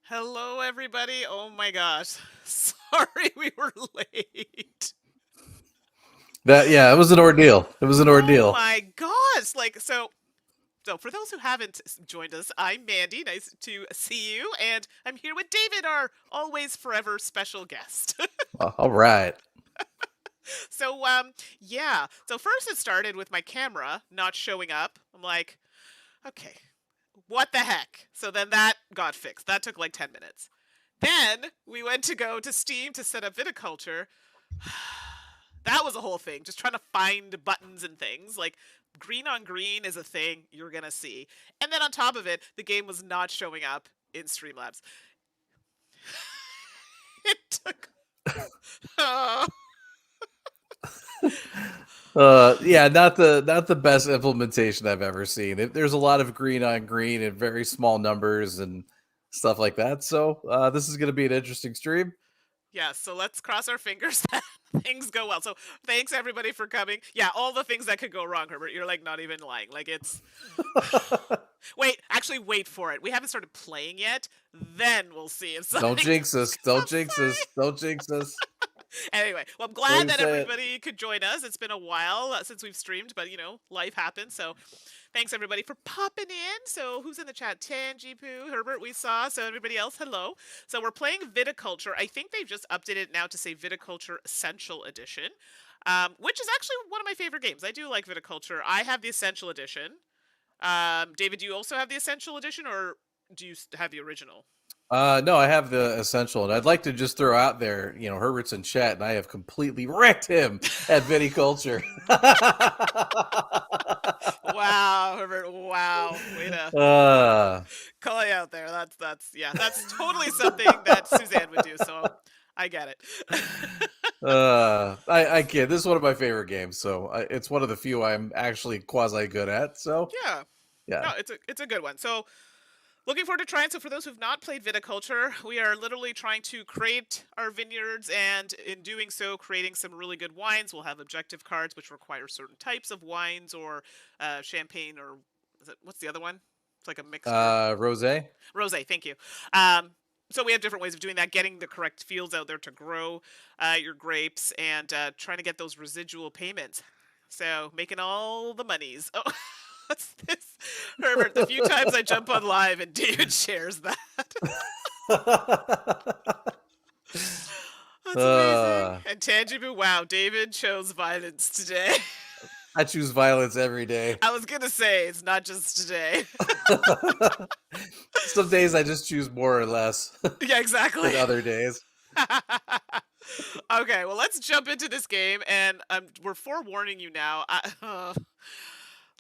Hello, everybody. Oh my gosh. Sorry we were late. It was an ordeal. It was an Oh ordeal. my gosh. So for those who haven't joined us, I'm Mandy. Nice to see you. And I'm here with David, our always forever special guest. All right. So So first it started with my camera not showing up. I'm like, okay, what the heck? So then that got fixed. That took like 10 minutes. Then we went to go to Steam to set up Viticulture. That was a whole thing. Just trying to find buttons and things. Like green on green is a thing you're gonna see. And then on top of it, the game was not showing up in Streamlabs. It took. Oh, Not the best implementation I've ever seen. There's a lot of green on green and very small numbers and stuff like that. So this is going to be an interesting stream. yeah. So let's cross our fingers that things go well. So thanks everybody for coming. Yeah, all the things that could go wrong, Herbert. You're like not even lying. Like it's. Wait, actually, wait for it. We haven't started playing yet. Then we'll see if something. Don't jinx us. Don't jinx us. Don't jinx us. Anyway, well, I'm Don't glad even that say it. everybody could join us. It's been a while since we've streamed, but life happens. So, thanks everybody for popping in. So, who's in the chat? Tangipu, Herbert, we saw. So, everybody else, hello. So, we're playing Viticulture. I think they've just updated it now to say Viticulture Essential Edition, which is actually one of my favorite games. I do like Viticulture. I have the Essential Edition. David, do you also have the Essential Edition, or do you have the original? No, I have the essential, and I'd like to just throw out there, Herbert's in chat, and I have completely wrecked him at Viticulture. Wow, Herbert. Wow, way to uh, call you out there. That's totally something that Suzanne would do. So I get it. I can't. This is one of my favorite games, so it's one of the few I'm actually quasi good at. So Yeah, yeah, no, it's a good one. So looking forward to trying. So for those who've not played Viticulture, we are literally trying to create our vineyards, and in doing so, creating some really good wines. We'll have objective cards which require certain types of wines or champagne, or what's the other one? It's like a mixture. Rosé. Rosé, thank you. So we have different ways of doing that, getting the correct fields out there to grow your grapes, and trying to get those residual payments. So making all the monies. Oh, what's this? Herbert, the few times I jump on live and David shares that. That's amazing. uh, And Tangibu, wow, David chose violence today. I choose violence every day. I was going to say, it's not just today. Some days I just choose more or less Yeah, exactly. than other days. Okay, well, let's jump into this game, and we're forewarning you now.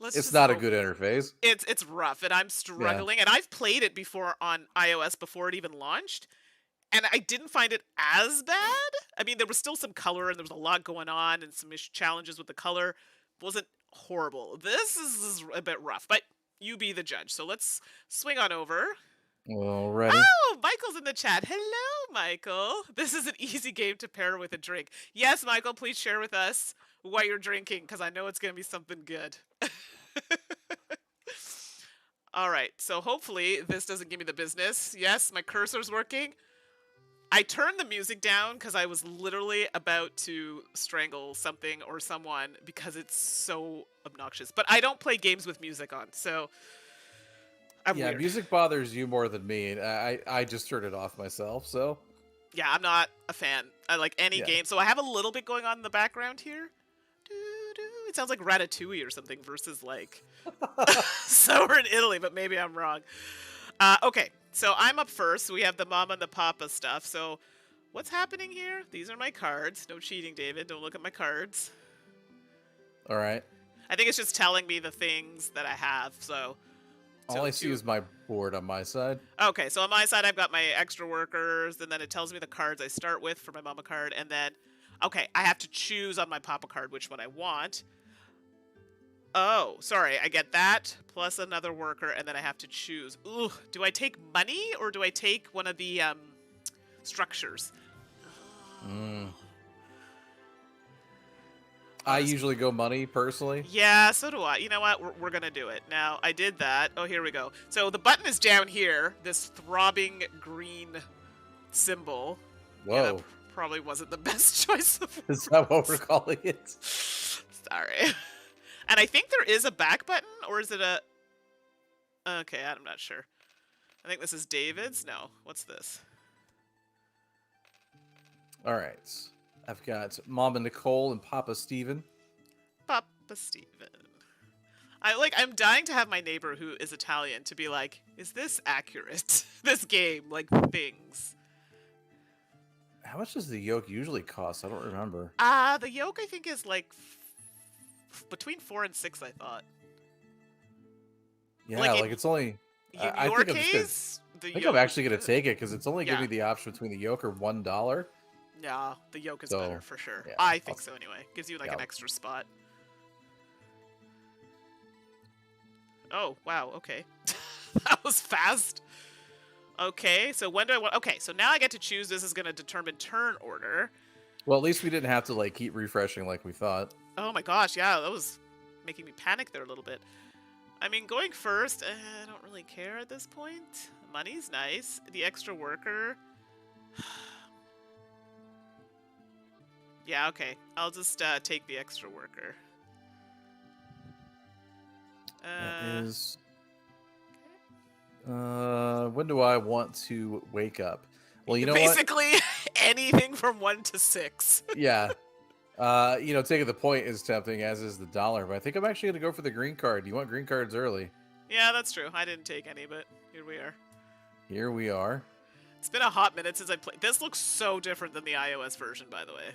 Let's It's just not a hope good interface. it's rough, and I'm Yeah. struggling. And I've played it before on iOS before it even launched, and I didn't find it as bad. I mean, there was still some color, and there was a lot going on, and some challenges with the color. It wasn't horrible. This is a bit rough, but you be the judge. So let's swing on over. Alrighty. Oh, Michael's in the chat. Hello, Michael. This is an easy game to pair with a drink. Yes, Michael, please share with us what you're drinking, because I know it's going to be something good. All right, so hopefully this doesn't give me the business. Yes, my cursor's working. I turned the music down because I was literally about to strangle something or someone because it's so obnoxious. But I don't play games with music on, so I'm Yeah, weird. music bothers you more than me, and I just turned it off myself. So Yeah, I'm not a fan. I like any yeah. game. So I have a little bit going on in the background here. It sounds like Ratatouille or something versus like so we're in Italy, but maybe I'm wrong. Okay, so I'm up first. We have the mama and the papa stuff. So what's happening here? These are my cards. No cheating, David. Don't look at my cards. All right. I think it's just telling me the things that I have. All I see is my board on my side. Okay, so on my side, I've got my extra workers, and then it tells me the cards I start with for my mama card, and then, okay, I have to choose on my papa card which one I want. Oh, sorry, I get that, plus another worker, and then I have to choose. Ooh, do I take money, or do I take one of the, structures? Mm. I Honest. usually go money personally. Yeah, so do I. You know what? We're gonna do it. Now, I did that. Oh, here we go. So the button is down here, this throbbing green symbol. Yeah, that Whoa. probably wasn't the best choice of Is that what we're words. calling it? Sorry. And I think there is a back button, or is it a... Okay, I'm not sure. I think this is David's. No, what's this? All right. I've got Mama Nicole and Papa Steven. Papa Steven. I'm dying to have my neighbor who is Italian to be like, is this accurate? This game, like things. How much does the yolk usually cost? I don't remember. The yolk I think is like between 4 and 6, I thought. Yeah, Like like it's only. in I your think I'm just gonna. case, the I think yolk I'm is actually gonna good. take it because it's only giving Yeah. me the option between the yolk or $1. Yeah, the yolk is So, better for sure. yeah, I think so anyway. Gives you like yeah. an extra spot. Oh, wow, okay. That was fast. Okay, so when do I want... Okay, so now I get to choose. This is going to determine turn order. Well, at least we didn't have to like keep refreshing like we thought. Oh my gosh, yeah, that was making me panic there a little bit. I mean, going first, I don't really care at this point. Money's nice. The extra worker... Yeah, okay. I'll just take the extra worker. That is. When do I want to wake up? Well, you know what? Basically, anything from 1 to 6. Yeah. Taking the point is tempting, as is the dollar, but I think I'm actually gonna go for the green card. You want green cards early? Yeah, that's true. I didn't take any, but here we are. Here we are. It's been a hot minute since I played. This looks so different than the iOS version, by the way.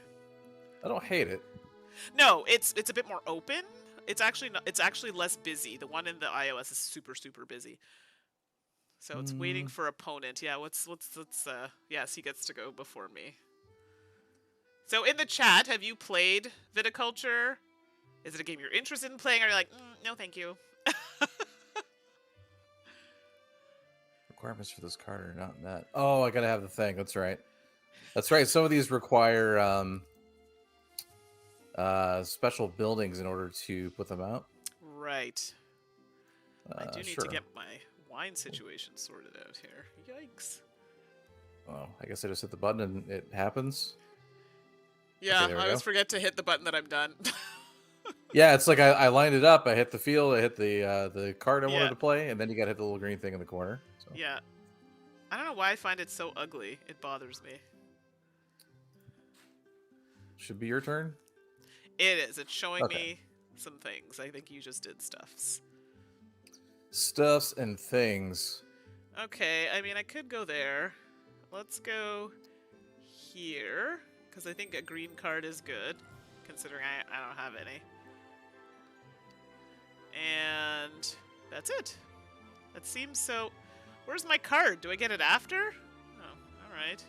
I don't hate it. No, it's a bit more open. It's actually not, it's actually less busy. The one in the iOS is super busy. So it's waiting for opponent. Yeah, let's yes, he gets to go before me. So in the chat, have you played Viticulture? Is it a game you're interested in playing? Or are you like, no, thank you? Requirements for this card are not met. Oh, I gotta have the thing. That's right. That's right. Some of these require special buildings in order to put them out. Right. I do need sure. to get my wine situation sorted out here. Yikes. Oh, I guess I just hit the button and it happens. Yeah, Okay, I always forget to hit the button that I'm done. Yeah, it's like I lined it up. I hit the field. I hit the card I wanted Yeah. to play, and then you got to hit the little green thing in the corner. So. Yeah. I don't know why I find it so ugly. It bothers me. Should be your turn. It is. It's showing Okay. me some things. I think you just did stuffs. Stuffs and things. Okay, I mean, I could go there. Let's go here, because I think a green card is good, considering I don't have any. And that's it. That seems so... Where's my card? Do I get it after? Oh, alright.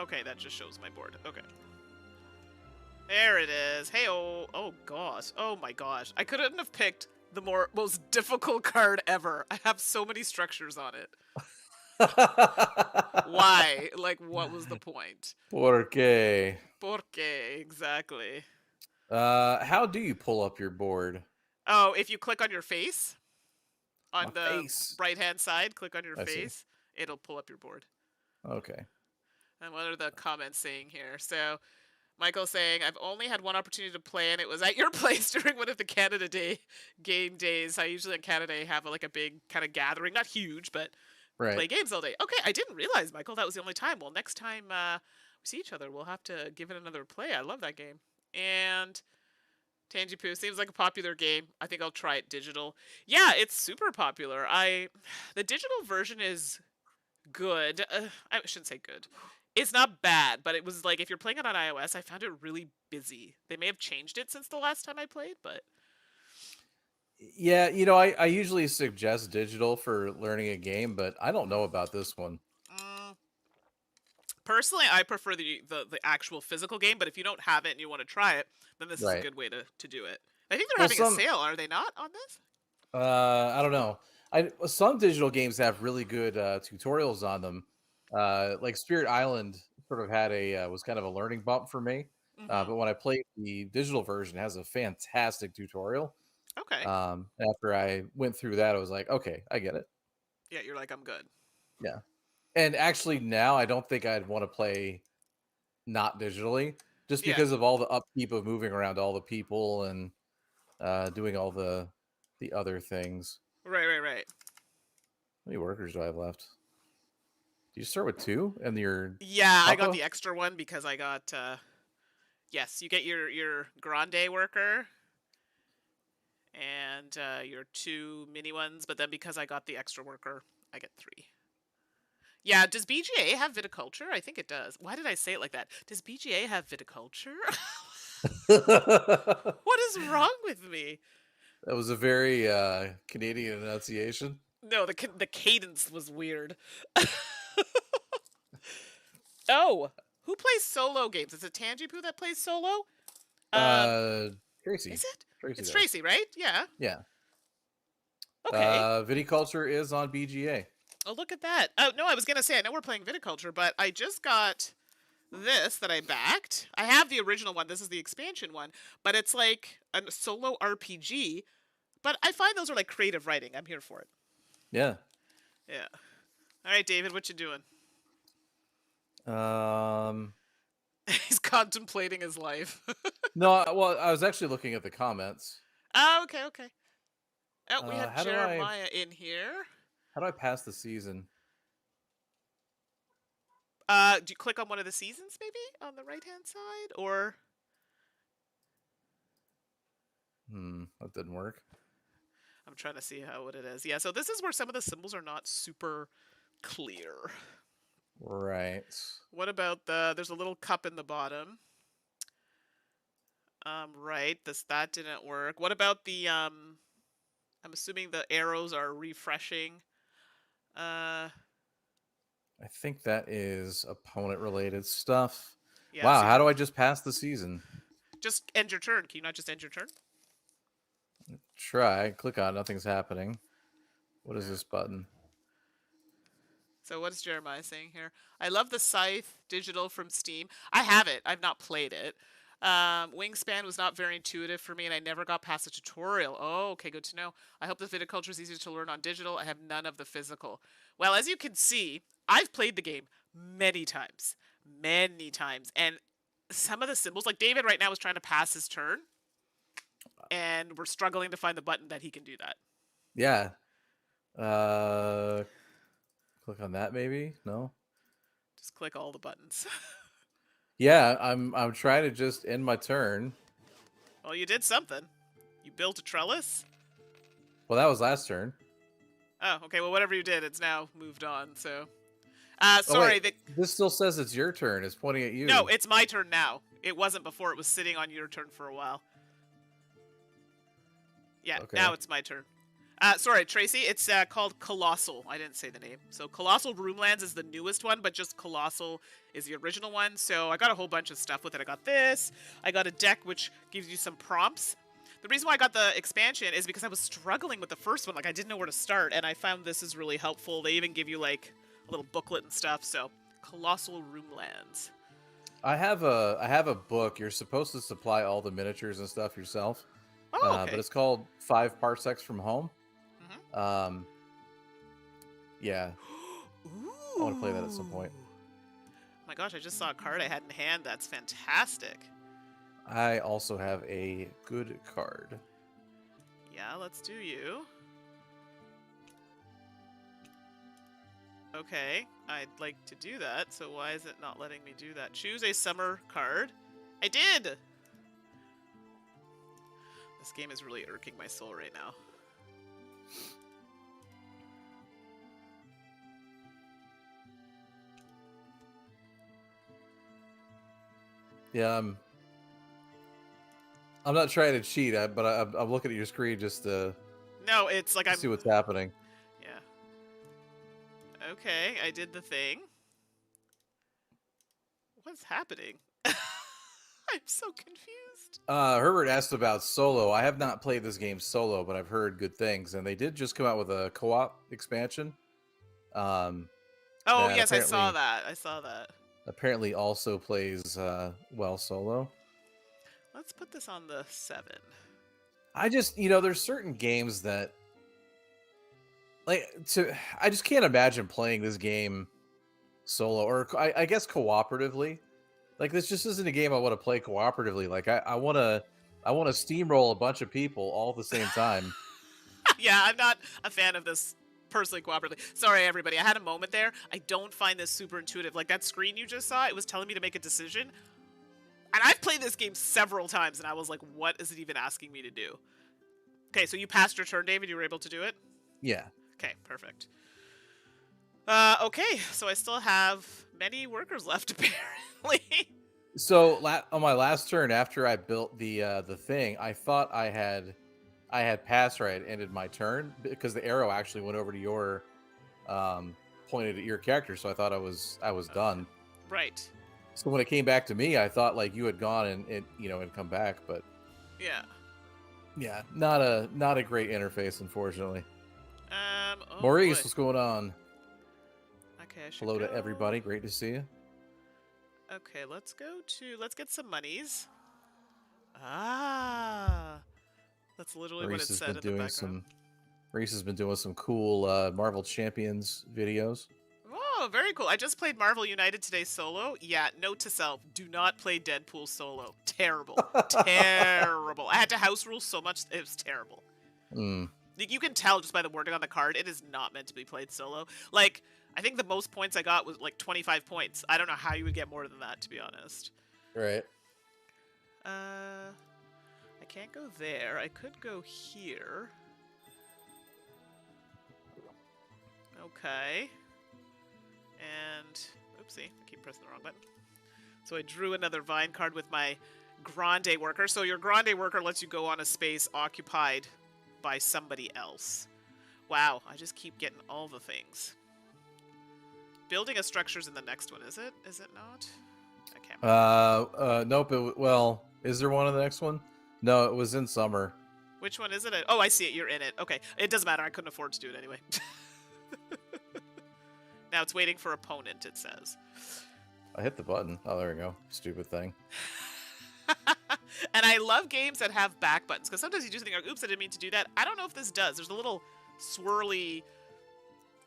Okay, that just shows my board. Okay. There it is. Hey, oh gosh. Oh my gosh. I couldn't have picked the most difficult card ever. I have so many structures on it. Why? Like, what was the point? Porque. Porque, exactly. How do you pull up your board? Oh, if you click on your face, on My the face. right-hand side, click on your I see. face, it'll pull up your board. Okay. And what are the comments saying here? So, Michael's saying, I've only had one opportunity to play, and it was at your place during one of the Canada Day game days. I usually in Canada Day have a big kind of gathering, not huge, but Right. play games all day. Okay, I didn't realize, Michael, that was the only time. Well, next time we see each other, we'll have to give it another play. I love that game. And Tangy Poo seems like a popular game. I think I'll try it digital. Yeah, it's super popular. The digital version is good. I shouldn't say good. It's not bad, but it was like if you're playing it on iOS, I found it really busy. They may have changed it since the last time I played, but Yeah, I usually suggest digital for learning a game, but I don't know about this one. personally, I prefer the actual physical game. But if you don't have it and you want to try it, then this is a Right. good way to do it. I think they're having a sale, are they not, on this? I don't know. Some digital games have really good tutorials on them. Like Spirit Island sort of had was kind of a learning bump for me. Mm-hmm. But when I played the digital version, it has a fantastic tutorial. Okay. After I went through that, I was like, okay, I get it. Yeah, you're like, I'm good. Yeah. And actually, now I don't think I'd want to play not digitally, just Yeah. because of all the upkeep of moving around all the people and doing all the other things. Right, right, right. How many workers do I have left? Do you start with 2 and your Yeah, I got papa? the extra one because I got yes, you get your grande worker and your 2 mini ones, but then because I got the extra worker, I get 3. Yeah, does BGA have viticulture? I think it does. Why did I say it like that? Does BGA have viticulture? That What is wrong with me? was a very Canadian enunciation. No, the cadence was weird. Oh, who plays solo games? Is it Tangipu that plays solo? Um, Uh, is Tracy. it? Tracy It's does. Tracy, right? Yeah. Yeah. Okay. Viticulture is on BGA. Oh, look at that. Oh, no, I was going to say, I know we're playing Viticulture, but I just got this that I backed. I have the original one. This is the expansion one, but it's like a solo RPG. But I find those are like creative writing. I'm here for it. Yeah. Yeah. All right, David, what you doing? Um, He's contemplating his life. no, well, I was actually looking at the comments. Oh, okay, okay. Oh, we have How do I Jeremiah in here. pass the season? Do you click on one of the seasons, maybe on the right-hand side, or That didn't work. I'm trying to see what it is. Yeah, so this is where some of the symbols are not super clear. Right. What about there's a little cup in the bottom. Right, that didn't work. What about the I'm assuming the arrows are refreshing. Uh, I think that is opponent related stuff. yeah, Wow, so how do I just pass the season? just end your turn. Can you not just end your turn? Try, click on, nothing's happening. What is Yeah. this button? So what is Jeremiah saying here? I love the Scythe digital from Steam. I have it. I've not played it. Wingspan was not very intuitive for me, and I never got past the tutorial. Oh, okay, good to know. I hope the viticulture is easier to learn on digital. I have none of the physical. Well, as you can see, I've played the game many times, and some of the symbols, like David right now is trying to pass his turn, and we're struggling to find the button that he can do that. Yeah. Uh, click on that maybe? No. Just click all the buttons. Yeah, I'm trying to just end my turn. Well, you did something. You built a trellis? Well, that was last turn. Oh, okay. Well, whatever you did, it's now moved on. So, Oh, sorry. wait. This still says it's your turn. It's pointing at you. No, it's my turn now. It wasn't before. It was sitting on your turn for a while. Yeah, Okay. now it's my turn. Sorry, Tracy. It's called Colossal. I didn't say the name. So Colossal Roomlands is the newest one, but just Colossal is the original one. So I got a whole bunch of stuff with it. I got this. I got a deck which gives you some prompts. The reason why I got the expansion is because I was struggling with the first one. Like, I didn't know where to start, and I found this is really helpful. They even give you, like, a little booklet and stuff. So, Colossal Roomlands. I have a book. You're supposed to supply all the miniatures and stuff yourself. Oh, okay. But it's called 5 Parsecs from Home. Mm-hmm. Yeah. Ooh. I want to play that at some point. Oh my gosh, I just saw a card I had in hand. That's fantastic. I also have a good card. Yeah, let's do you. Okay, I'd like to do that, so why is it not letting me do that? Choose a summer card. I did! This game is really irking my soul right now. Yeah, I'm not trying to cheat, but I'm looking at your screen just to No, it's like I'm... see what's happening. Yeah. Okay, I did the thing. What's happening? I'm so confused. Herbert asked about solo. I have not played this game solo, but I've heard good things, and they did just come out with a co-op expansion. Oh, yes, I saw that. I saw that. Apparently also plays well solo. Let's put this on the 7. I just, there's certain games that I just can't imagine playing this game solo or I guess cooperatively. Like this just isn't a game I want to play cooperatively. Like I want to steamroll a bunch of people all at the same time. Yeah, I'm not a fan of this personally cooperatively. Sorry, everybody. I had a moment there. I don't find this super intuitive. Like that screen you just saw, it was telling me to make a decision. And I've played this game several times, and I was like, what is it even asking me to do? Okay, so you passed your turn, David. You were able to do it? Yeah. Okay, perfect. Okay, so I still have many workers left, apparently. So on my last turn, after I built the thing, I thought I had passed or I had ended my turn because the arrow actually went over to your pointed at your character, so I thought I was done. Right. So when it came back to me, I thought like you had gone and come back, but yeah, not a great interface, unfortunately. Oh Maurice, boy. what's going on? Okay, I should Hello go. to everybody. Great to see you. Okay, let's get some monies. Ah, that's literally Maurice what it has said been in the doing background. Maurice has been doing some cool Marvel Champions videos. Oh, very cool. I just played Marvel United today solo. Yeah, note to self, do not play Deadpool solo. Terrible. Terrible. I had to house rule so much, it was terrible. Mm. You can tell just by the wording on the card, it is not meant to be played solo. Like, I think the most points I got was like 25 points. I don't know how you would get more than that, to be honest. Right. I can't go there. I could go here. Okay. And, oopsie, I keep pressing the wrong button. So I drew another vine card with my Grande worker. So your Grande worker lets you go on a space occupied by somebody else. Wow, I just keep getting all the things. Building a structure's in the next one, is it? Is it not? I can't remember. Nope. Well, is there one in the next one? No, it was in summer. Which one is it? Oh, I see it. You're in it. Okay. It doesn't matter. I couldn't afford to do it anyway. Now it's waiting for opponent, it says. I hit the button. Oh, there we go. Stupid thing. And I love games that have back buttons, because sometimes you do something like, oops, I didn't mean to do that. I don't know if this does. There's a little swirly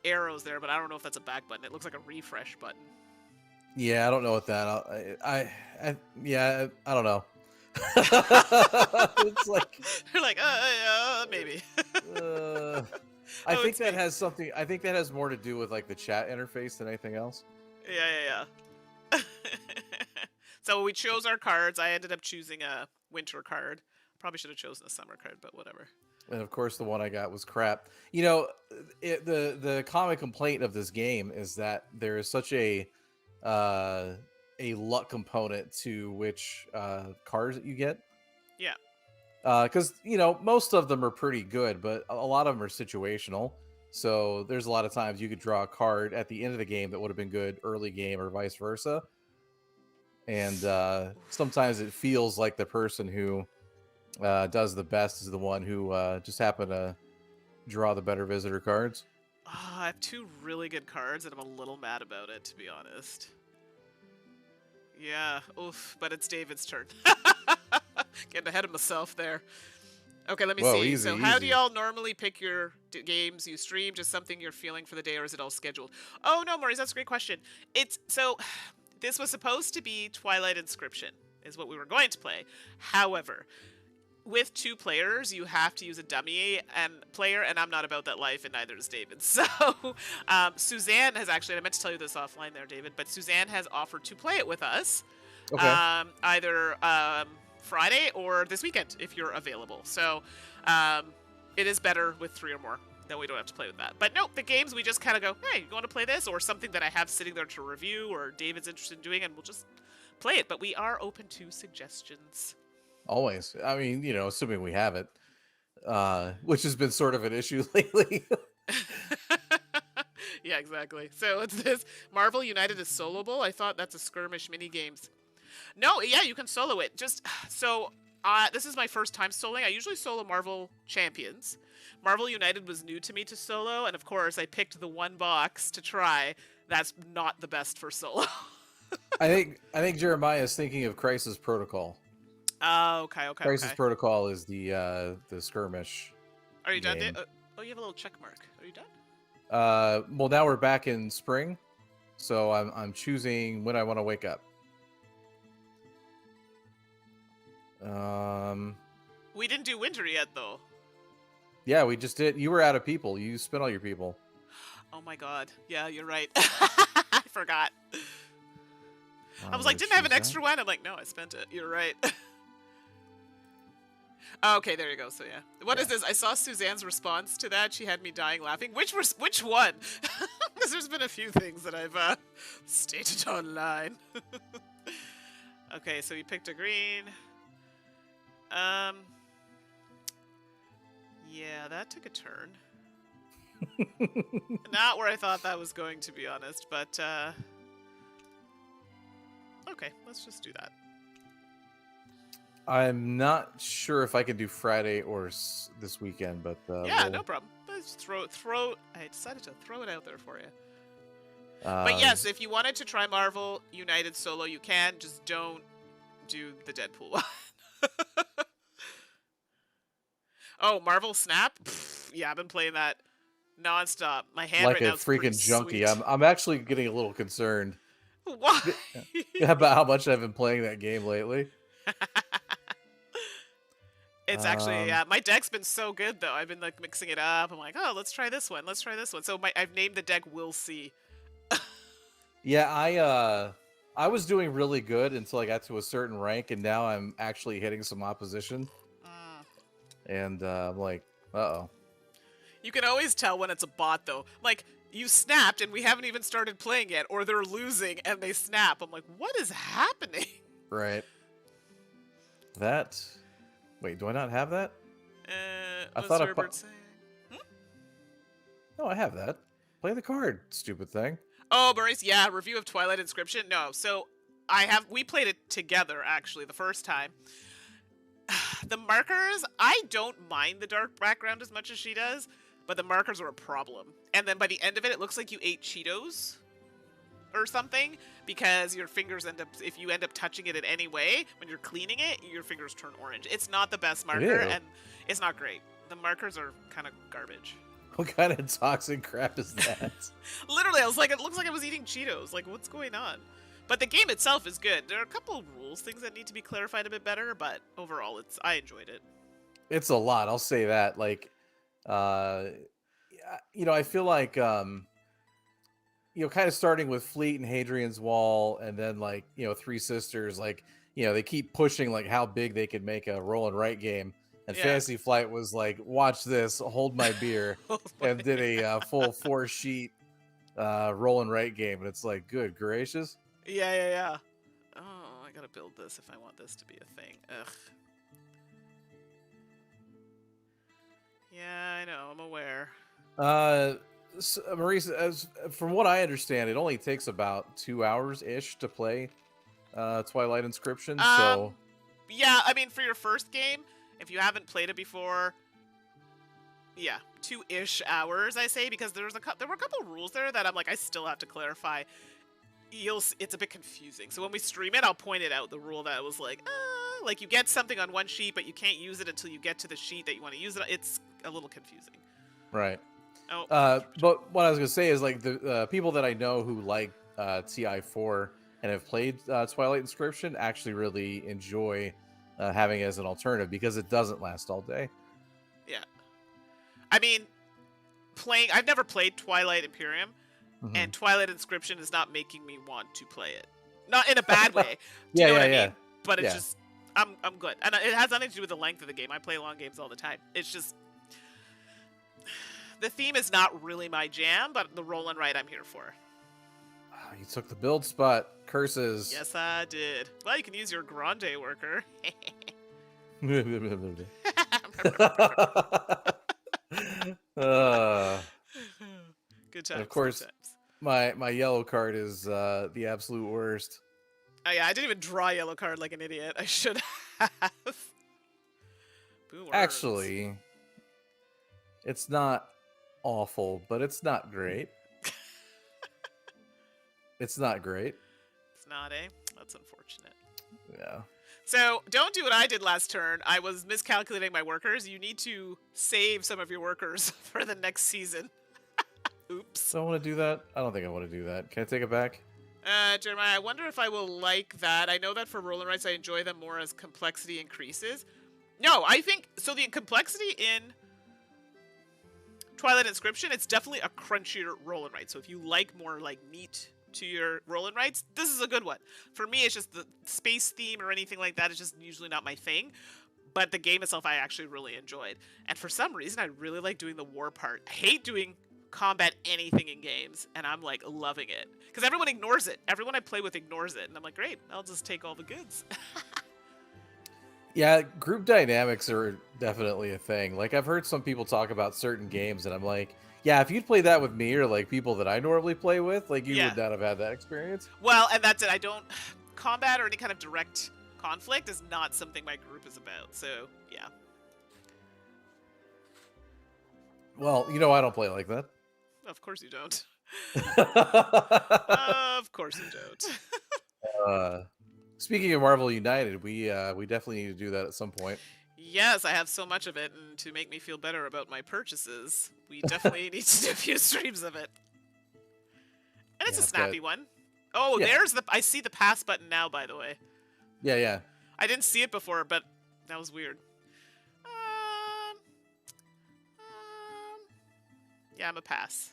arrows there, but I don't know if that's a back button. It looks like a refresh button. Yeah, I don't know what that. Yeah, I don't know. It's like You're like, maybe. I think that has something. I think that has more to do with like the chat interface than anything else. Yeah. So we chose our cards. I ended up choosing a winter card. Probably should have chosen a summer card, but whatever. And of course, the one I got was crap. The common complaint of this game is that there is such a luck component to which cards that you get. Yeah. Because most of them are pretty good, but a lot of them are situational. So there's a lot of times you could draw a card at the end of the game that would have been good early game, or vice versa. And sometimes it feels like the person who does the best is the one who just happened to draw the better visitor cards. Oh, I have 2 really good cards, and I'm a little mad about it, to be honest. Yeah, oof, but it's David's turn. Getting ahead of myself there. Okay, let me see. Easy, so how do easy. y'all normally pick your games you stream? Just something you're feeling for the day, or is it all scheduled? Oh, no, Maurice, that's a great question. This was supposed to be Twilight Inscription, is what we were going to play. However, with 2 players, you have to use a dummy player, and I'm not about that life, and neither is David. So, Suzanne has actually, and I meant to tell you this offline there, David, but Suzanne has offered to play it with us. Okay. Either Friday or this weekend, if you're available. So, it is better with 3 or more. Then we don't have to play with that. But nope, the games, we just kind of go, hey, you want to play this? Or something that I have sitting there to review, or David's interested in doing, and we'll just play it. But we are open to suggestions. Always. I mean, assuming we have it, which has been sort of an issue lately. Yeah, exactly. So it's this Marvel United is soloable. I thought that's a skirmish mini games. No, yeah, you can solo it. This is my first time soloing. I usually solo Marvel Champions. Marvel United was new to me to solo, and of course I picked the one box to try. That's not the best for solo. I think Jeremiah is thinking of Crisis Protocol. Oh, okay, okay, Crisis okay. Protocol is the skirmish Are you done, Dave? game. Oh, you have a little check mark. Are you done? Well, now we're back in spring, so I'm choosing when I want to wake up. We didn't do winter yet, though. Yeah, we just did. You were out of people. You spent all your people. Oh my god. Yeah, you're right. I forgot. I was like, didn't I have an extra one? I'm like, no, I spent it. You're right. Okay, there you go. So yeah, what is this? I saw Suzanne's response to that. She had me dying laughing. Which one? Because there's been a few things that I've stated online. Okay, so you picked a green. Yeah, that took a turn. Not where I thought that was going, to be honest. But okay, let's just do that. I'm not sure if I can do Friday or this weekend, but yeah, no problem. Let's throw. I decided to throw it out there for you. But uh, yes, if you wanted to try Marvel United solo, you can. Just don't do the Deadpool one. Oh, Marvel Snap? Pfft, yeah, I've been playing that nonstop. My hand like right a now is pretty freaking junkie. sweet. I'm actually getting a little concerned Why? about how much I've been playing that game lately. It's actually, yeah, my deck's been so good though. I've been like mixing it up. I'm like, oh, let's try this one. Let's try this one. So I've named the deck We'll See. Yeah, I was doing really good until I got to a certain rank, and now I'm actually hitting some opposition. And I'm like, uh-oh. You can always tell when it's a bot though. Like, you snapped and we haven't even started playing yet, or they're losing and they snap. I'm like, what is happening? Right. That... Wait, do I not have that? I thought Herbert saying? No, I have that. Play the card, stupid thing. Oh, Maurice, yeah, review of Twilight Inscription. No, so we played it together actually the first time. The markers, I don't mind the dark background as much as she does, but the markers are a problem. And then by the end of it, it looks like you ate Cheetos or something, because your fingers if you end up touching it in any way, when you're cleaning it, your fingers turn orange. It's not the best marker, and it's not great. The markers are kind of garbage. What kind of toxic crap is that? Literally, I was like, it looks like I was eating Cheetos. Like, what's going on? But the game itself is good. There are a couple of rules, things that need to be clarified a bit better, but overall, I enjoyed it. It's a lot, I'll say that. Like, I feel like, kind of starting with Fleet and Hadrian's Wall, and then, like, Three Sisters, like, they keep pushing, like, how big they could make a roll and write game. And Fantasy Flight was like, watch this, hold my beer, and did a full 4-sheet roll and write game. And it's like, good gracious. Yeah. Oh, I gotta build this if I want this to be a thing. Ugh. Yeah, I know, I'm aware. So, Maurice, from what I understand, it only takes about 2 hours-ish to play Twilight Inscription, so... Yeah, I mean, for your first game, if you haven't played it before, yeah, 2-ish hours, I say, because there were a couple rules there that I'm like, I still have to clarify. It's a bit confusing. So when we stream it, I'll point it out, the rule that was like you get something on one sheet, but you can't use it until you get to the sheet that you want to use it. It's a little confusing. Right. Oh. But what I was going to say is, like, the people that I know who like TI4 and have played Twilight Inscription actually really enjoy having it as an alternative, because it doesn't last all day. Yeah. I mean, I've never played Twilight Imperium, and Twilight Inscription is not making me want to play it. Not in a bad way. Do you know what I mean? But it's just, I'm good. And it has nothing to do with the length of the game. I play long games all the time. It's just, the theme is not really my jam, but the roll and write I'm here for. Oh, you took the build spot. Curses. Yes, I did. Well, you can use your Grande worker. Good times. Of course, my yellow card is the absolute worst. Oh yeah, I didn't even draw a yellow card like an idiot. I should have. Boomers. Actually, it's not awful, but it's not great. It's not great. It's not, eh? That's unfortunate. Yeah. So don't do what I did last turn. I was miscalculating my workers. You need to save some of your workers for the next season. Oops. Don't want to do that. I don't think I want to do that. Can I take it back? Jeremiah, I wonder if I will like that. I know that for roll and rights, I enjoy them more as complexity increases. No, I think so. The complexity in Twilight Inscription, it's definitely a crunchier roll and write. So if you like more like meat to your roll and writes, this is a good one. For me, it's just the space theme or anything like that is just usually not my thing. But the game itself, I actually really enjoyed. And for some reason, I really like doing the war part. I hate doing combat anything in games, and I'm like loving it because everyone ignores it. Everyone I play with ignores it, and I'm like, great, I'll just take all the goods. Yeah, group dynamics are definitely a thing. Like I've heard some people talk about certain games, and I'm like, yeah, if you'd play that with me or like people that I normally play with, like you would not have had that experience. Well, and that's it. I don't combat or any kind of direct conflict is not something my group is about. So yeah. Well, you know I don't play like that. Of course you don't. Of course you don't. Speaking of Marvel United, we definitely need to do that at some point. Yes, I have so much of it, and to make me feel better about my purchases, we definitely need to do a few streams of it. And it's a snappy one. Oh, there's the... I see the pass button now, by the way. Yeah. I didn't see it before, but that was weird. Yeah, I'm a pass.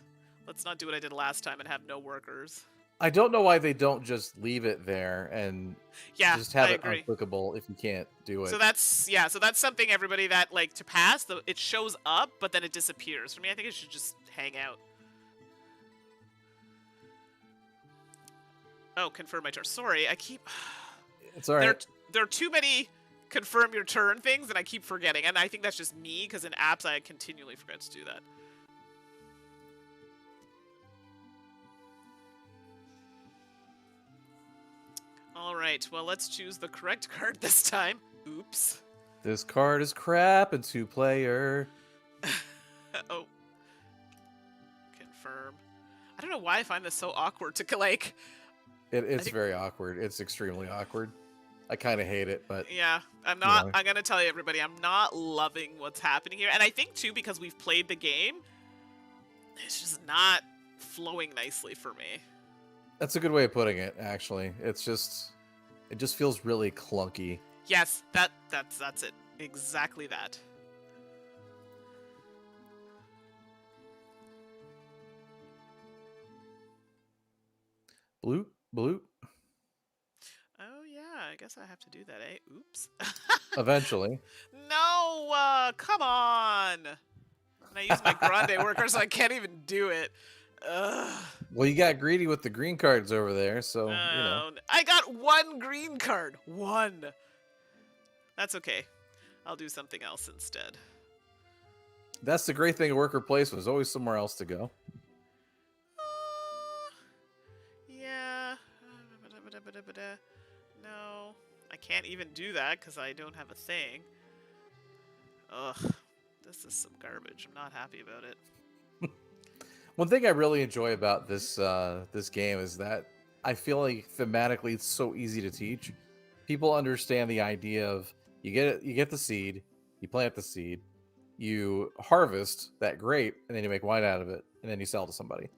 Let's not do what I did last time and have no workers. I don't know why they don't just leave it there and just have it unclickable if you can't do it. So that's something everybody that like to pass. It shows up, but then it disappears. For me, I think it should just hang out. Oh, confirm my turn. Sorry, I keep. It's all right. There are too many confirm your turn things, and I keep forgetting. And I think that's just me because in apps I continually forget to do that. Alright, well, let's choose the correct card this time. Oops. This card is crap and 2-player. Oh. Confirm. I don't know why I find this so awkward to, like... It's very awkward. It's extremely awkward. I kind of hate it, but... Yeah, I'm not... You know. I'm gonna tell you, everybody, I'm not loving what's happening here. And I think, too, because we've played the game, it's just not flowing nicely for me. That's a good way of putting it, actually. It just feels really clunky. Yes, that's it. Exactly that. Bloop. Oh yeah, I guess I have to do that, eh? Oops. Eventually. No, come on. And I use my grande worker, so I can't even do it. Ugh. Well, you got greedy with the green cards over there, so, you know. I got one green card. One. That's okay. I'll do something else instead. That's the great thing of worker placement. There's always somewhere else to go. Yeah. No. I can't even do that because I don't have a thing. Ugh. This is some garbage. I'm not happy about it. One thing I really enjoy about this this game is that I feel like thematically it's so easy to teach. People understand the idea of you get the seed, you plant the seed, you harvest that grape, and then you make wine out of it, and then you sell to somebody.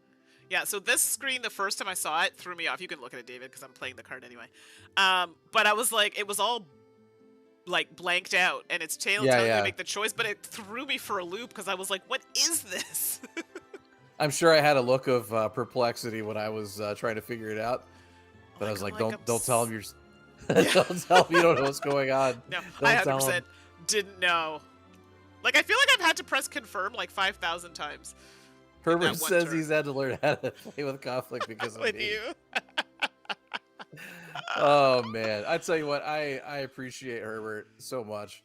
Yeah, so this screen, the first time I saw it, threw me off. You can look at it, David, because I'm playing the card anyway. But I was like, it was all like blanked out, and it's telling me to make the choice, but it threw me for a loop because I was like, what is this? I'm sure I had a look of perplexity when I was trying to figure it out, but I was like, don't tell him you're, don't tell him you don't know what's going on. No, I 100% didn't know. Like, I feel like I've had to press confirm like 5,000 times. Herbert says he's had to learn how to play with conflict because of me. you. Oh man, I tell you what, I appreciate Herbert so much.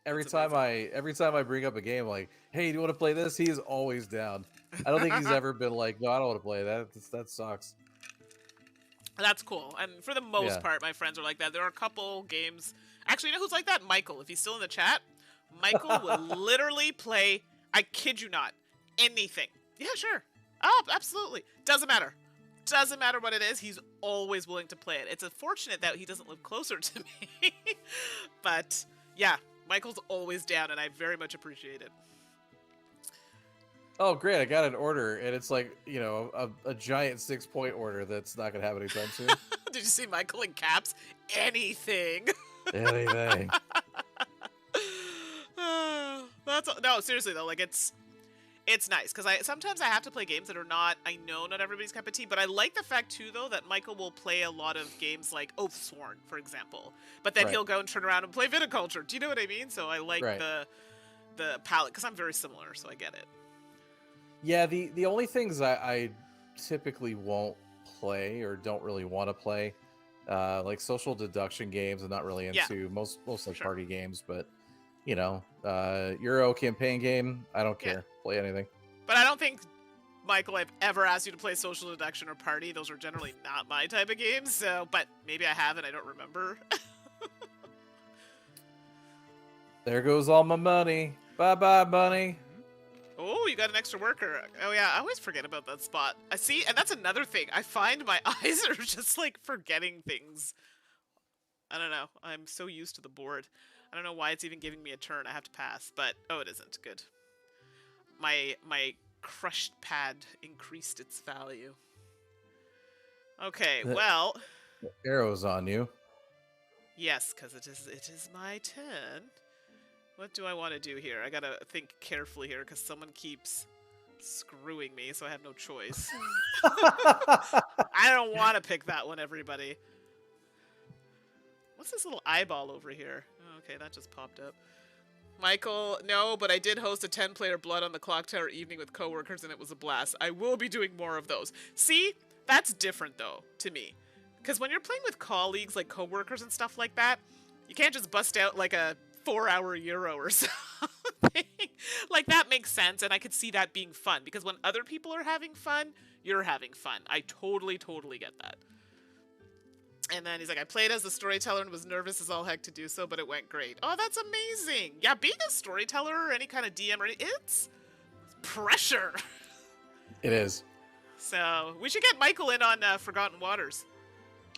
Every time I bring up a game like, hey, do you want to play this? He is always down. I don't think he's ever been like, no, I don't want to play that. That sucks. That's cool. And for the most part, my friends are like that. There are a couple games. Actually, you know who's like that? Michael. If he's still in the chat, Michael will literally play, I kid you not, anything. Yeah, sure. Oh, absolutely. Doesn't matter. Doesn't matter what it is, he's always willing to play it. It's unfortunate that he doesn't live closer to me. But yeah, Michael's always down, and I very much appreciate it. Oh, great! I got an order, and it's like a giant 6-point order that's not gonna have anytime soon. Did you see Michael in caps? Anything. Anything. No, seriously though, like it's nice because sometimes I have to play games that are not everybody's cup of tea, but I like the fact too though that Michael will play a lot of games like Oathsworn, for example, but then Right. he'll go and turn around and play Viticulture. Do you know what I mean? So I like Right. the palette because I'm very similar, so I get it. Yeah, the only things I typically won't play or don't really want to play, like social deduction games, I'm not really Yeah. into most like Sure. party games, but Euro campaign game, I don't Yeah. care. Play anything. But I don't think, Michael, I've ever asked you to play social deduction or party. Those are generally not my type of games. So, but maybe I have and I don't remember. There goes all my money. Bye bye, money. Oh, you got an extra worker. Oh yeah, I always forget about that spot. I see, and that's another thing. I find my eyes are just like forgetting things. I don't know. I'm so used to the board. I don't know why it's even giving me a turn. I have to pass, but oh, it isn't. Good. My crushed pad increased its value. Okay, well, Arrows on you. yes, because it is my turn. What do I want to do here? I gotta think carefully here because someone keeps screwing me, so I have no choice. I don't want to pick that one, everybody. What's this little eyeball over here? Oh, okay, that just popped up. Michael, no, but I did host a 10-player Blood on the Clock Tower evening with coworkers, and it was a blast. I will be doing more of those. See? That's different, though, to me. Because when you're playing with colleagues, like coworkers and stuff like that, you can't just bust out, like, a 4-hour Euro or something. Like, that makes sense, and I could see that being fun. Because when other people are having fun, you're having fun. I totally, totally get that. And then he's like, I played as the storyteller and was nervous as all heck to do so, but it went great. Oh, that's amazing. Yeah, being a storyteller or any kind of DM, it's pressure. It is. So we should get Michael in on Forgotten Waters.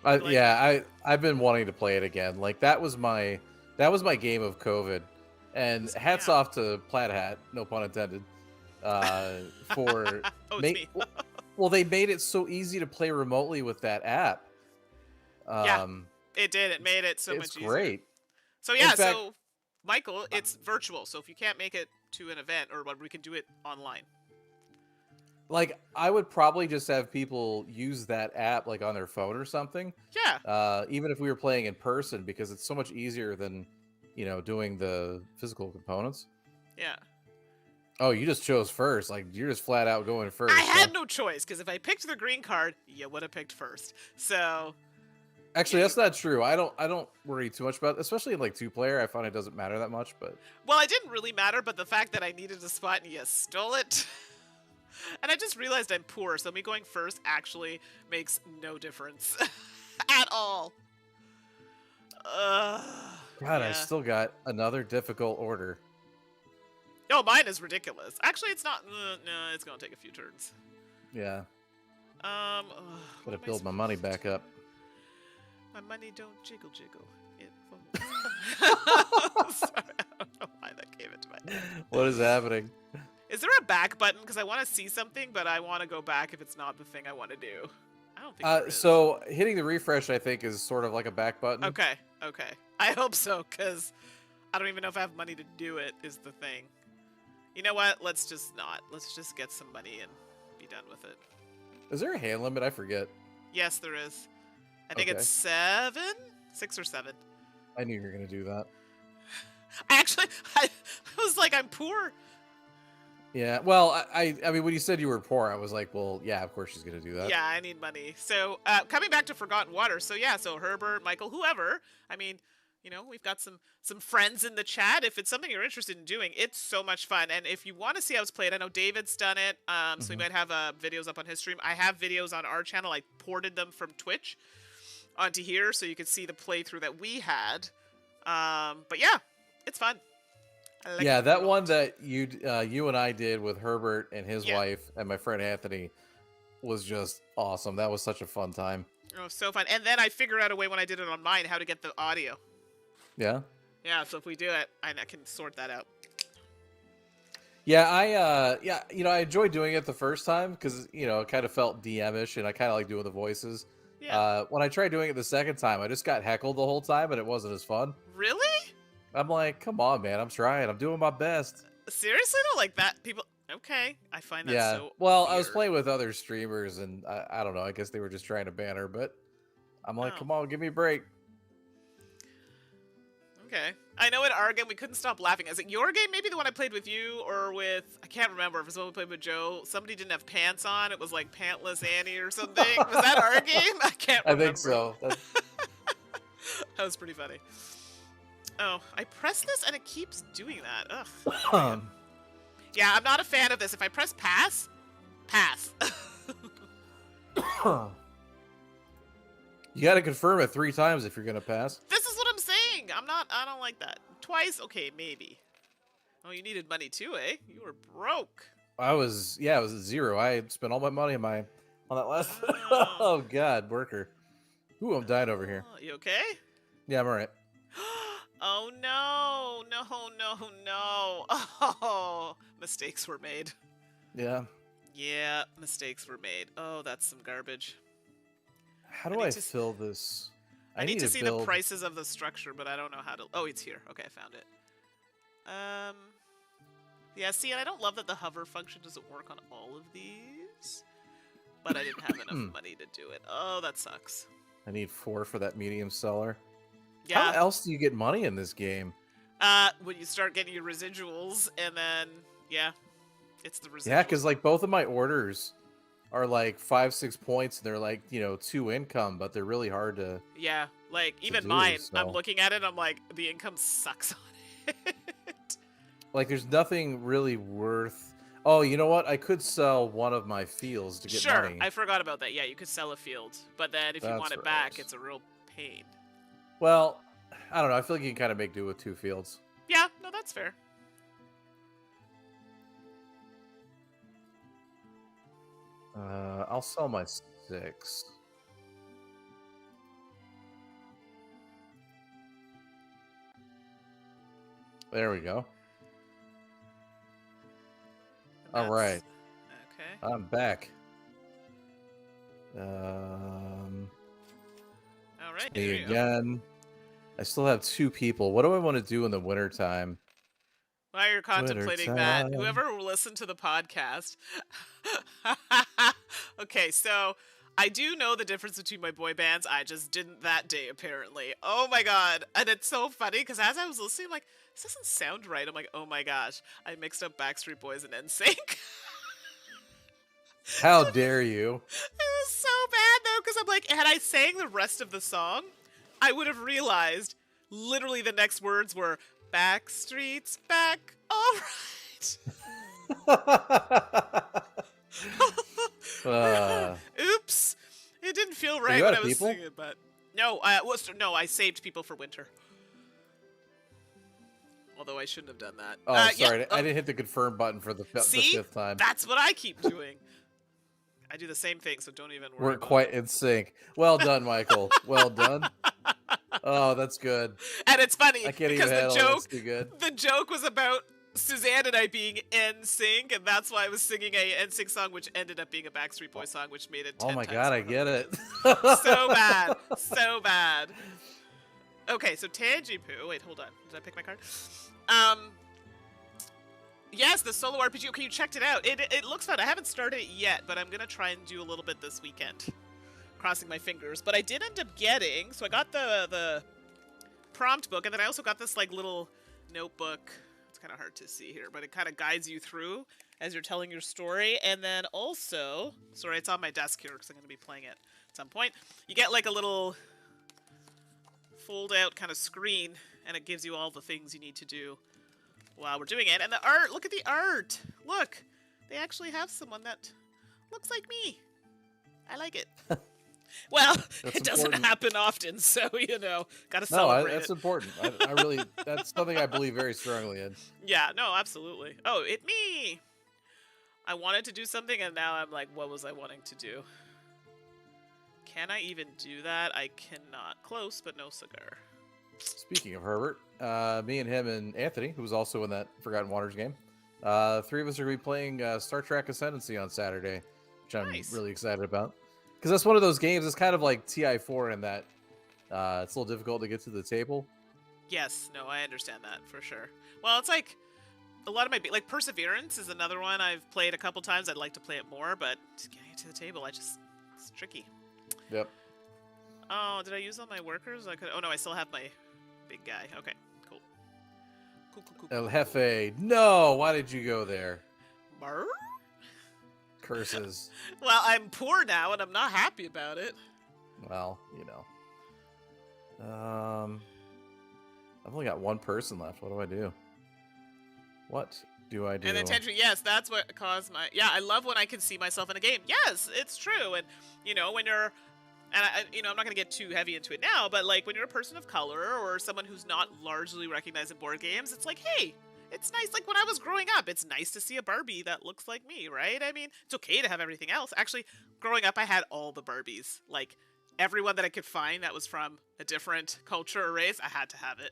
I've been wanting to play it again. Like that was my game of COVID, and hats off to Plaid Hat, no pun intended, for oh, it's me. Well, they made it so easy to play remotely with that app. Yeah, it did. It made it so much easier. It's great. So yeah, so Michael, it's virtual. So if you can't make it to an event or what, we can do it online. Like I would probably just have people use that app like on their phone or something. Yeah. Even if we were playing in person, because it's so much easier than doing the physical components. Yeah. Oh, you just chose first. Like you're just flat out going first. I had no choice because if I picked the green card, you would have picked first. So. Actually, that's not true. I don't worry too much about it, especially in like 2-player. I find it doesn't matter that much, but well, it didn't really matter, but the fact that I needed a spot and you stole it. And I just realized I'm poor, so me going first actually makes no difference at all. God, yeah. I still got another difficult order. Oh, mine is ridiculous. Actually, it's not. No, it's gonna take a few turns. Yeah. Gotta build my money back up. My money don't jiggle. It won't. Sorry, I don't know why that came into my head. What is happening? Is there a back button? Because I want to see something, but I want to go back if it's not the thing I want to do. I don't think there is. So hitting the refresh, I think, is sort of like a back button. Okay. I hope so, because I don't even know if I have money to do it, is the thing. You know what? Let's just not. Let's just get some money and be done with it. Is there a hand limit? I forget. Yes, there is. I think it's 6 or 7. I knew you were going to do that. I was like, I'm poor. Yeah, well, I mean, when you said you were poor, I was like, well, yeah, of course she's going to do that. Yeah, I need money. So, coming back to Forgotten Waters. So, yeah, so Herbert, Michael, whoever. I mean, we've got some friends in the chat. If it's something you're interested in doing, it's so much fun. And if you want to see how it's played, I know David's done it. So we might have videos up on his stream. I have videos on our channel. I ported them from Twitch onto here so you could see the playthrough that we had. But yeah, it's fun. Yeah, that one that you and I did with Herbert and his wife and my friend Anthony, was just awesome. That was such a fun time. Oh, so fun. And then I figured out a way when I did it on mine how to get the audio. Yeah. Yeah, so if we do it, I can sort that out. Yeah, I enjoyed doing it the first time because it kind of felt DM-ish, and I kind of like doing the voices. Yeah. When I tried doing it the second time, I just got heckled the whole time, and it wasn't as fun. Really? I'm like, come on, man, I'm trying, I'm doing my best. Seriously though, like that people. Okay, I find that Yeah. so. Well, weird. I was playing with other streamers, and I don't know. I guess they were just trying to ban her, but I'm like, come on, give me a break. Okay. I know in our game we couldn't stop laughing. Is it your game? Maybe the one I played with you or with... I can't remember if it was the one we played with Joe. Somebody didn't have pants on. It was like Pantless Annie or something. Was that our game? I can't remember. I think so. That was pretty funny. Oh, I press this and it keeps doing that. Ugh. Yeah, I'm not a fan of this. If I press pass, pass. You got to confirm it 3 times if you're going to pass. This is what I'm saying. I don't like that. Twice? Okay, maybe. Oh, you needed money too, eh? You were broke. It was at 0. I spent all my money on that last. Oh God, worker. Ooh, I'm dying over here. You okay? Yeah, I'm alright. Oh no, no. Oh, mistakes were made. Yeah. Yeah, mistakes were made. Oh, that's some garbage. How do I fill this? I need to see the prices of the structure, but I don't know how to... Oh, it's here. Okay, I found it. Yeah, see, and I don't love that the hover function doesn't work on all of these. But I didn't have enough money to do it. Oh, that sucks. I need 4 for that medium seller. Yeah. How else do you get money in this game? When you start getting your residuals, and then, yeah, it's the residuals. Yeah, because, like, both of my orders are like 5-6 points, and they're like 2 income, but they're really hard to... Yeah, like, even mine, I'm looking at it, I'm like, the income sucks on it. Like, there's nothing really worth... Oh, you know what? I could sell one of my fields to get money. Sure, I forgot about that. Yeah, you could sell a field, but then if you want it back, it's a real pain. Well, I don't know. I feel like you can kind of make do with 2 fields. Yeah, no, that's fair. I'll sell my 6. There we go. All right. Okay. I'm back. All right. Me again. I still have 2 people. What do I want to do in the wintertime? While you're contemplating that, whoever will listen to the podcast. Okay, so I do know the difference between my boy bands. I just didn't that day, apparently. Oh my god. And it's so funny because as I was listening, I'm like, this doesn't sound right. I'm like, oh my gosh. I mixed up Backstreet Boys and NSYNC. How dare you? It was so bad, though, because I'm like, had I sang the rest of the song, I would have realized literally the next words were, Backstreet's back, all right. Oops. It didn't feel right when I was singing it, but... No, I saved people for winter. Although I shouldn't have done that. Oh, sorry. I didn't hit the confirm button for the 5th time. That's what I keep doing. I do the same thing, so don't even worry. We're quite in sync. Well done, Michael. Well done. Oh, that's good. And it's funny I can't because even handle it. the joke was about Suzanne and I being NSYNC, and that's why I was singing a NSYNC song, which ended up being a Backstreet Boys song, which made it 10 Oh my times god, more. I get it. So bad. So bad. Okay, so Tangipu. Wait, hold on. Did I pick my card? Yes, the solo RPG. Okay, you checked it out. It looks fun. I haven't started it yet, but I'm going to try and do a little bit this weekend. Crossing my fingers. But I did end up getting... So I got the prompt book, and then I also got this, like, little notebook. It's kind of hard to see here, but it kind of guides you through as you're telling your story. And then also... Sorry, it's on my desk here, because I'm going to be playing it at some point. You get, like, a little fold-out kind of screen, and it gives you all the things you need to do while we're doing it. And the art, look at the art. Look, they actually have someone that looks like me. I like it. Well, it doesn't happen often, so, gotta celebrate that's important. I really, that's something I believe very strongly in. Yeah, no, absolutely. Oh, me. I wanted to do something, and now I'm like, what was I wanting to do? Can I even do that? I cannot. Close, but no cigar. Speaking of Herbert, me and him and Anthony, who was also in that Forgotten Waters game, three of us are going to be playing Star Trek Ascendancy on Saturday, which I'm Nice. really excited about. Because that's one of those games, it's kind of like TI4 in that it's a little difficult to get to the table. Yes, no, I understand that for sure. Well, it's like a lot of my like Perseverance is another one I've played a couple times. I'd like to play it more, but just getting it to the table, it's tricky. Yep. Oh, did I use all my workers? I could. Oh no, I still have my big guy. Okay, cool. Cool. El Jefe, no! Why did you go there? Brr? Curses. Well, I'm poor now, and I'm not happy about it. Well, I've only got one person left. What do I do? What do I do? And attention, yes, that's what caused my. Yeah, I love when I can see myself in a game. Yes, it's true. And when you're, and I'm not gonna get too heavy into it now, but like when you're a person of color or someone who's not largely recognized in board games, it's like, hey, it's nice. Like when I was growing up, it's nice to see a Barbie that looks like me, right? I mean, it's okay to have everything else. Actually, growing up, I had all the Barbies. Like everyone that I could find that was from a different culture or race, I had to have it.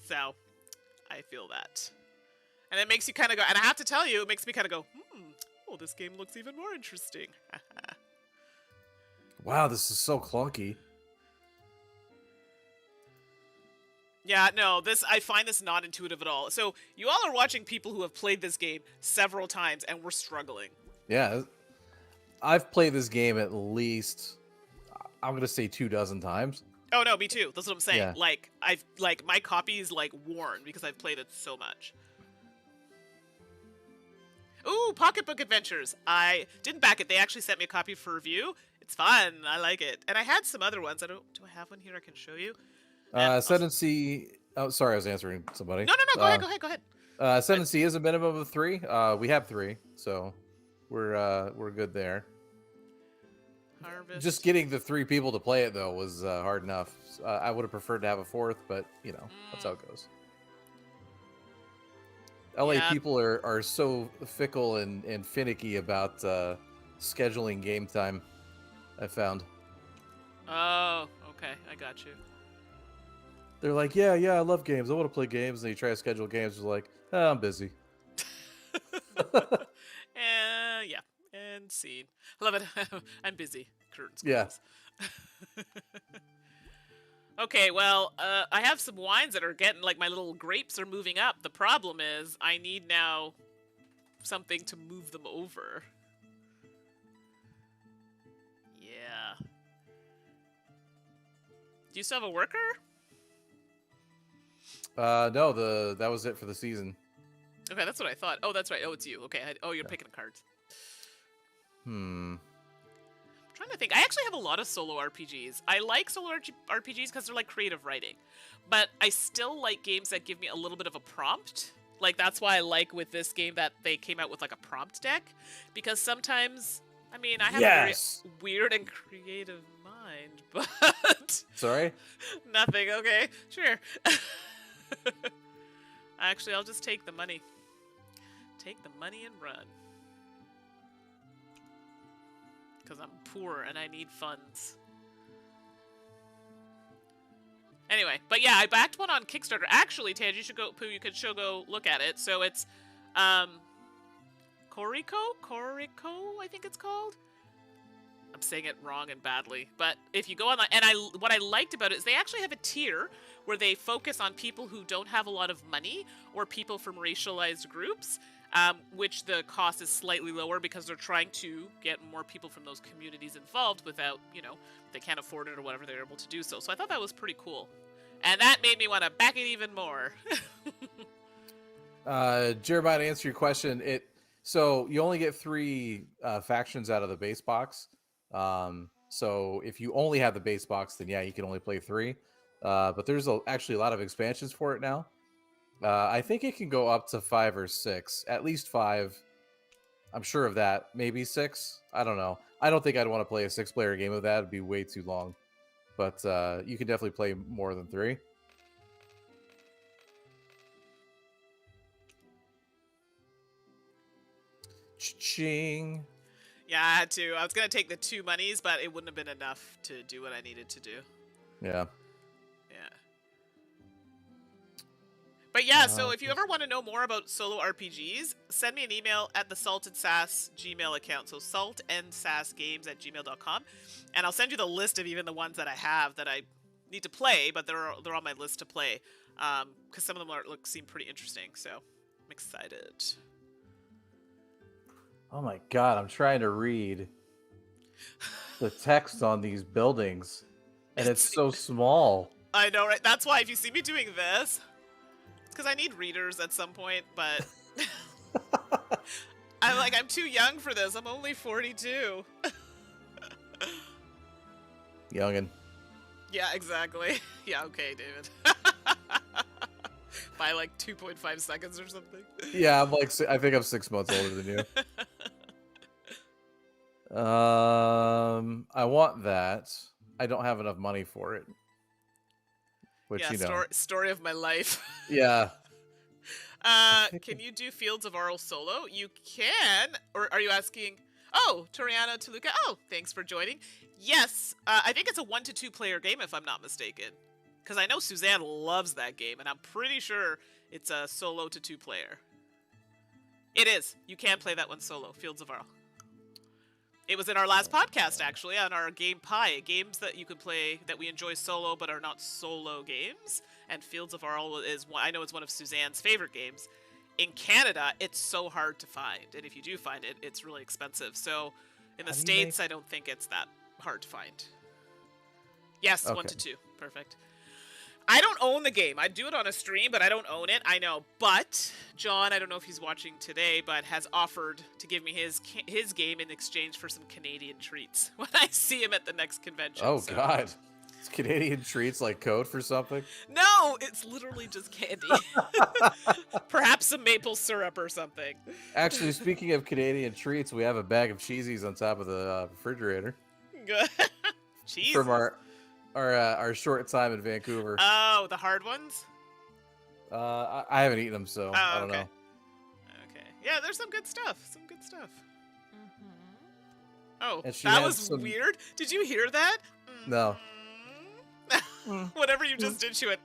So, I feel that. And it makes you kind of go, and I have to tell you, it makes me kind of go, oh, this game looks even more interesting. Wow, this is so clunky. Yeah, no, I find this not intuitive at all. So, you all are watching people who have played this game several times, and we're struggling. Yeah, I've played this game at least, I'm going to say 24 times. Oh, no, me too. That's what I'm saying. Yeah. Like, my copy is, like, worn because I've played it so much. Ooh, Pocketbook Adventures. I didn't back it. They actually sent me a copy for review. It's fun. I like it. And I had some other ones. Do I have one here I can show you? Ascendancy. Oh, sorry, I was answering somebody. No. Go ahead. Ascendancy is a minimum of 3. We have 3, so we're good there. Harvest. Just getting the 3 people to play it though was hard enough. I would have preferred to have a 4th, but that's how it goes. LA people are so fickle and finicky about scheduling game time, I found. Oh, okay. I got you. They're like, yeah, I love games. I want to play games. And you try to schedule games. They're like, I'm busy. Yeah. And scene. Love it. I'm busy. Curtains Yeah. close. Okay, well, I have some wines that are getting, like, my little grapes are moving up. The problem is, I need now something to move them over. Yeah. Do you still have a worker? No, that was it for the season. Okay, that's what I thought. Oh, that's right. Oh, it's you. Okay. You're picking cards. Hmm. I'm trying to think. I actually have a lot of solo RPGs. I like solo RPGs because they're like creative writing. But I still like games that give me a little bit of a prompt. Like, that's why I like with this game that they came out with like a prompt deck. Because sometimes, I mean, I have a very weird and creative mind, but... Sorry? Nothing. Okay, sure. Actually, I'll just take the money. Take the money and run. Because I'm poor and I need funds. Anyway, but yeah, I backed one on Kickstarter. Actually, Taj, you should go look at it. So it's Koriko, I think it's called. I'm saying it wrong and badly, but if you go online, and what I liked about it is they actually have a tier where they focus on people who don't have a lot of money or people from racialized groups, which the cost is slightly lower because they're trying to get more people from those communities involved without, they can't afford it or whatever, they're able to do so. So I thought that was pretty cool. And that made me want to back it even more. Jeremiah, to answer your question, so you only get 3 factions out of the base box. So if you only have the base box, then yeah, you can only play 3. But there's actually a lot of expansions for it now. I think it can go up to 5 or 6, at least 5. I'm sure of that. Maybe 6. I don't know. I don't think I'd want to play a 6-player game of that. It'd be way too long. But you can definitely play more than 3. Ching. Yeah, I had to. I was gonna take the 2 monies, but it wouldn't have been enough to do what I needed to do. Yeah. Yeah. But yeah, so if you ever want to know more about solo RPGs, send me an email at the Salt and Sass Gmail account. So saltandsassgames at gmail.com. And I'll send you the list of even the ones that I have that I need to play, but they're on my list to play. Because some of them seem pretty interesting. So I'm excited. Oh my god, I'm trying to read the text on these buildings, and it's so small. I know, right? That's why if you see me doing this, it's because I need readers at some point, but I'm too young for this. I'm only 42. Youngin. Yeah, exactly. Yeah, okay, David. By like 2.5 seconds or something. Yeah, I think I'm 6 months older than you. I want that. I don't have enough money for it. Which, yeah, story of my life. Yeah. Can you do Fields of Arl solo? You can. Or are you asking? Oh, Toriano Toluca. Oh, thanks for joining. Yes, I think it's a 1 to 2 player game if I'm not mistaken. Because I know Suzanne loves that game, and I'm pretty sure it's a solo to 2 player. It is. You can play that one solo, Fields of Arl. It was in our last podcast, actually, on our Game Pie. Games that you could play that we enjoy solo but are not solo games. And Fields of Arl is, I know it's one of Suzanne's favorite games. In Canada, it's so hard to find. And if you do find it, it's really expensive. So in the States, I don't think it's that hard to find. Yes, okay. 1 to 2. Perfect. I don't own the game. I do it on a stream, but I don't own it. I know. But John, I don't know if he's watching today, but has offered to give me his game in exchange for some Canadian treats when I see him at the next convention. Oh, so. God. Is Canadian treats like code for something? No, it's literally just candy. Perhaps some maple syrup or something. Actually, speaking of Canadian treats, we have a bag of cheesies on top of the refrigerator. Good. Cheese. From our short time in Vancouver. Oh, the hard ones? I haven't eaten them, so I don't know. Okay. Yeah, there's some good stuff. Oh, that was weird. Did you hear that? No. Whatever you just did, she went.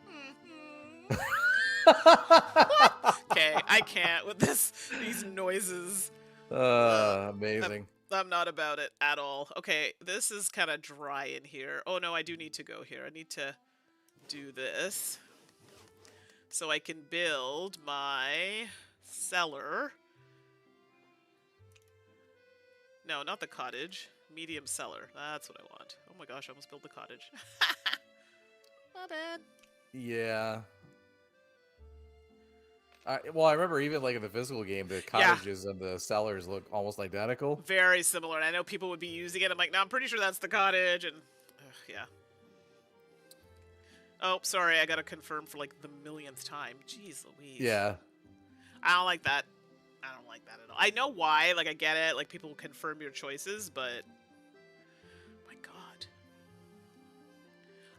Okay, I can't with these noises. Amazing. I'm not about it at all. Okay, this is kind of dry in here. Oh no, I do need to go here. I need to do this so I can build my cellar. No, not the cottage. Medium cellar. That's what I want. Oh my gosh, I almost built the cottage. My bad. Yeah. Well, I remember even like in the physical game, the cottages and the cellars look almost identical. Very similar. And I know people would be using it. I'm like, no, I'm pretty sure that's the cottage. And yeah. Oh, sorry. I got to confirm for like the millionth time. Jeez Louise. Yeah. I don't like that. I don't like that at all. I know why. Like, I get it. Like, people will confirm your choices, but my God.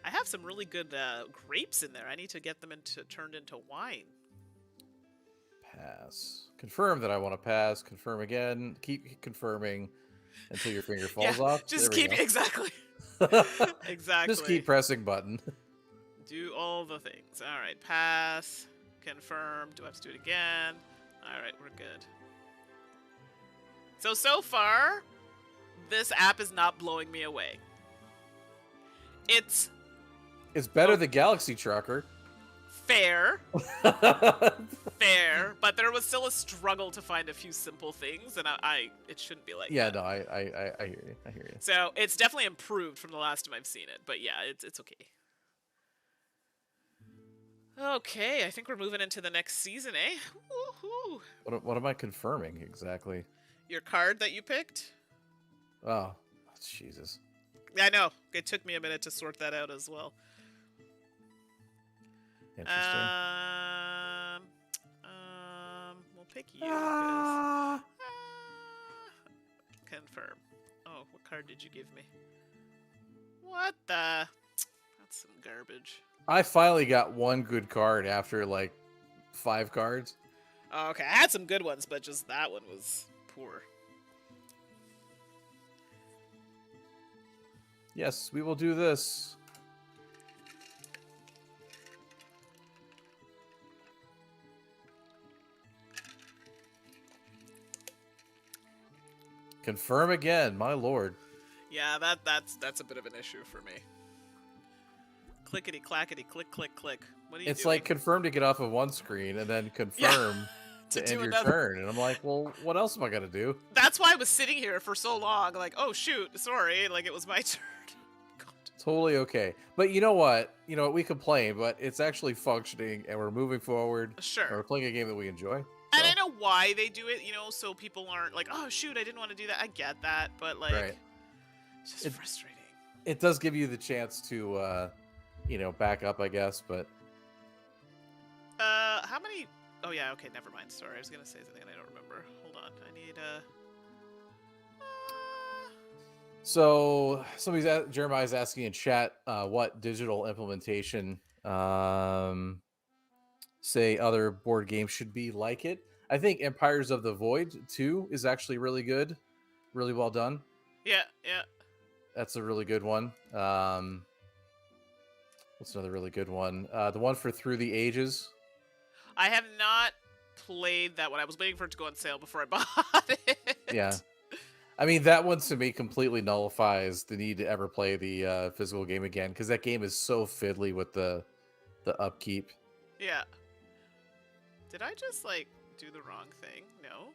I have some really good grapes in there. I need to get them turned into wine. Pass. Confirm that I want to pass. Confirm again. Keep confirming until your finger falls off. Just keep exactly. Exactly. Just keep pressing button. Do all the things. All right. Pass. Confirm. Do I have to do it again? All right. We're good. So far, this app is not blowing me away. It's better than Galaxy Trucker. Fair. Fair, but there was still a struggle to find a few simple things, and it shouldn't be like that. Yeah, no, I hear you. I hear you. So it's definitely improved from the last time I've seen it, but yeah, it's okay. Okay, I think we're moving into the next season, eh? Woohoo! What am I confirming exactly? Your card that you picked? Oh, Jesus. I know. It took me a minute to sort that out as well. Interesting. We'll pick you. Confirm. Oh, what card did you give me? What the? That's some garbage. I finally got one good card after like 5 cards. Oh, okay, I had some good ones, but just that one was tour. Yes, we will do this. Confirm again, my lord. Yeah, that's a bit of an issue for me. Clickety clackety, click click click. What are you It's doing? like confirm to get off of one screen and then confirm to end your turn. And I'm like, well, what else am I gonna do? That's why I was sitting here for so long, like, oh shoot, sorry, like it was my turn. God. Totally okay. But you know what? We complain, but it's actually functioning and we're moving forward. Sure. And we're playing a game that we enjoy. And I know why they do it, so people aren't like, oh shoot, I didn't want to do that. I get that, but like, right. It's just frustrating. It does give you the chance to, back up, I guess, but... How many... Oh, yeah, okay, never mind. Sorry, I was going to say something and I don't remember. Hold on, I need, So, Jeremiah's asking in chat, what digital implementation, say other board games should be like it. I think Empires of the Void 2 is actually really good. Really well done. Yeah. That's a really good one. What's another really good one? The one for Through the Ages. I have not played that one. I was waiting for it to go on sale before I bought it. Yeah. I mean, that one to me completely nullifies the need to ever play the physical game again, because that game is so fiddly with the upkeep. Yeah. Did I just, like, do the wrong thing? No.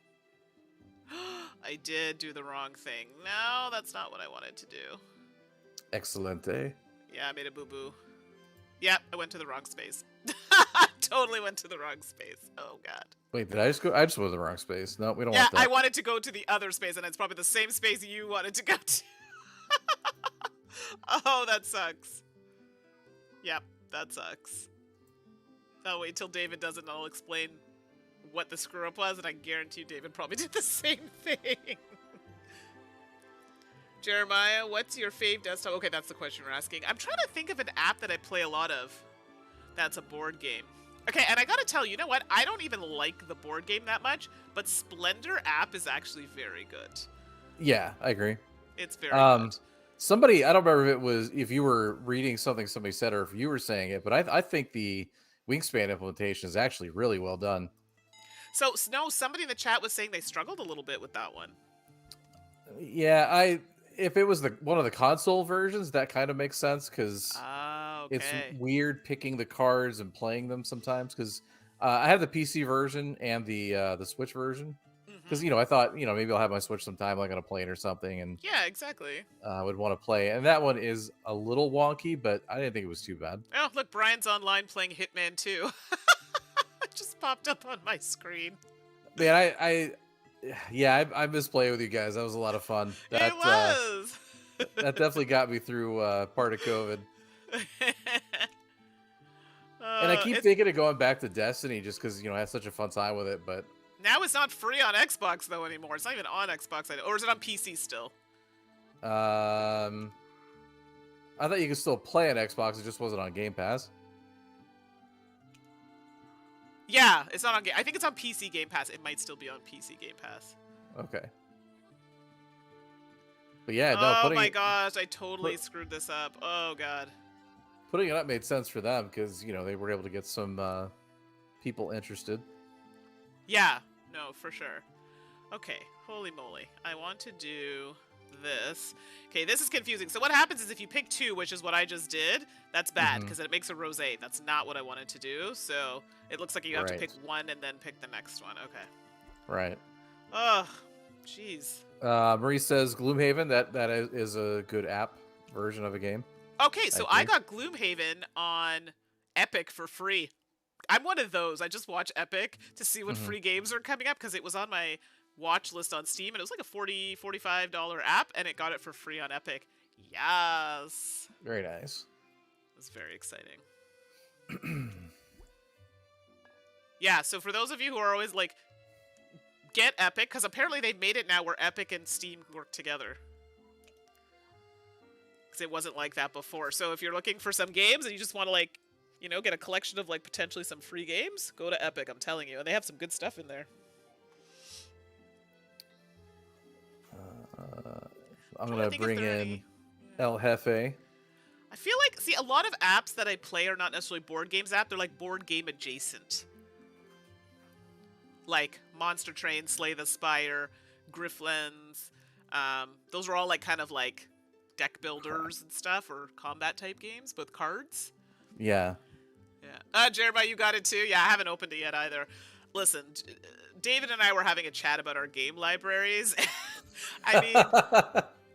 I did do the wrong thing. No, that's not what I wanted to do. Excelente. Yeah, I made a boo-boo. Yep, I went to the wrong space. Totally went to the wrong space. Oh, God. Wait, did I just go? I just went to the wrong space. No, we don't want that. Yeah, I wanted to go to the other space, and it's probably the same space you wanted to go to. Oh, that sucks. Yep, that sucks. I'll wait till David does it, and I'll explain what the screw-up was, and I guarantee you David probably did the same thing. Jeremiah, what's your fave desktop? Okay, that's the question we're asking. I'm trying to think of an app that I play a lot of that's a board game. Okay, and I gotta tell you, you know what? I don't even like the board game that much, but Splendor app is actually very good. Yeah, I agree. It's very good. Somebody, I don't remember if you were reading something somebody said or if you were saying it, but I think the Wingspan implementation is actually really well done. So, no, somebody in the chat was saying they struggled a little bit with that one. Yeah, if it was one of the console versions, that kind of makes sense, because okay. it's weird picking the cards and playing them sometimes, because I have the PC version and the Switch version, because I thought maybe I'll have my Switch sometime, like on a plane or something, and yeah, exactly. I would want to play, and that one is a little wonky, but I didn't think it was too bad. Oh, look, Brian's online playing Hitman 2. It just popped up on my screen. Man, I miss playing with you guys. That was a lot of fun. It was. That definitely got me through part of COVID. And I keep thinking of going back to Destiny just because I had such a fun time with it. But now it's not free on Xbox though anymore. It's not even on Xbox, or is it on PC still? I thought you could still play on Xbox. It just wasn't on Game Pass. Yeah, it's not on Game. I think it's on PC Game Pass. It might still be on PC Game Pass. Okay. But yeah, no. Oh my gosh, I totally screwed this up. Oh God. Putting it up made sense for them because they were able to get some people interested. Yeah, no, for sure. Okay, holy moly. I want to do this. Okay, this is confusing. So what happens is if you pick 2, which is what I just did, that's bad because it makes a rosé. That's not what I wanted to do. So it looks like you have to pick 1 and then pick the next one. Okay. Right. Oh, jeez. Marie says Gloomhaven. That is a good app version of a game. Okay, so I got Gloomhaven on Epic for free. I'm one of those. I just watch Epic to see what free games are coming up because it was on my watch list on Steam, and it was like a $40, $45 app, and it got it for free on Epic. Yes. Very nice. It was very exciting. Yeah, so for those of you who are always like, get Epic, because apparently they've made it now where Epic and Steam work together. Because it wasn't like that before. So if you're looking for some games and you just want to like, get a collection of like potentially some free games, go to Epic, I'm telling you. And they have some good stuff in there. I'm trying to gonna think if bring there are in any. Yeah. El Jefe. I feel like, see, a lot of apps that I play are not necessarily board games app. They're like board game adjacent. Like Monster Train, Slay the Spire, Grifflands. Those are all like kind of like deck builders and stuff, or combat type games with cards. Yeah. Yeah. Jeremiah, you got it too? Yeah, I haven't opened it yet either. Listen, David and I were having a chat about our game libraries. I mean,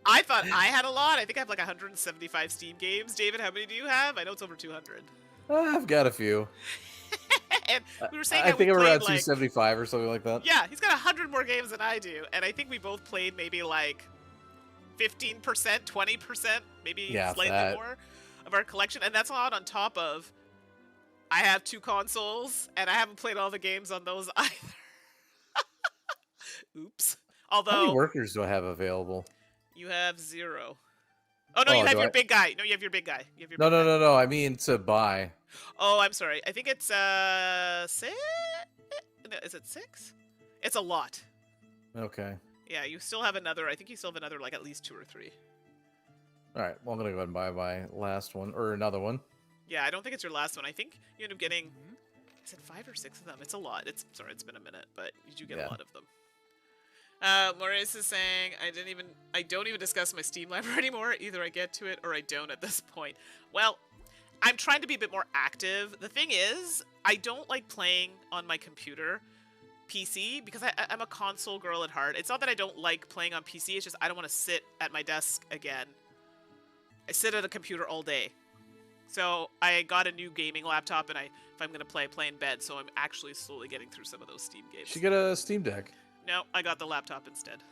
I thought I had a lot. I think I have like 175 Steam games. David, how many do you have? I know it's over 200. I've got a few. And we were saying I how we think I'm played around like 275 or something like that. yeah, he's got 100 more games than I do, and I think we both played maybe like 15%, 20%, maybe Yeah, slightly more of our collection, and that's not on top of I have 2 consoles, and I haven't played all the games on those either. Oops. How many Although workers do I have available? you have 0. Oh no, you Oh, have do your I? big guy. No, you have your big guy. You have your No, big no, guy. no, no. I mean to buy. Oh, I'm sorry. I think it's 6. No, is it 6? It's a lot. Okay. Yeah, you still have another. I think you still have another, like at least 2 or 3. All right. Well, I'm gonna go ahead and buy my last one or another one. Yeah, I don't think it's your last one. I think you end up getting. Is it 5 or 6 of them? It's a lot. It's sorry, it's been a minute, but you do get a lot of them. Maurice is saying I don't even discuss my Steam library anymore. Either I get to it or I don't at this point. Well, I'm trying to be a bit more active. The thing is, I don't like playing on my computer, PC, because I'm a console girl at heart. It's not that I don't like playing on PC. It's just I don't want to sit at my desk again. I sit at a computer all day. So I got a new gaming laptop, and if I'm gonna play in bed. So I'm actually slowly getting through some of those Steam games. You should get a Steam Deck. No, I got the laptop instead.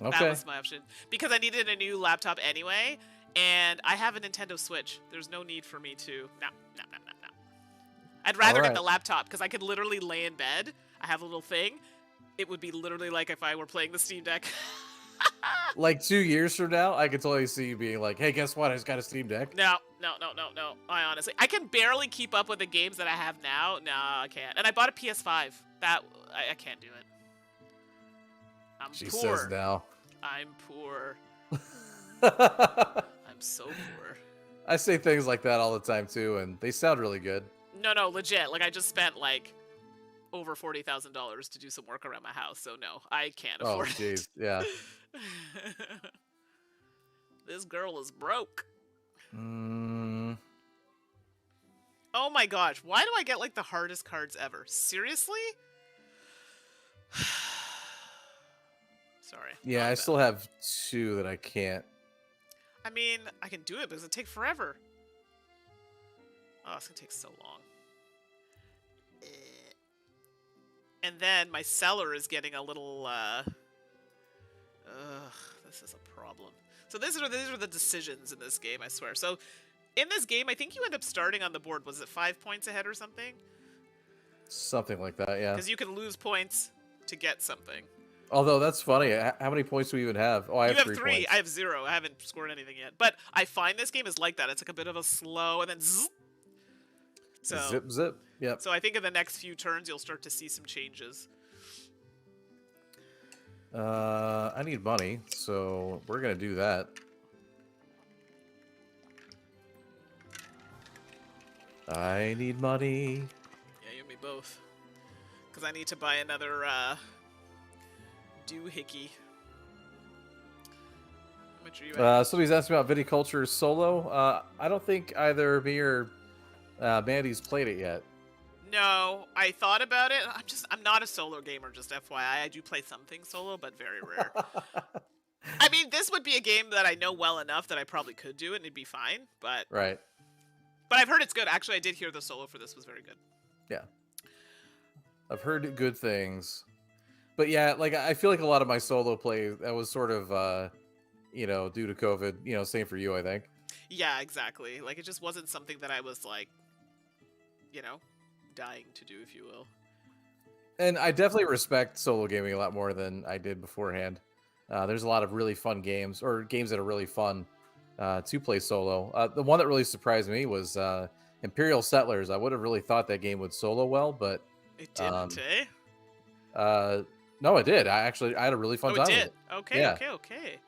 Okay. That was my option. Because I needed a new laptop anyway, and I have a Nintendo Switch. There's no need for me to... No. I'd rather get the laptop, because I could literally lay in bed. I have a little thing. It would be literally like if I were playing the Steam Deck. Like 2 years from now, I could totally see you being like, hey, guess what? I just got a Steam Deck. No. I honestly... I can barely keep up with the games that I have now. No, I can't. And I bought a PS5. I can't do it. She poor. says now. I'm poor. I'm so poor. I say things like that all the time too, and they sound really good. No, legit. Like I just spent like over $40,000 to do some work around my house, so no, I can't afford it. Oh, jeez, yeah. This girl is broke. Mm. Oh my gosh, why do I get like the hardest cards ever? Seriously? Sorry. Yeah, I still have 2 that I can't. I mean, I can do it, but it's gonna take forever. Oh, it's gonna take so long. And then my cellar is getting a little, this is a problem. So these are the decisions in this game, I swear. So in this game, I think you end up starting on the board, was it 5 points ahead or something? Something like that, yeah. Because you can lose points to get something. Although that's funny. How many points do we even have? Oh, I have 3 points. I have 0. I haven't scored anything yet. But I find this game is like that. It's like a bit of a slow and then zzz. So, zip, zip. Yep. So I think in the next few turns, you'll start to see some changes. I need money, so we're going to do that. I need money. Yeah, you and me both. Because I need to buy another, doohickey. How much are you at? Somebody's asking about Viticulture solo. I don't think either me or Mandy's played it yet. No, I thought about it. I'm not a solo gamer, just FYI. I do play something solo, but very rare. I mean, this would be a game that I know well enough that I probably could do it and it'd be fine, but... Right. But I've heard it's good. Actually, I did hear the solo for this was very good. Yeah. I've heard good things. But yeah, like, I feel like a lot of my solo play, that was sort of, you know, due to COVID. You know, same for you, I think. Yeah, exactly. Like, it just wasn't something that I was, like, you know, dying to do, if you will. And I definitely respect solo gaming a lot more than I did beforehand. There's a lot of really fun games, or games that are really fun to play solo. The one that really surprised me was Imperial Settlers. I would have really thought that game would solo well, but... It didn't, eh? No, it did. I had a really fun Oh, it time with did. it. Okay, Yeah. okay, okay.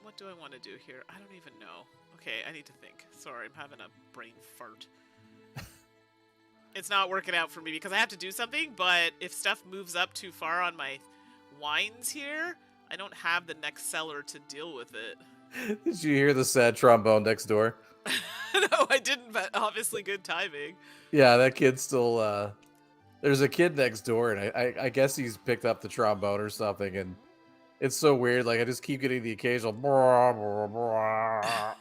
What do I want to do here? I don't even know. Okay, I need to think. Sorry, I'm having a brain fart. It's not working out for me because I have to do something, but if stuff moves up too far on my wines here, I don't have the next seller to deal with it. Did you hear the sad trombone next door? No, I didn't, but obviously good timing. Yeah, that kid's still. There's a kid next door, and I guess he's picked up the trombone or something, and it's so weird. Like I just keep getting the occasional "brah, brah, brah"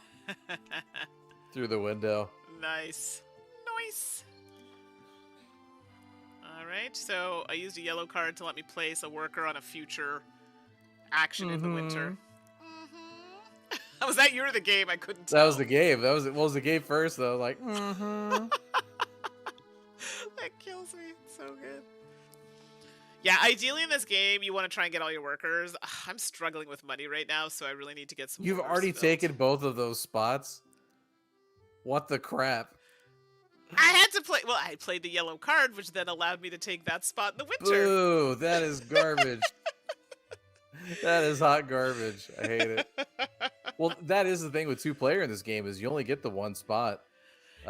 through the window. Nice. Nice. Alright, so I used a yellow card to let me place a worker on a future action in the winter. Was that you or the game? I couldn't tell. That was the game. What was the game first though? Like, That kills me. It's so good. Yeah, ideally in this game, you want to try and get all your workers. I'm struggling with money right now, so I really need to get some. you've workers already built. taken both of those spots. What the crap? I had to play. Well, I played the yellow card, which then allowed me to take that spot in the winter. Boo! That is garbage. That is hot garbage. I hate it. Well, that is the thing with 2-player in this game is you only get the one spot.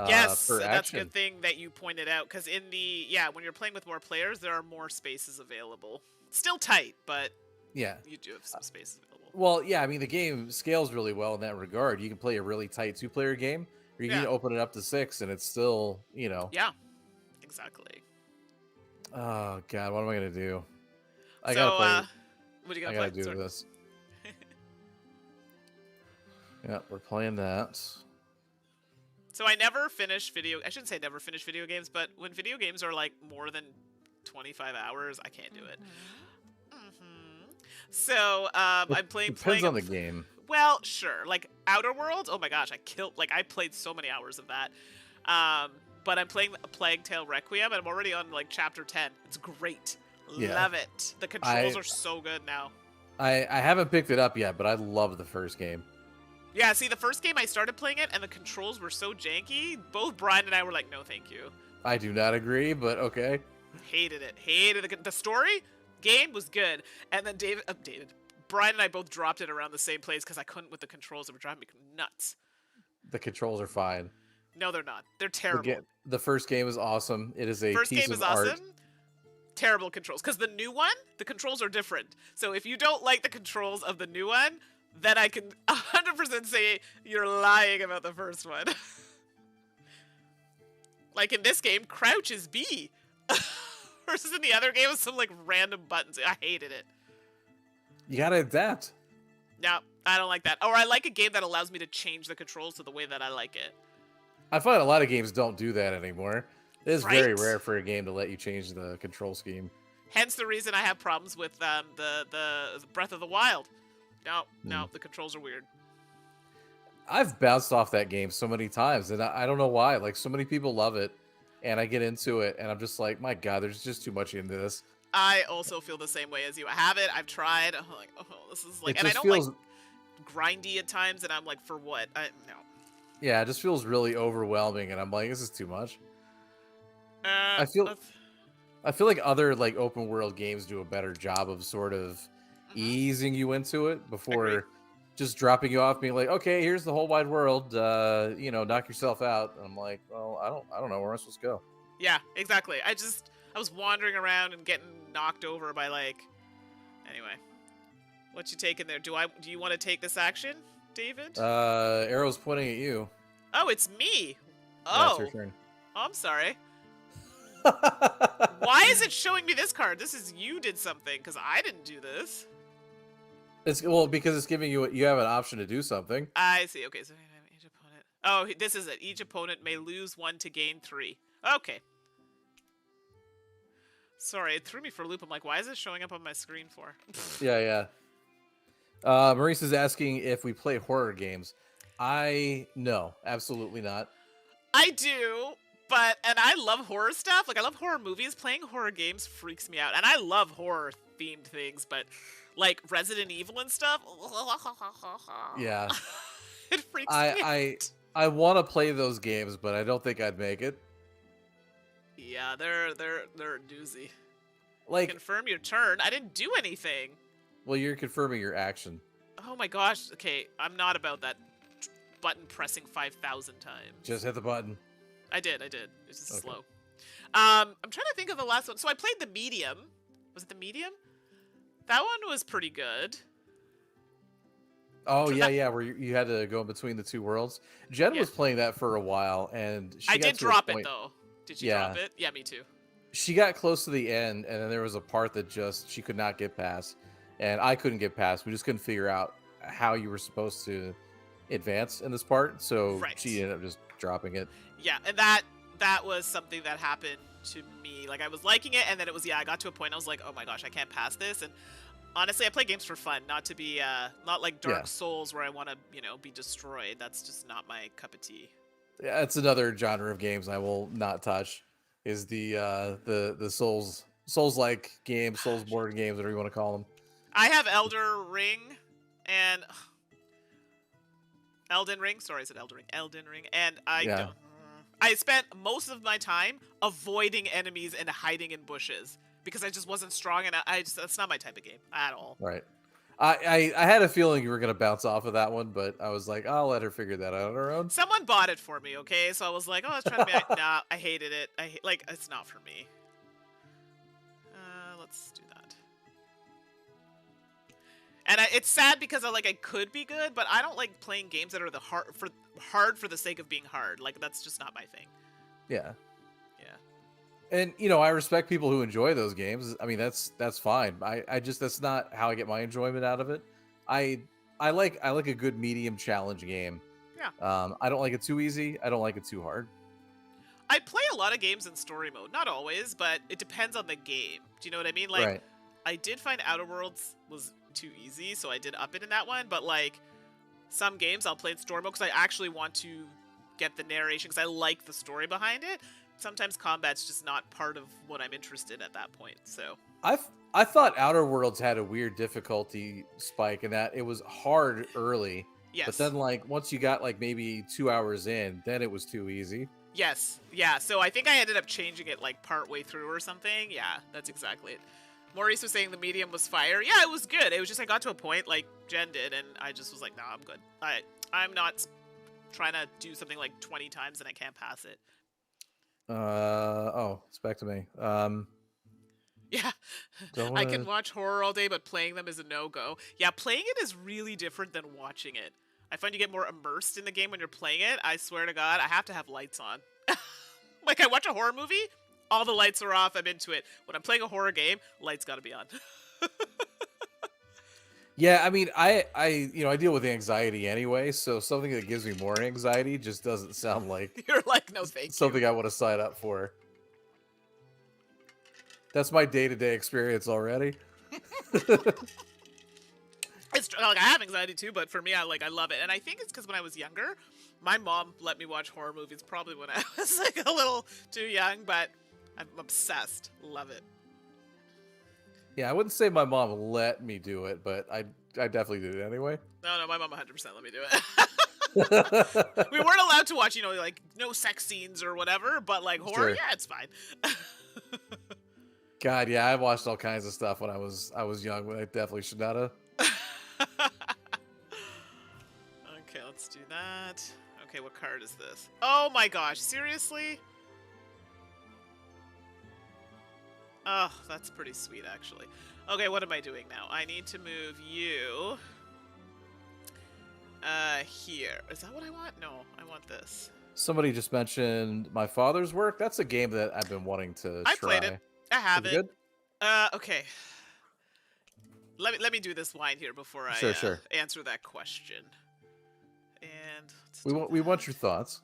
Yes, per that's a action. good thing that you pointed out. Because when you're playing with more players, there are more spaces available. Still tight, but Yeah. you do have some spaces available. Well, yeah. I mean, the game scales really well in that regard. You can play a really tight 2-player game, or you can open it up to 6, and it's still, Yeah, exactly. Oh God, what am I gonna do? I So, gotta play. what are you I gonna gotta play? do Sorry. this. Yeah, we're playing that. So I never finish video. I shouldn't say never finish video games, but when video games are like more than 25 hours, I can't do it. So I'm Depends on the game. Well, sure. Like Outer Worlds. Oh my gosh, I played so many hours of that. But I'm playing A Plague Tale Requiem, and I'm already on like chapter 10. It's great. Yeah. Love it. The controls are so good now. I haven't picked it up yet, but I love the first game. Yeah, see, the first game I started playing it, and the controls were so janky. Both Brian and I were like, no, thank you. I do not agree, but okay. Hated it. Hated it. The story game was good, and then Brian and I both dropped it around the same place because I couldn't with the controls. They were driving me nuts. The controls are fine. No, they're not. They're terrible. The first game is awesome. It is a first piece game is of art. awesome. Terrible controls, because the new one, the controls are different. So if you don't like the controls of the new one, then I can 100% say you're lying about the first one. Like in this game, crouch is B. Versus in the other game with some like random buttons. I hated it. You gotta adapt. No, I don't like that. Or I like a game that allows me to change the controls to the way that I like it. I find a lot of games don't do that anymore. It is very Right? rare for a game to let you change the control scheme. Hence the reason I have problems with the Breath of the Wild. No, the controls are weird. I've bounced off that game so many times, and I don't know why. Like, so many people love it, and I get into it, and I'm just like, my God, there's just too much into this. I also feel the same way as you. I have it. I've tried. I'm like, oh, this is like, It and I just don't feels, like grindy at times, and I'm like, for what? No. yeah, it just feels really overwhelming, and I'm like, this is too much. I feel like other like open world games do a better job of sort of easing you into it before Agreed. just dropping you off, being like, okay, here's the whole wide world. Knock yourself out. And I'm like, well, I don't know where I'm supposed to go. Yeah, exactly. I was wandering around and getting knocked over by like. Anyway, what you taking there? Do you want to take this action, David? Arrow's pointing at you. Oh, it's me. Yeah, Oh, it's your turn. I'm sorry. Why is it showing me this card? This is you did something, because I didn't do this. Because it's giving you have an option to do something. I see. Okay, so each opponent. Oh, this is it. Each opponent may lose 1 to gain 3. Okay. Sorry, it threw me for a loop. I'm like, why is this showing up on my screen for? Yeah. Maurice is asking if we play horror games. No, absolutely not. I do, and I love horror stuff. Like, I love horror movies. Playing horror games freaks me out. And I love horror-themed things, but, like, Resident Evil and stuff. Yeah. It freaks me out. I want to play those games, but I don't think I'd make it. Yeah, they're a doozy. Like, Confirm your turn. I didn't do anything. well, you're confirming your action. Oh my gosh. Okay, I'm not about that button pressing 5,000 times. Just hit the button. I did. It's just Okay. slow. I'm trying to think of the last one. So I played the medium. Was it the medium? That one was pretty good. Oh yeah, where you had to go in between the two worlds. Jen was playing that for a while, and she I got did to a drop it point- though. Did you drop it? Yeah, me too. She got close to the end, and then there was a part that just she could not get past, and I couldn't get past. We just couldn't figure out how you were supposed to advance in this part, so she ended up just dropping it. Yeah, and that was something that happened to me. Like, I was liking it, and then it was, I got to a point I was like, oh my gosh, I can't pass this. And honestly, I play games for fun, not to be not like Dark Souls where I want to, be destroyed. That's just not my cup of tea. Yeah, it's another genre of games I will not touch. Is the Souls-like games, Soulsborne games, whatever you want to call them. I have Elden Ring, and Elden Ring, and I don't. I spent most of my time avoiding enemies and hiding in bushes because I just wasn't strong, and that's not my type of game at all. Right. I had a feeling you were gonna bounce off of that one, but I was like, I'll let her figure that out on her own. Someone bought it for me, okay? So I was like, oh, I was trying to be nah, I hated it. Like, it's not for me. Let's do that. And it's sad because I could be good, but I don't like playing games that are hard for the sake of being hard. Like, that's just not my thing. Yeah. Yeah. And I respect people who enjoy those games. I mean, that's fine. I just that's not how I get my enjoyment out of it. I like a good medium challenge game. Yeah. I don't like it too easy. I don't like it too hard. I play a lot of games in story mode. Not always, but it depends on the game. Do you know what I mean? Like, right. I did find Outer Worlds was too easy, so I did up it in that one. But like, some games I'll play in story mode because I actually want to get the narration because I like the story behind it. Sometimes combat's just not part of what I'm interested at that point. So I thought Outer Worlds had a weird difficulty spike in that it was hard early. Yes. But then once you got maybe 2 hours in, then it was too easy. Yes. Yeah. So I think I ended up changing it part way through or something. Yeah, that's exactly it. Maurice was saying the medium was fire. Yeah, it was good. It was just I got to a point like Jen did, and I just was like, nah, I'm good. I'm not trying to do something like 20 times and I can't pass it. It's back to me. Yeah, I can watch horror all day, but playing them is a no-go. Yeah, playing it is really different than watching it. I find you get more immersed in the game when you're playing it. I swear to God, I have to have lights on. Like, I watch a horror movie, all the lights are off, I'm into it. When I'm playing a horror game, lights gotta be on. Yeah, I mean, I deal with anxiety anyway, so something that gives me more anxiety just doesn't sound like you're like, no thank you. Something I want to sign up for. That's my day-to-day experience already. It's like, I have anxiety too, but for me, I love it. And I think it's because when I was younger, my mom let me watch horror movies probably when I was a little too young, but I'm obsessed. Love it. Yeah, I wouldn't say my mom let me do it, but I definitely did it anyway. No, my mom 100% let me do it. We weren't allowed to watch, no sex scenes or whatever, but horror, yeah, it's fine. God, yeah, I watched all kinds of stuff when I was young, when I definitely should not have. Okay, let's do that. Okay, what card is this? Oh my gosh, seriously? Oh, that's pretty sweet, actually. Okay, what am I doing now? I need to move you here. Is that what I want? No, I want this. Somebody just mentioned My Father's Work. That's a game that I've been wanting to try. I played it. I have it. Good? Okay. Let me do this line here before I sure. answer that question. And we want your thoughts.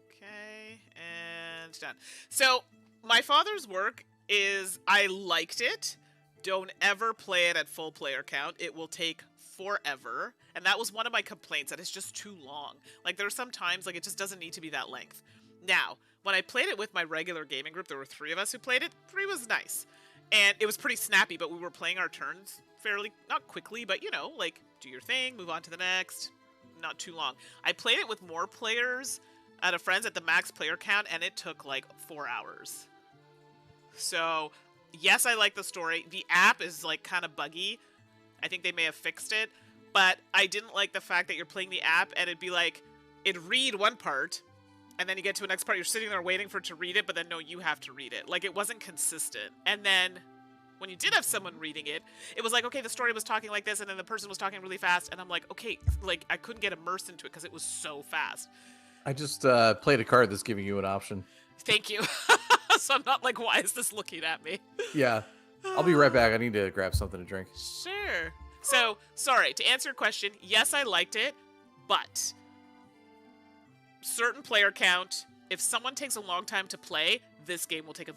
Okay, and done. So, My Father's Work is, I liked it. Don't ever play it at full player count. It will take forever. And that was one of my complaints, that it's just too long. There are some times, it just doesn't need to be that length. Now, when I played it with my regular gaming group, there were 3 of us who played it. 3 was nice. And it was pretty snappy, but we were playing our turns fairly, not quickly, but, do your thing, move on to the next. Not too long. I played it with more players at a friend's at the max player count, and it took like 4 hours. So, yes, I like the story. The app is like kind of buggy. I think they may have fixed it, but I didn't like the fact that you're playing the app and it'd be like, it'd read one part, and then you get to the next part, you're sitting there waiting for it to read it, but then no, you have to read it. Like, it wasn't consistent. And then when you did have someone reading it, it was like, okay, the story was talking like this, and then the person was talking really fast, and I'm like, okay, like, I couldn't get immersed into it because it was so fast. I just played a card that's giving you an option. Thank you. So I'm not like, why is this looking at me? Yeah. I'll be right back. I need to grab something to drink. Sure. So, sorry, to answer your question, yes, I liked it, but certain player count, if someone takes a long time to play, this game will take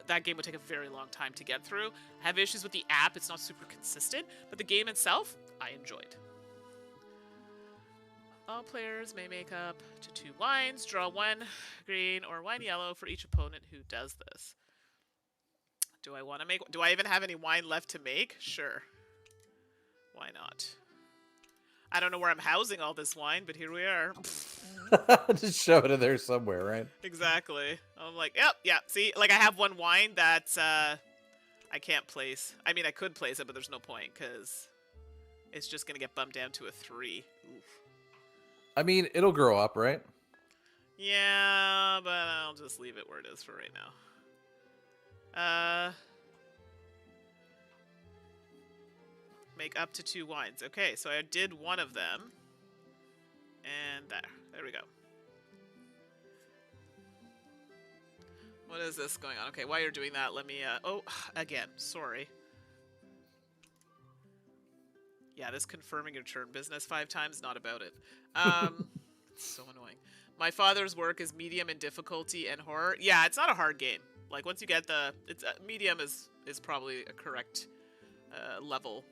that game will take a very long time to get through. I have issues with the app, it's not super consistent, but the game itself, I enjoyed. All players may make up to 2 wines, draw 1 green or 1 yellow for each opponent who does this. Do I even have any wine left to make? Sure. Why not? I don't know where I'm housing all this wine, but here we are. Just shove it in there somewhere, right? Exactly. I'm like, yep, yeah. See, like I have 1 wine that I can't place. I mean, I could place it, but there's no point because it's just gonna get bumped down to a 3. Oof. I mean, it'll grow up, right? Yeah, but I'll just leave it where it is for right now. Make up to 2 wines. Okay, so I did 1 of them. And there we go. What is this going on? Okay, while you're doing that, let me, oh, again, sorry. Yeah, this confirming your turn business 5 times, not about it. It's so annoying. My father's work is medium in difficulty and horror. Yeah, it's not a hard game. Like, once you get medium is probably a correct level.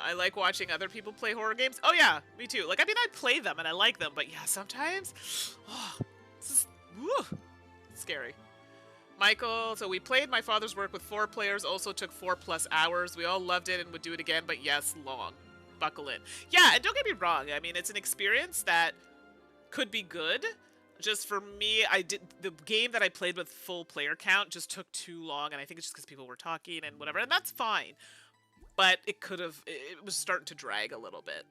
I like watching other people play horror games. Oh yeah, me too. Like, I mean, I play them and I like them, but yeah, sometimes, this is scary. Michael, so we played my father's work with 4 players, also took 4+ hours. We all loved it and would do it again, but yes, long. Buckle in. Yeah, and don't get me wrong. I mean, it's an experience that could be good. Just for me, the game that I played with full player count just took too long, and I think it's just because people were talking and whatever, and that's fine. But it was starting to drag a little bit.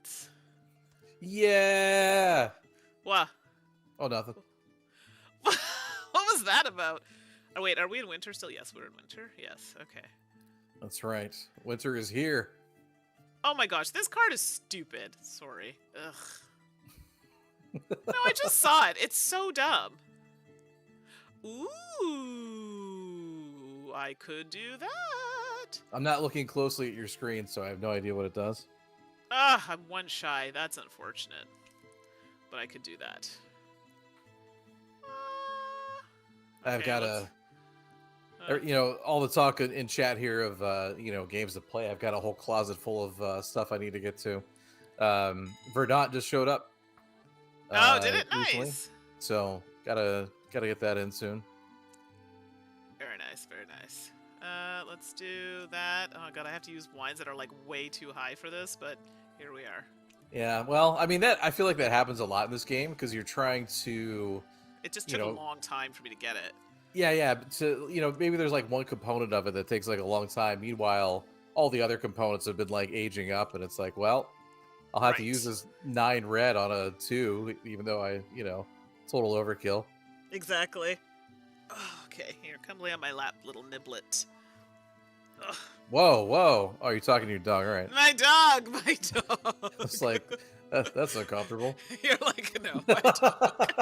Yeah. What? Oh, nothing. What was that about? Oh, wait, are we in winter still? Yes, we're in winter. Yes, okay. That's right. Winter is here. Oh my gosh, this card is stupid. Sorry. Ugh. No, I just saw it. It's so dumb. Ooh, I could do that. I'm not looking closely at your screen, so I have no idea what it does. I'm 1 shy. That's unfortunate. But I could do that. I've got all the talk in chat here of, games to play. I've got a whole closet full of stuff I need to get to. Verdant just showed up. Oh, did it? Recently. Nice. So, gotta get that in soon. Very nice, very nice. Let's do that. Oh god, I have to use wines that are like way too high for this, but here we are. Yeah, well, I mean, I feel like that happens a lot in this game because you're trying to. It just took a long time for me to get it. Yeah, maybe there's like one component of it that takes like a long time. Meanwhile, all the other components have been like aging up, and it's like, well, I'll have to use this 9 red on a 2, even though total overkill. Exactly. Oh, okay, here, come lay on my lap, little niblet. Ugh. Whoa. Oh, you're talking to your dog, all right. My dog! It's like, that's uncomfortable. You're like, no, my dog.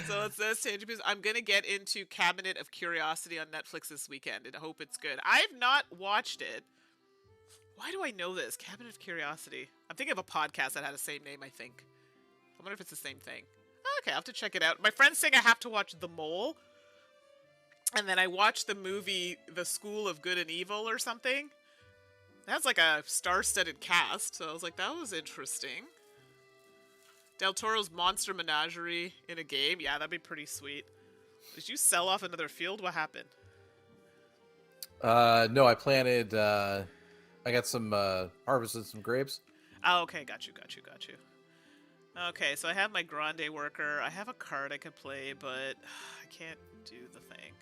So what's this? I'm going to get into Cabinet of Curiosity on Netflix this weekend and hope it's good. I've not watched it. Why do I know this? Cabinet of Curiosity. I'm thinking of a podcast that had the same name, I think. I wonder if it's the same thing. Okay, I'll have to check it out. My friend's saying I have to watch The Mole. And then I watched the movie The School of Good and Evil or something. That's like a star-studded cast, so I was like, that was interesting. Del Toro's Monster Menagerie in a game. Yeah, that'd be pretty sweet. Did you sell off another field? What happened? No, I planted, I got some, harvested some grapes. Oh, okay, got you. Okay, so I have my Grande worker. I have a card I could play, but I can't do the thing.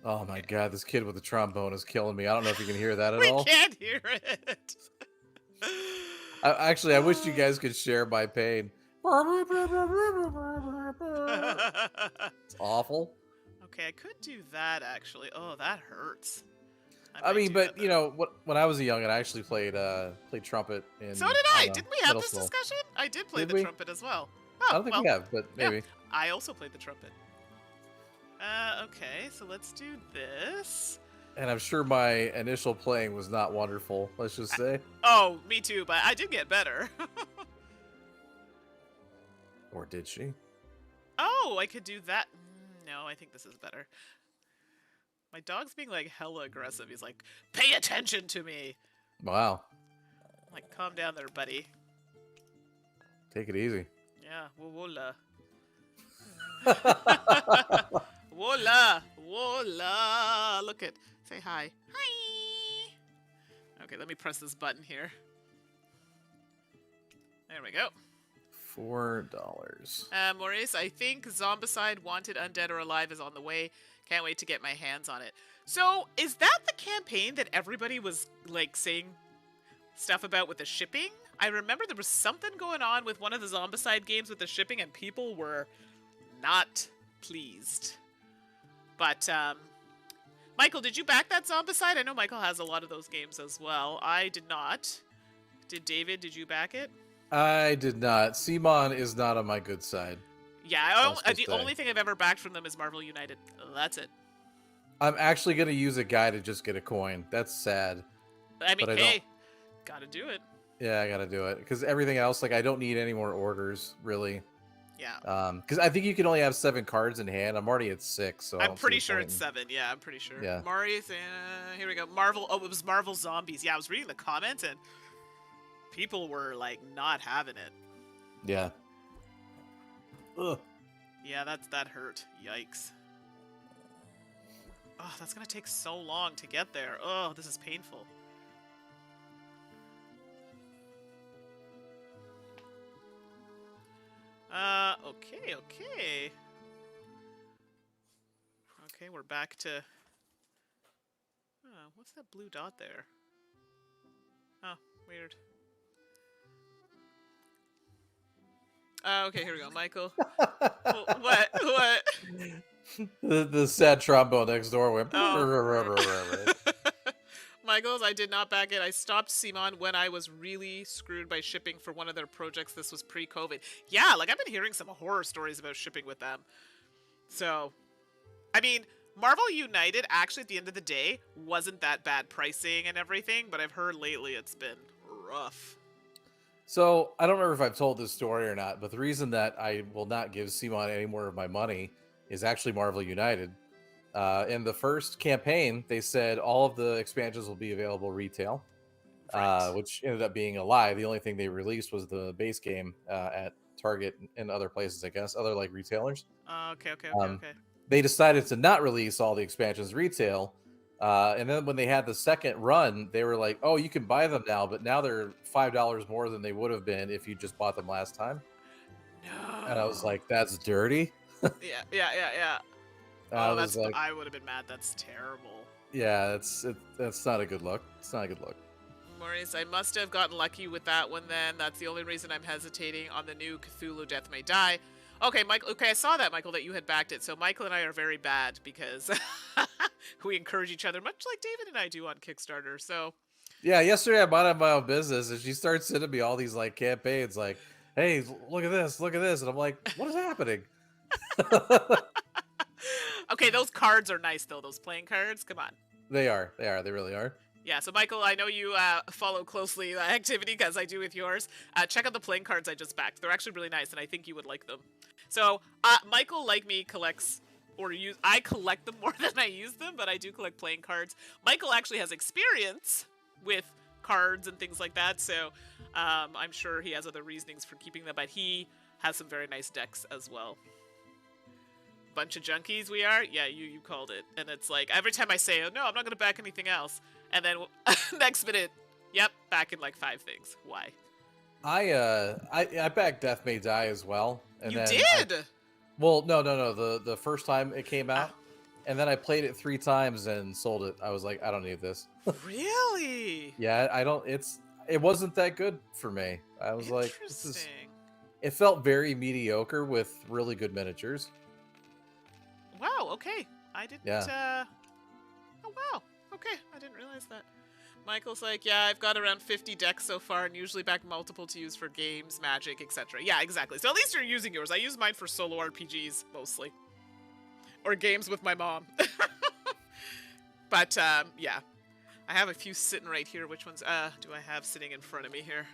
Oh my god, this kid with the trombone is killing me. I don't know if you can hear that at We all. can't hear it. Actually, I wish you guys could share my pain. It's awful. Okay, I could do that actually. Oh, that hurts. I I might mean, do that but though. when I was a youngin, I actually played trumpet So in did I I. don't know Didn't we have middle this school. discussion? I did play Did the we? trumpet as well. I Oh, don't think we well, have, but yeah. maybe. I also played the trumpet. Okay, so let's do this. And I'm sure my initial playing was not wonderful. Let's just say. Oh, me too, but I did get better. Or did she? Oh, I could do that. No, I think this is better. My dog's being like hella aggressive. He's like, pay attention to me. Wow. I'm like, calm down there, buddy. Take it easy. Yeah, voila. Voila, voila. Look at, say hi. Hi. Okay, let me press this button here. There we go. $4. Maurice, I think Zombicide Wanted Undead or Alive is on the way. Can't wait to get my hands on it. So, is that the campaign that everybody was, like, saying stuff about with the shipping? I remember there was something going on with one of the Zombicide games with the shipping, and people were not pleased. But, Michael, did you back that Zombicide? I know Michael has a lot of those games as well. I did not. Did David, did you back it? I did not. Simon is not on my good side. Yeah, Let's just the say. only thing I've ever backed from them is Marvel United. That's it. I'm actually going to use a guy to just get a coin. That's sad. I mean, But I hey, don't. gotta do it. Yeah, I got to do it. Because everything else, like, I don't need any more orders, really. Yeah. Because I think you can only have 7 cards in hand. I'm already at 6, so I I'm don't see pretty the sure point it's in- 7. Yeah, I'm pretty sure. Yeah. Marius, here we go. Marvel. Oh, it was Marvel Zombies. Yeah, I was reading the comments and people were like not having it. Yeah. Ugh. Yeah, that hurt. Yikes. Oh, that's gonna take so long to get there. Oh, this is painful. Okay. Okay, we're back to... Oh, what's that blue dot there? Oh, weird. Okay, here we go, Michael. What? The sad trombone next door went. Oh. Michaels, I did not back it. I stopped Simon when I was really screwed by shipping for one of their projects. This was pre-COVID. Yeah, like I've been hearing some horror stories about shipping with them. So, I mean, Marvel United actually at the end of the day wasn't that bad pricing and everything, but I've heard lately it's been rough. So I don't remember if I've told this story or not, but the reason that I will not give Simon any more of my money is actually Marvel United. In the first campaign, they said all of the expansions will be available retail, Right. which ended up being a lie. The only thing they released was the base game at Target and other places, I guess, other like retailers. Okay. They decided to not release all the expansions retail. And then when they had the second run, they were like, oh, you can buy them now, but now they're $5 more than they would have been if you just bought them last time. No. And I was like, that's dirty. Yeah. I Oh, was like, I would have been mad. That's terrible. yeah, that's not a good look. It's not a good look. Maurice, I must have gotten lucky with that one then. That's the only reason I'm hesitating on the new Cthulhu Death May Die. Okay, Michael. Okay, I saw that, Michael, that you had backed it. So Michael and I are very bad because we encourage each other, much like David and I do on Kickstarter. So Yeah, yesterday I bought up my own business, and she starts sending me all these like campaigns, like, "Hey, look at this, and I'm like, "What is happening?" okay, those cards are nice though. Those playing cards. Come on. They really are. Yeah, so Michael, I know you follow closely the activity because I do with yours. Check out the playing cards I just backed. They're actually really nice, and I think you would like them. So Michael, like me, collects or use. I collect them more than I use them, but I do collect playing cards. Michael actually has experience with cards and things like that, so I'm sure he has other reasonings for keeping them. But he has some very nice decks as well. Bunch of junkies we are. Yeah, you called it. And it's like every time I say, oh no, I'm not gonna back anything else, and then next minute, yep, back in like 5 things. Why? I backed Death May Die as well, and You then did? well, no, the first time it came Oh, out, and then I played it 3 times and sold it. I was like, I don't need this. really? Yeah, I don't. It wasn't that good for me. I was like, this is. Interesting. It felt very mediocre with really good miniatures. Wow, okay. I didn't, Yeah. Oh, wow. Okay, I didn't realize that. Michael's like, yeah, I've got around 50 decks so far and usually back multiple to use for games, magic, etc. Yeah, exactly. So at least you're using yours. I use mine for solo RPGs, mostly. Or games with my mom. But, yeah. I have a few sitting right here. Which ones, do I have sitting in front of me here?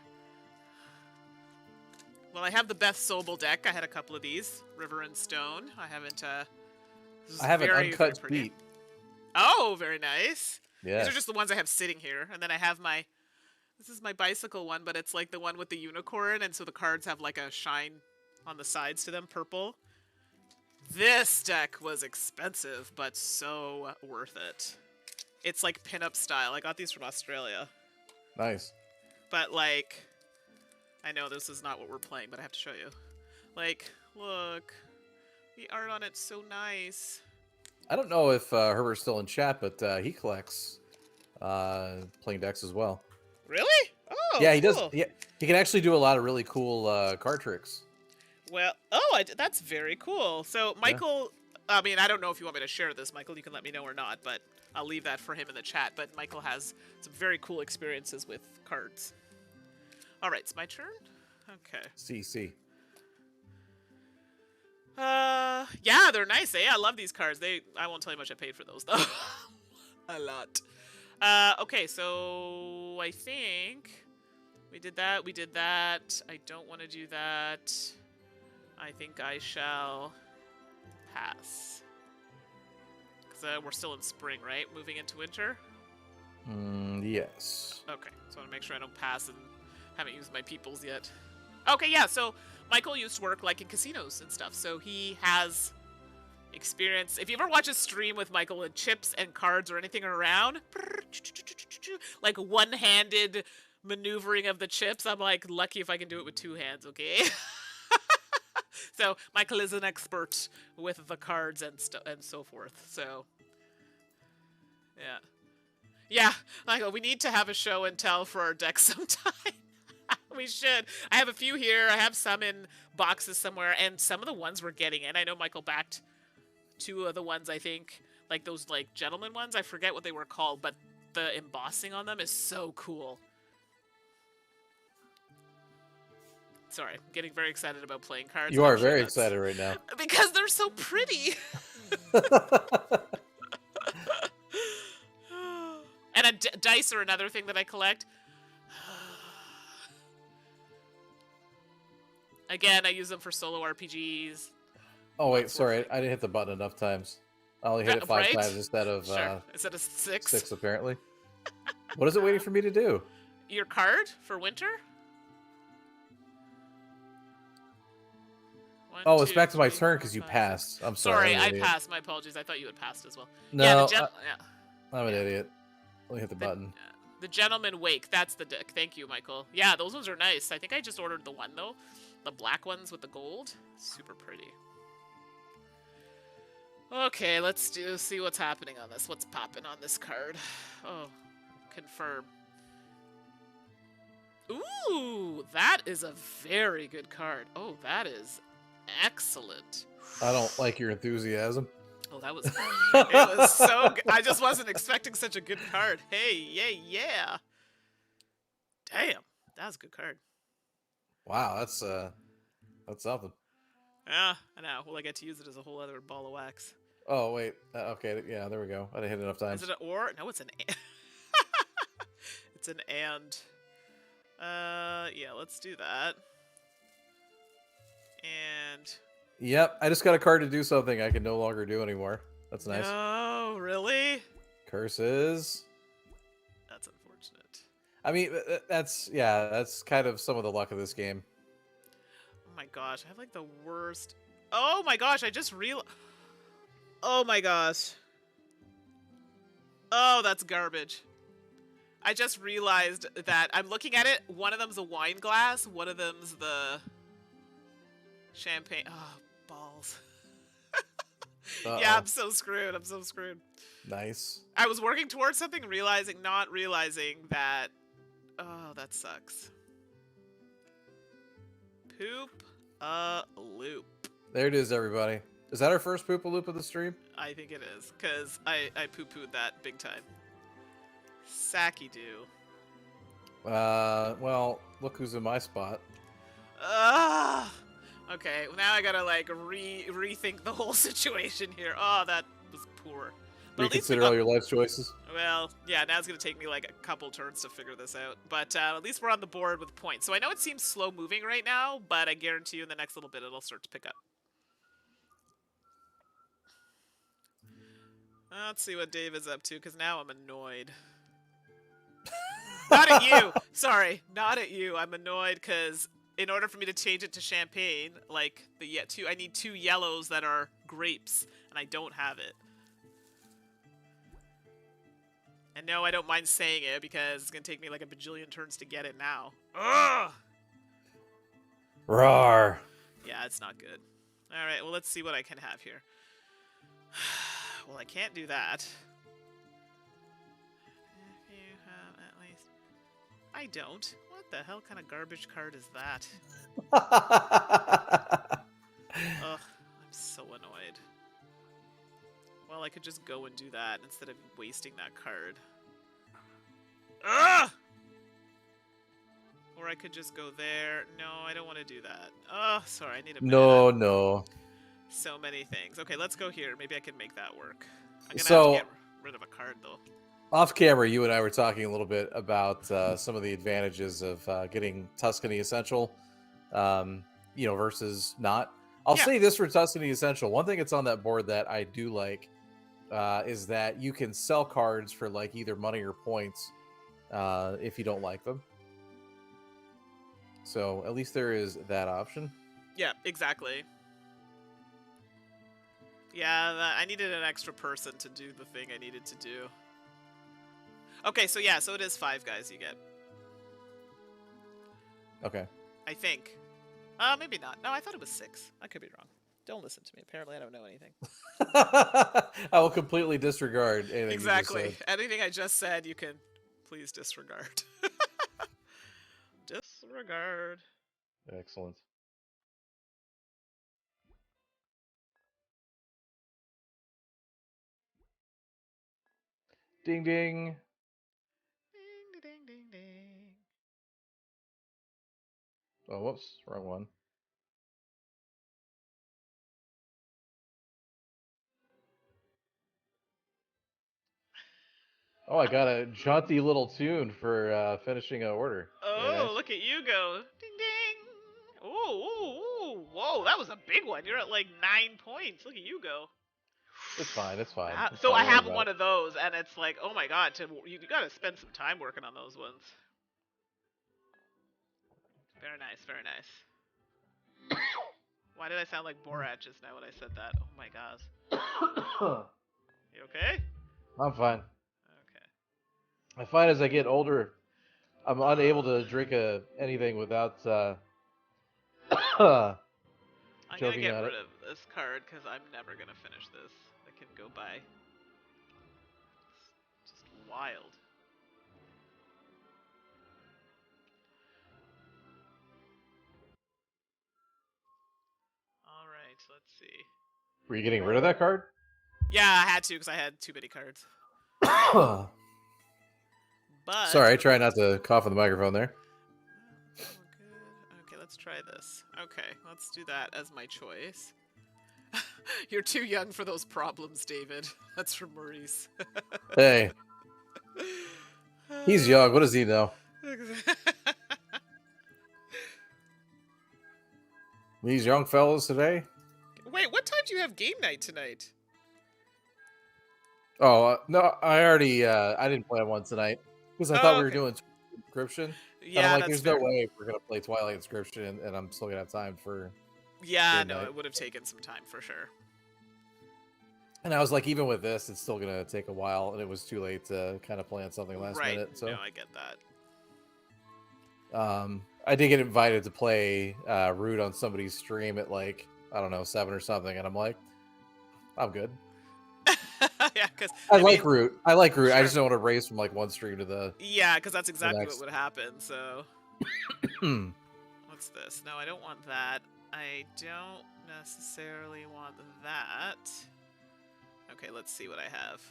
Well, I have the Beth Sobel deck. I had a couple of these. River and Stone. I haven't, I have very, an uncut very pretty. beat. Oh, very nice. Yeah. These are just the ones I have sitting here. And then I have my... This is my bicycle one, but it's like the one with the unicorn, and so the cards have like a shine on the sides to them, purple. This deck was expensive, but so worth it. It's like pinup style. I got these from Australia. Nice. But like... I know this is not what we're playing, but I have to show you. Like, look. The art on it's so nice. I don't know if Herbert's still in chat, but he collects playing decks as well. Really? Oh, yeah, he cool. does. Yeah, he can actually do a lot of really cool card tricks. Well, oh, that's very cool. So, Michael, yeah. I mean, I don't know if you want me to share this, Michael. You can let me know or not, but I'll leave that for him in the chat. But Michael has some very cool experiences with cards. All right, it's my turn? Okay. CC. Yeah, they're nice, eh? I love these cards. I won't tell you how much I paid for those, though. A lot. Okay, so I think we did that. We did that. I don't want to do that. I think I shall pass. Because we're still in spring, right? Moving into winter? Yes. Okay, so I want to make sure I don't pass and haven't used my peoples yet. Okay, yeah, so Michael used to work like in casinos and stuff, so he has experience. If you ever watch a stream with Michael and chips and cards or anything around, like one-handed maneuvering of the chips, I'm like lucky if I can do it with 2 hands, okay? So Michael is an expert with the cards and so forth. So yeah, Michael, we need to have a show and tell for our deck sometime. We should. I have a few here. I have some in boxes somewhere, and some of the ones we're getting in. I know Michael backed 2 of the ones, I think, like those like gentleman ones. I forget what they were called, but the embossing on them is so cool. Sorry, I'm getting very excited about playing cards. You are very excited right now. Because they're so pretty. And dice are another thing that I collect. Again, I use them for solo RPGs. Oh, wait, sorry. I didn't hit the button enough times. I only hit it 5 times instead of instead of 6. 6, apparently. What is it waiting for me to do? Your card for winter? 1, oh, it's 2, back to my 3, turn because you 5, passed. I'm sorry. sorry. I passed. My apologies. I thought you had passed as well. No, yeah, I'm an idiot. Let me hit the button. The Gentleman Wake. That's the deck. Thank you, Michael. Yeah, those ones are nice. I think I just ordered the one, though. The black ones with the gold. Super pretty. Okay, let's see what's happening on this. What's popping on this card? Oh, confirm. Ooh, that is a very good card. Oh, that is excellent. I don't like your enthusiasm. Oh, that was... it was so good. I just wasn't expecting such a good card. Hey, yeah. Damn, that was a good card. Wow, that's something. Yeah, I know. Well, I get to use it as a whole other ball of wax. Oh, wait. Okay, yeah, there we go. I didn't hit enough times. Is it an or? No, it's an and. It's an and. Yeah, let's do that. And... Yep, I just got a card to do something I can no longer do anymore. That's nice. Oh, really? Curses. That's unfortunate. I mean, that's kind of some of the luck of this game. Oh my gosh, I have like the worst... Oh my gosh, I just realized... Oh my gosh. Oh, that's garbage. I just realized that I'm looking at it. One of them's a wine glass. One of them's the champagne. Oh, balls. Yeah, I'm so screwed. I'm so screwed. Nice. I was working towards something, not realizing that. Oh, that sucks. Poop a loop. There it is, everybody. Is that our first poop a loop of the stream? I think it is, because I poo-pooed that big time. Sacky do. Well, look who's in my spot. Okay, well, now I gotta like rethink the whole situation here. Oh, that was poor. But Reconsider all your life choices. Well, yeah, now it's gonna take me like a couple turns to figure this out. But at least we're on the board with points. So I know it seems slow moving right now, but I guarantee you in the next little bit it'll start to pick up. Let's see what Dave is up to, because now I'm annoyed. Not at you! Sorry, not at you. I'm annoyed because in order for me to change it to champagne, like I need 2 yellows that are grapes, and I don't have it. And no, I don't mind saying it because it's gonna take me like a bajillion turns to get it now. Ugh! Rawr. Yeah, it's not good. Alright, well, let's see what I can have here. Well, I can't do that. If you have at least... I don't. What the hell kind of garbage card is that? Ugh, I'm so annoyed. Well, I could just go and do that instead of wasting that card. Ugh! Or I could just go there. No, I don't want to do that. Oh, sorry, I need a minute. No. So many things. Okay, let's go here. Maybe I can make that work. I'm gonna So, have to get rid of a card, though. Off camera, you and I were talking a little bit about some of the advantages of getting Tuscany Essential, versus not. I'll say this for Tuscany Essential. One thing that's on that board that I do like is that you can sell cards for like either money or points if you don't like them. So at least there is that option. Yeah, exactly. Yeah, I needed an extra person to do the thing I needed to do. Okay, so yeah, so it is 5 guys you get. Okay. I think. Maybe not. No, I thought it was 6. I could be wrong. Don't listen to me. Apparently I don't know anything. I will completely disregard anything exactly. you just said. Anything I just said, you can please disregard. Disregard. Excellent. Ding ding. Ding ding ding ding. Oh, whoops, wrong one. Oh, I got a jaunty little tune for finishing an order. Oh, nice. Look at you go. Ding ding. Ooh, whoa, that was a big one. You're at like 9 points. Look at you go. It's fine. Wow. So I have one of those, and it's like, oh my god, you got to spend some time working on those ones. Very nice, very nice. Why did I sound like Borat just now when I said that? Oh my gosh. You okay? I'm fine. Okay. I find as I get older, I'm unable to drink anything without I'm gonna get rid of this card because I'm never gonna finish this. I can go by. It's just wild. All right, let's see. Were you getting rid of that card? Yeah, I had to because I had too many cards. But sorry, I try not to cough on the microphone there. Oh, good. Okay, let's try this. Okay, let's do that as my choice. You're too young for those problems, David. That's from Maurice. Hey. He's young. What does he know? These young fellas today? Wait, what time do you have game night tonight? Oh, no, I already, I didn't play one tonight. Because I thought we were doing Inscription. Yeah, and I'm like, there's no way we're going to play Twilight Inscription, and I'm still going to have time for... Yeah, no, it would have taken some time for sure. And I was like, even with this, it's still gonna take a while, and it was too late to kind of plan something last Right. minute. No, So, I get that. I did get invited to play Root on somebody's stream at like I don't know 7 or something, and I'm like, I'm good. Yeah, because I I like mean, Root. I like Root. I sure. just don't want to race from like one stream to Yeah, because that's the exactly what next. would happen. So, what's this? No, I don't want that. I don't necessarily want that. Okay, let's see what I have.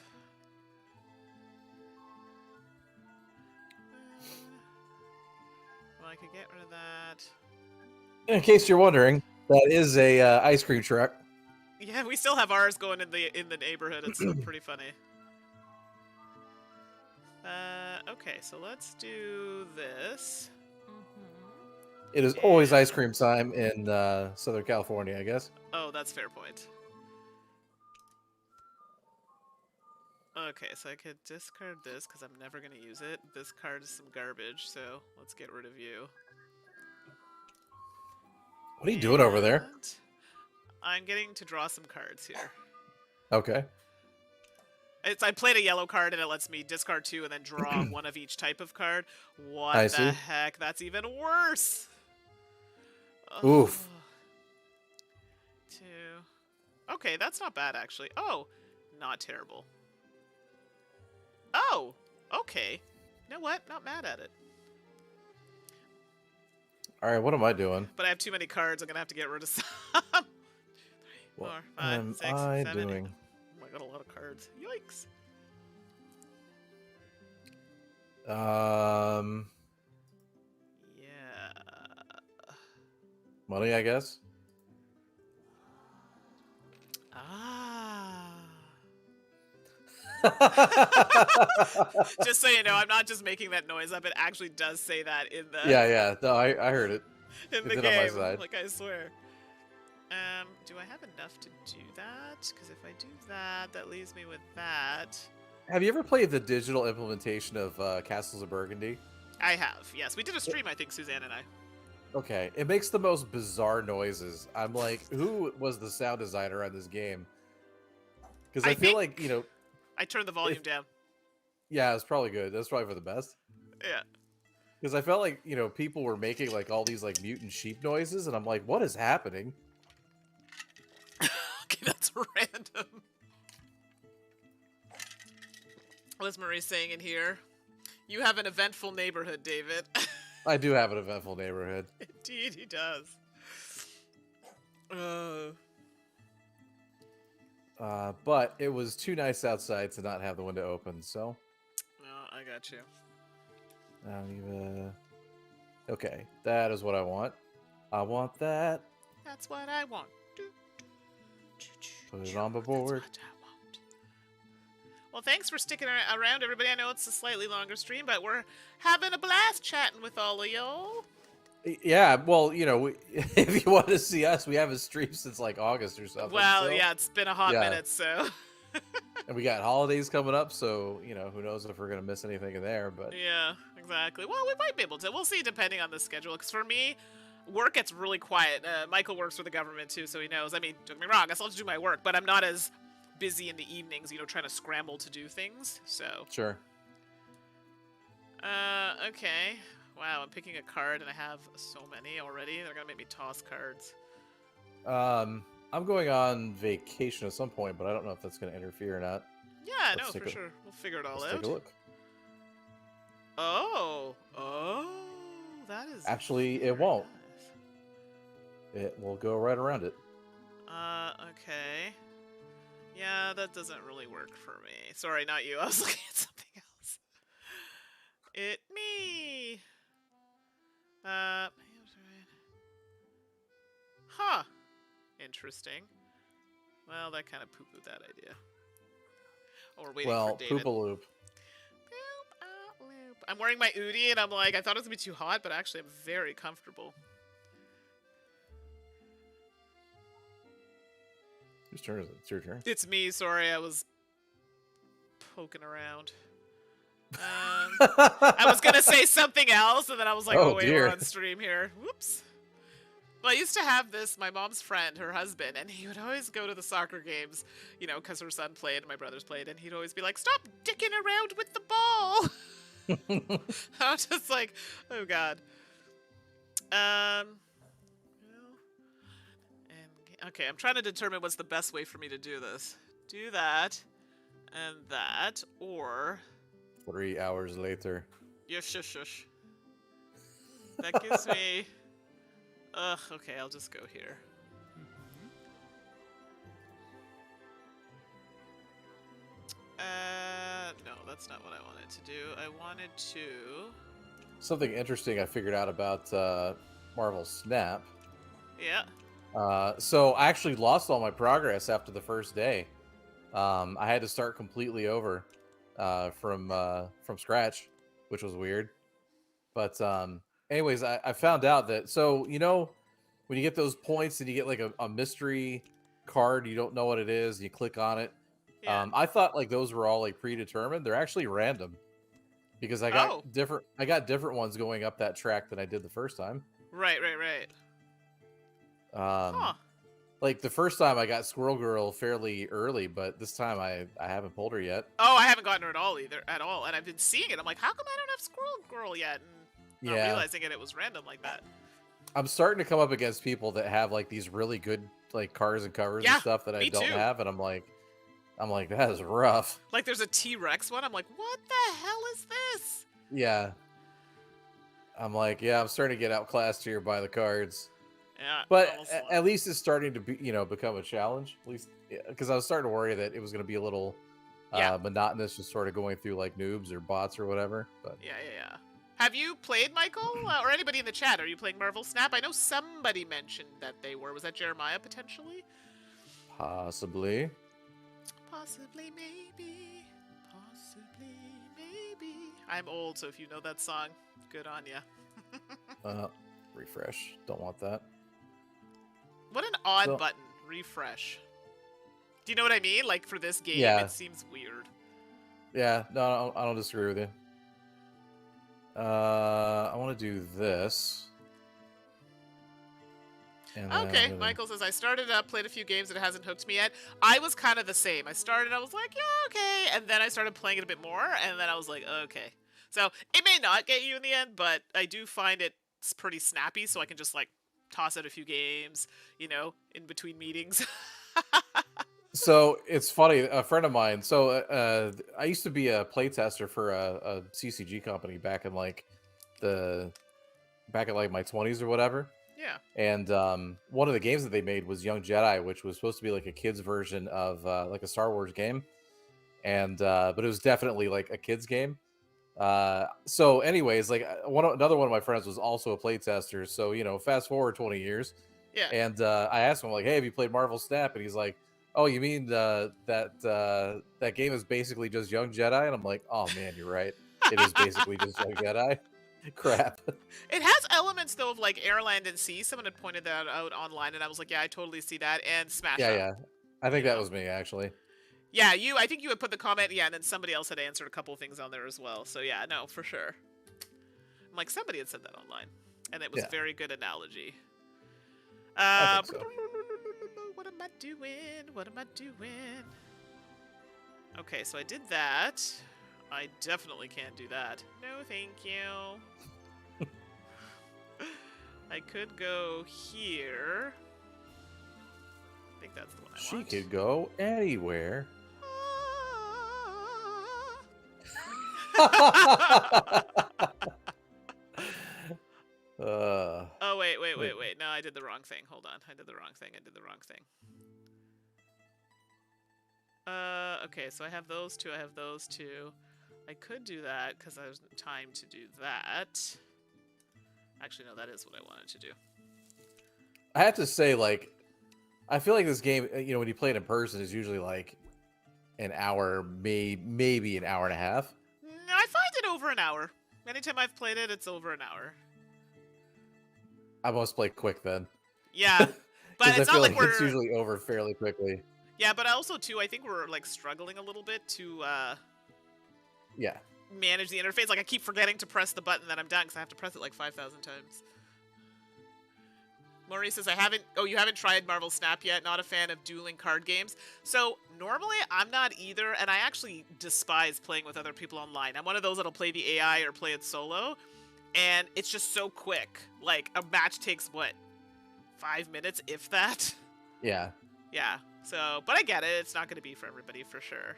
Well, I could get rid of that. In case you're wondering, that is a ice cream truck. Yeah, we still have ours going in the neighborhood. It's pretty funny. Okay, so let's do this. It is always ice cream time in Southern California, I guess. Oh, that's fair point. Okay, so I could discard this because I'm never going to use it. This card is some garbage, so let's get rid of you. What are you doing over there? And I'm getting to draw some cards here. Okay. I played a yellow card and it lets me discard 2 and then draw one of each type of card. What I the see. heck? That's even worse. Oof. 2. Okay, that's not bad actually. Oh, not terrible. Oh, okay. You know what? Not mad at it. All right, what am I doing? But I have too many cards. I'm gonna have to get rid of some. 2, 3, 4, What 5, am 6, I 7, 8. doing? Oh, I got a lot of cards. Yikes. Yeah. Money, I guess. Ah. Just so you know, I'm not just making that noise up. It actually does say that in the Yeah. No, I heard it. in the It's on my game. side. Like I swear. Do I have enough to do that? Because if I do that, that leaves me with that. Have you ever played the digital implementation of Castles of Burgundy? I have. Yes, we did a stream. I think Suzanne and I. Okay, it makes the most bizarre noises. I'm like, who was the sound designer on this game? Because I feel like, I turned the volume down. yeah, it's probably good. That's probably for the best. Yeah. Because I felt like, people were making like all these like mutant sheep noises, and I'm like, what is happening? Okay, that's random. What's Marie saying in here? You have an eventful neighborhood, David. I do have an eventful neighborhood. Indeed, he does. But it was too nice outside to not have the window open, so. No, I got you. I don't even. Okay, that is what I want. I want that. That's what I want. Put it on the board. That's what I want. Well, thanks for sticking around, everybody. I know it's a slightly longer stream, but we're having a blast chatting with all of y'all. Yeah, well, if you want to see us, we haven't streamed since like August or something. Well, so. yeah, it's been a hot minute, so. And we got holidays coming up, so who knows if we're gonna miss anything in there. But yeah, exactly. Well, we might be able to. We'll see, depending on the schedule. Because for me, work gets really quiet. Michael works for the government too, so he knows. I mean, don't get me wrong, I still have to do my work, but I'm not as busy in the evenings, trying to scramble to do things. So. sure. Okay. Wow, I'm picking a card and I have so many already. They're gonna make me toss cards. I'm going on vacation at some point, but I don't know if that's gonna interfere or not. Yeah, no, for sure. We'll figure it all out. Let's take a look. Oh, that is. Actually, it won't. Nice. It will go right around it. Okay. Yeah, that doesn't really work for me. Sorry, not you. I was looking at something else. Me. Huh. Interesting. Well, that kind of poo-pooed that idea. Oh, we're waiting for David. Poop-a-loop. Poop-a-loop. I'm wearing my Udi, and I'm like, I thought it was going to be too hot, but actually I'm very comfortable. Whose turn is it? It's your turn. It's me, sorry, I was poking around. I was going to say something else, and then I was like, oh wait, dear. we're on stream here. Whoops. Well, I used to have this, my mom's friend, her husband, and he would always go to the soccer games, you know, because her son played and my brothers played, and he'd always be like, "Stop dicking around with the ball." I was just like, oh god. Well, and okay, I'm trying to determine what's the best way for me to do this. Do that, and that, or 3 hours later. yeah, shush, shush. That gives me. Ugh. Okay, I'll just go here. No, that's not what I wanted to do. I wanted to. Something interesting I figured out about Marvel Snap. Yeah. So I actually lost all my progress after the first day. I had to start completely over from scratch, which was weird. But anyways, I found out that, so you know, when you get those points and you get like a mystery card, you don't know what it is, and you click on it. Yeah. I thought like those were all like predetermined. They're actually random because Oh. I got different ones going up that track than I did the first time. Right. Right. Right. Huh. Like the first time I got Squirrel Girl fairly early, but this time I haven't pulled her yet. Oh, I haven't gotten her at all either. At all, and I've been seeing it. I'm like, how come I don't have Squirrel Girl yet? And not Yeah, realizing it was random like that. I'm starting to come up against people that have like these really good like cards and covers and Yeah, stuff that I me don't too. have, and I'm like that is rough. Like, there's a T-Rex one. I'm like, what the hell is this? Yeah, I'm like, yeah, I'm starting to get outclassed here by the cards. Yeah, But almost. at least it's starting to be, become a challenge. At least, because I was starting to worry that it was going to be a little Yeah. monotonous, just sort of going through like noobs or bots or whatever. But Yeah. Have you played, Michael, or anybody in the chat? Are you playing Marvel Snap? I know somebody mentioned that they were. Was that Jeremiah potentially? possibly, Possibly, maybe. Possibly, maybe. I'm old, so if you know that song, good on ya. refresh. Don't want that. What an odd So- button. Refresh. Do you know what I mean? Like, for this game, Yeah. it seems weird. Yeah, no, I don't disagree with you. I want to do this. And then Okay, I'm gonna- Michael says, I started up, played a few games, and it hasn't hooked me yet. I was kind of the same. I started, I was like, yeah, okay. And then I started playing it a bit more, and then I was like, okay. So, it may not get you in the end, but I do find it's pretty snappy, so I can just, like, toss out a few games, you know, in between meetings. So it's funny, a friend of mine. So I used to be a playtester for a CCG company back in like my 20s or whatever. Yeah. And one of the games that they made was Young Jedi, which was supposed to be like a kid's version of like a Star Wars game, and but it was definitely like a kid's game. So anyways, like another one of my friends was also a playtester. So fast forward 20 years, Yeah. and I asked him like, "Hey, have you played Marvel Snap?" And he's like, "Oh, you mean that game is basically just Young Jedi?" And I'm like, "Oh man, you're right. It is basically just Young Jedi." Crap. It has elements, though, of, like, Air, Land, and Sea. Someone had pointed that out online, and I was like, yeah, I totally see that. And Smash Yeah, Up. yeah. I think You that know. was me actually. Yeah, I think you had put the comment, yeah, and then somebody else had answered a couple of things on there as well. So yeah, no, for sure. I'm like, somebody had said that online, and it was Yeah. a very good analogy. I think so. What am I doing? What am I doing? Okay, so I did that. I definitely can't do that. No, thank you. I could go here. I think that's the one I She want. could go anywhere. Oh, wait. No, I did the wrong thing. Hold on. I did the wrong thing. Okay, so I have those two. I could do that because I was time to do that. Actually, no, that is what I wanted to do. I have to say, like, I feel like this game, when you play it in person, is usually like an hour, maybe an hour and a half. No, I find it over an hour. Anytime I've played it, it's over an hour. I must play quick then. Yeah, but Because I it's feel not like like we're. it's usually over fairly quickly. Yeah, but also too, I think we're like struggling a little bit to Yeah. manage the interface. Like, I keep forgetting to press the button that I'm done because I have to press it like 5,000 times. Maurice says, you haven't tried Marvel Snap yet? Not a fan of dueling card games. So, normally I'm not either, and I actually despise playing with other people online. I'm one of those that'll play the AI or play it solo, and it's just so quick. Like, a match takes, what, 5 minutes, if that? Yeah. Yeah, so, but I get it. It's not going to be for everybody, for sure.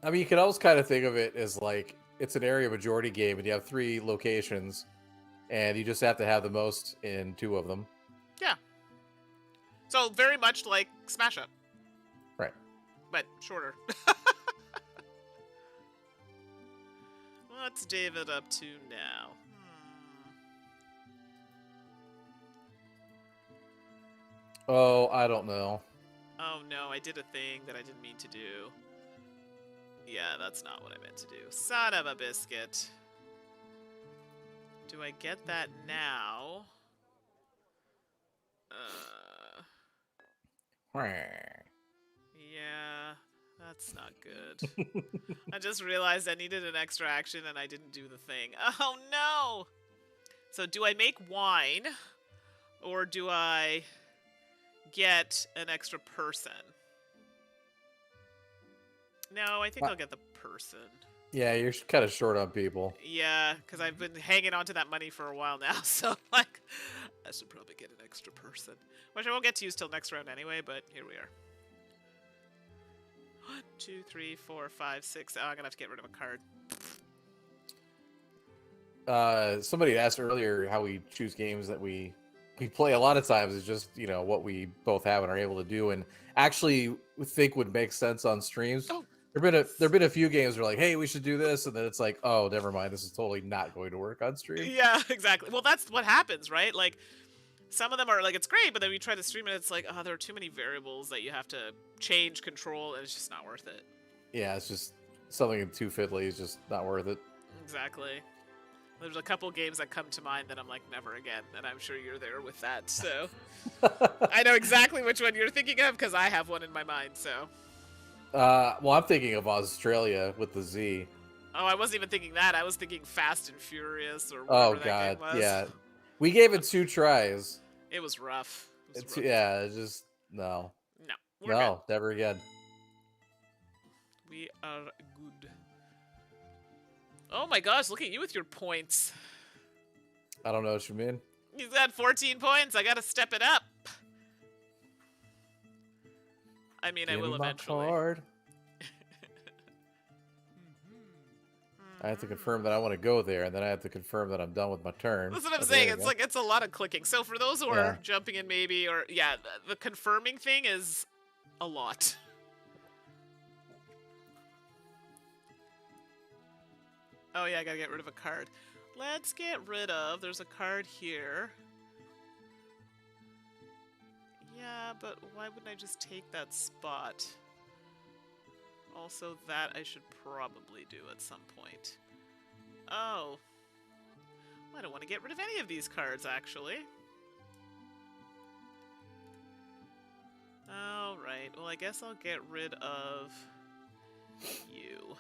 I mean, you can always kind of think of it as like, it's an area majority game, and you have 3 locations, and you just have to have the most in 2 of them. Yeah. So, very much like Smash Up. Right. But shorter. What's David up to now? Oh, I don't know. Oh no, I did a thing that I didn't mean to do. Yeah, that's not what I meant to do. Son of a biscuit. Do I get that now? Yeah, that's not good. I just realized I needed an extra action and I didn't do the thing. Oh no! So do I make wine? Or do I get an extra person? No, I think I'll get the person. Yeah, you're kind of short on people. Yeah, because I've been hanging on to that money for a while now, so like, I should probably get an extra person. Which I won't get to use till next round anyway, but here we are. 1, 2, 3, 4, 5, 6. Oh, I'm gonna have to get rid of a card. Somebody asked earlier how we choose games that we play. A lot of times it's just, what we both have and are able to do, and actually think would make sense on streams. Oh. There've been a few games where like, hey, we should do this, and then it's like, oh, never mind, this is totally not going to work on stream. Yeah, exactly. Well, that's what happens, right? Like, some of them are like, it's great, but then we try to stream it, it's like, oh, there are too many variables that you have to change, control, and it's just not worth it. Yeah, it's just something too fiddly is just not worth it. Exactly. There's a couple games that come to mind that I'm like, never again, and I'm sure you're there with that, so. I know exactly which one you're thinking of, because I have one in my mind, so. Well, I'm thinking of Australia with the Z. Oh, I wasn't even thinking that. I was thinking Fast and Furious or whatever that game was. Yeah. We gave it 2 tries. It was rough. Yeah, it's just, no. No. We're good. Never again. We are good. Oh my gosh, look at you with your points. I don't know what you mean. He's got 14 points. I gotta step it up. I mean, I will eventually. Card. I have to confirm that I want to go there, and then I have to confirm that I'm done with my turn. That's what I'm saying. It's like, it's a lot of clicking. So for those who are jumping in maybe, or yeah, the confirming thing is a lot. Oh yeah, I gotta get rid of a card. Let's get rid of, there's a card here. Yeah, but why wouldn't I just take that spot? Also, that I should probably do at some point. Oh. I don't want to get rid of any of these cards, actually. Alright, well I guess I'll get rid of you.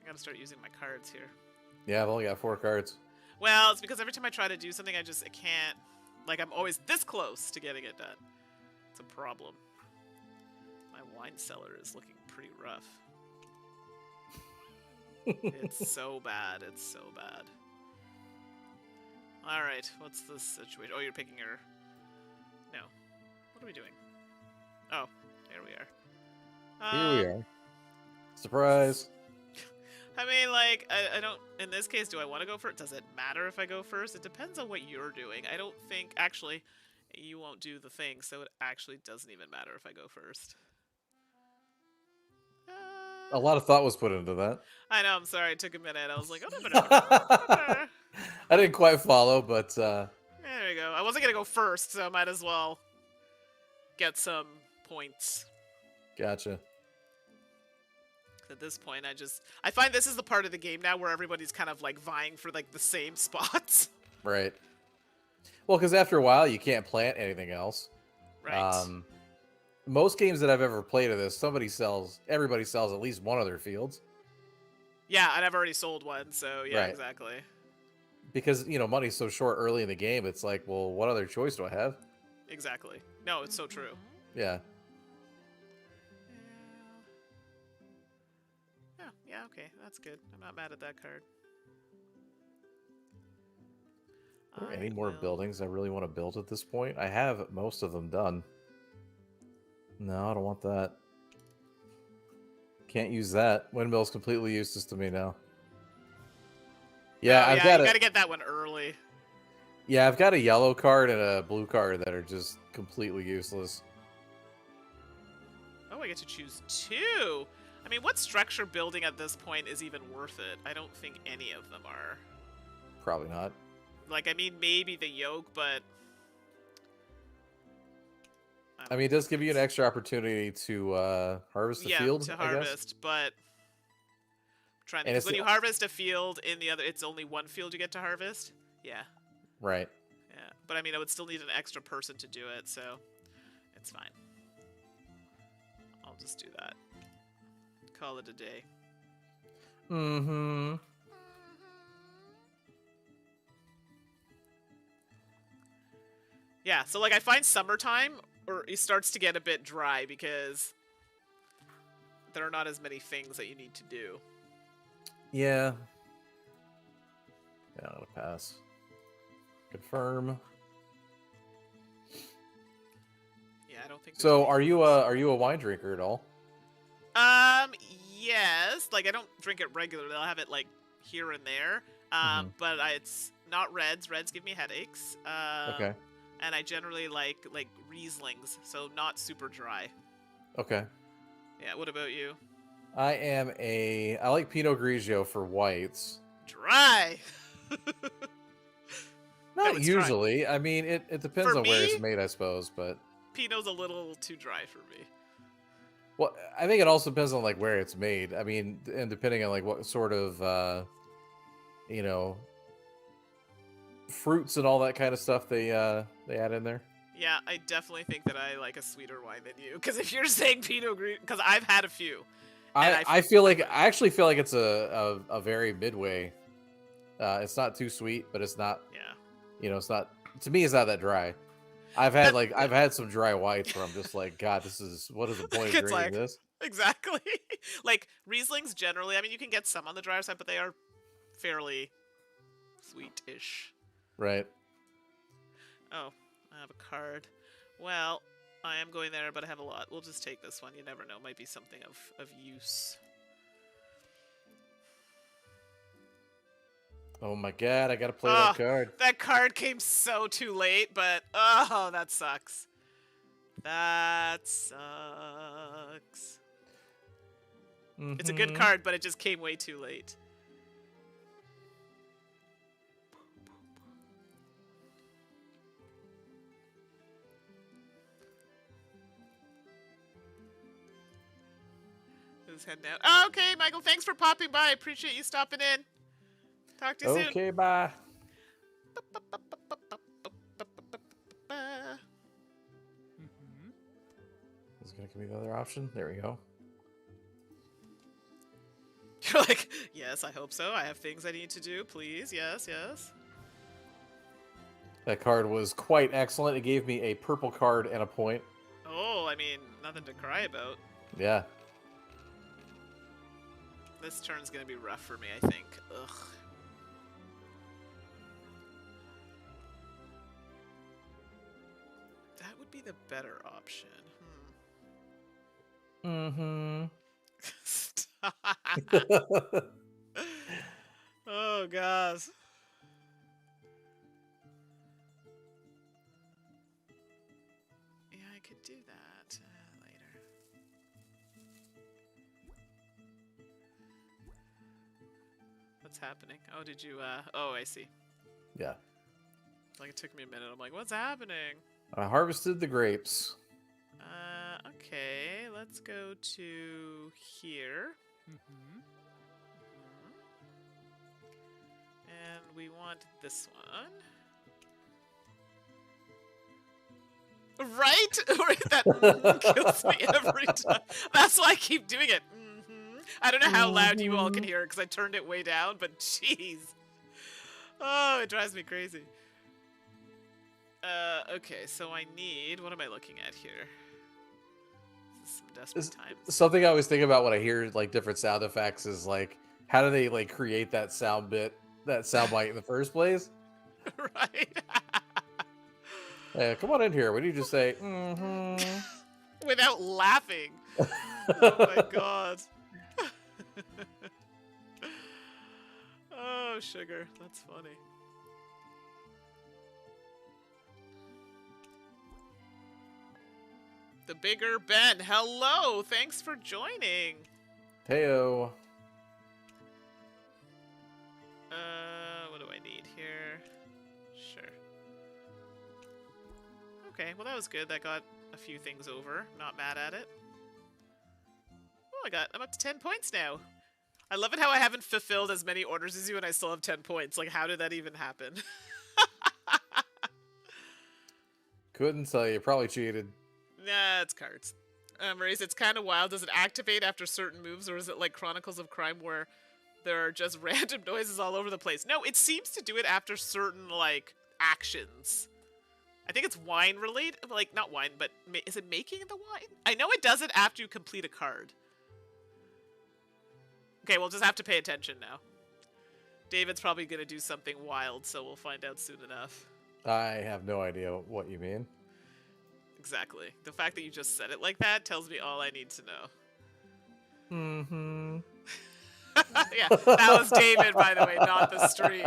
I gotta start using my cards here. Yeah, I've only got 4 cards. Well, it's because every time I try to do something, I can't. Like, I'm always this close to getting it done. It's a problem. My wine cellar is looking pretty rough. It's so bad. It's so bad. Alright, what's the situation? Oh, you're picking your... No. What are we doing? Oh, there we are. Here we are. Surprise. I mean, like, I don't... In this case, do I want to go first? Does it matter if I go first? It depends on what you're doing. I don't think... Actually, you won't do the thing, so it actually doesn't even matter if I go first. A lot of thought was put into that. I know, I'm sorry. It took a minute. I was like, oh, no. I didn't quite follow, but... There we go. I wasn't going to go first, so I might as well get some points. Gotcha. At this point, I find this is the part of the game now where everybody's kind of like vying for like the same spots. Right. Well, because after a while, you can't plant anything else. Right. Most games that I've ever played of this, everybody sells at least one of their fields. Yeah, and I've already sold one, so yeah, right. Exactly. because money's so short early in the game. It's like, well, what other choice do I have? Exactly. No, it's so true. Yeah. Yeah, okay, that's good. I'm not mad at that card. Are there any more buildings I really want to build at this point? I have most of them done. No, I don't want that. Can't use that. Windmill's completely useless to me now. Yeah, you got gotta get that one early. Yeah, I've got a yellow card and a blue card that are just completely useless. Oh, I get to choose 2. I mean, what structure building at this point is even worth it? I don't think any of them are. Probably not. Like, I mean, maybe the yoke, but... I mean, it does give you an extra opportunity to harvest the field, to harvest, but... Trying to, because when you harvest a field in the other, it's only one field you get to harvest. Yeah. Right. Yeah, but I mean, I would still need an extra person to do it, so it's fine. I'll just do that. Call it a day. Mm-hmm. Yeah, so like I find summertime, or it starts to get a bit dry because there are not as many things that you need to do. Yeah. Yeah, I'll pass. Confirm. Yeah, I don't think. So, are you a wine drinker at all? Yes. Like I don't drink it regularly. I'll have it like here and there. But it's not reds. Reds give me headaches. Okay. And I generally like Rieslings, so not super dry. Okay. Yeah. What about you? I like Pinot Grigio for whites. Dry. Not usually. Dry. I mean, it depends for on me, where it's made, I suppose, but Pinot's a little too dry for me. Well, I think it also depends on like where it's made. I mean, and depending on like what sort of fruits and all that kind of stuff they add in there. Yeah, I definitely think that I like a sweeter wine than you. Because if you're saying Pinot Grigio, because I've had a few. I actually feel like it's a very midway. It's not too sweet, but it's not. Yeah. It's not. To me, it's not that dry. I've had some dry whites where I'm just like, God, what is the point of drinking this? Exactly. Like Rieslings generally, I mean, you can get some on the drier side, but they are fairly sweet-ish. Right. Oh, I have a card. Well, I am going there, but I have a lot. We'll just take this one. You never know. Might be something of use. Oh my God, I gotta play that card. That card came so too late, but oh, that sucks. That sucks. It's a good card, but it just came way too late. Who's heading out? Oh, okay, Michael, thanks for popping by. I appreciate you stopping in. Talk to you soon. Okay, bye. Is it gonna give me the other option? There we go. You're like, yes, I hope so. I have things I need to do. Please, yes, yes. That card was quite excellent. It gave me a purple card and a point. Oh, I mean, nothing to cry about. Yeah. This turn's gonna be rough for me, I think. Ugh. That would be the better option. Stop. Oh, gosh. Yeah, I could do that later. What's happening? Oh, did you, oh, I see. Yeah. Like, it took me a minute. I'm like, what's happening? I harvested the grapes. Okay, let's go to here. And we want this one. Right? That kills me every time. That's why I keep doing it. I don't know how loud you all can hear it because I turned it way down, but jeez. Oh, it drives me crazy. Okay, so I need... What am I looking at here? This is some desperate times. Something I always think about when I hear like different sound effects is like, how do they like create that sound bite in the first place? Right? Come on in here. What do you just say? Mm-hmm. Without laughing. Oh my god. Oh, sugar. That's funny. The bigger Ben. Hello. Thanks for joining. Heyo. What do I need here? Sure. Okay, well that was good. That got a few things over. Not mad at it. Oh, I'm up to 10 points now. I love it how I haven't fulfilled as many orders as you and I still have 10 points. Like, how did that even happen? Couldn't tell you. Probably cheated. Nah, it's cards. Maurice, it's kind of wild. Does it activate after certain moves, or is it like Chronicles of Crime where there are just random noises all over the place? No, it seems to do it after certain, like, actions. I think it's wine related. Like, not wine, but is it making the wine? I know it does it after you complete a card. Okay, we'll just have to pay attention now. David's probably going to do something wild, so we'll find out soon enough. I have no idea what you mean. Exactly. The fact that you just said it like that tells me all I need to know. Mm-hmm. Yeah, that was David, by the way, not the stream.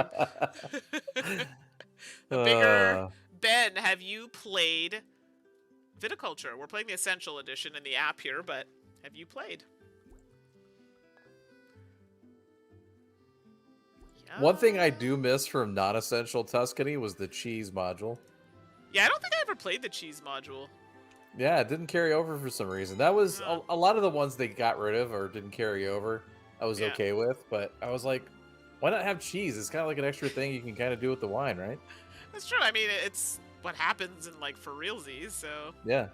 The bigger Ben, have you played Viticulture? We're playing the Essential Edition in the app here, but have you played? Yeah. One thing I do miss from non-essential Tuscany was the cheese module. Yeah, I don't think I ever played the cheese module. Yeah, it didn't carry over for some reason. That was a lot of the ones they got rid of or didn't carry over. I was okay with, but I was like, why not have cheese? It's kind of like an extra thing you can kind of do with the wine, right? That's true. I mean, it's what happens in, like, for realsies, so... Yeah.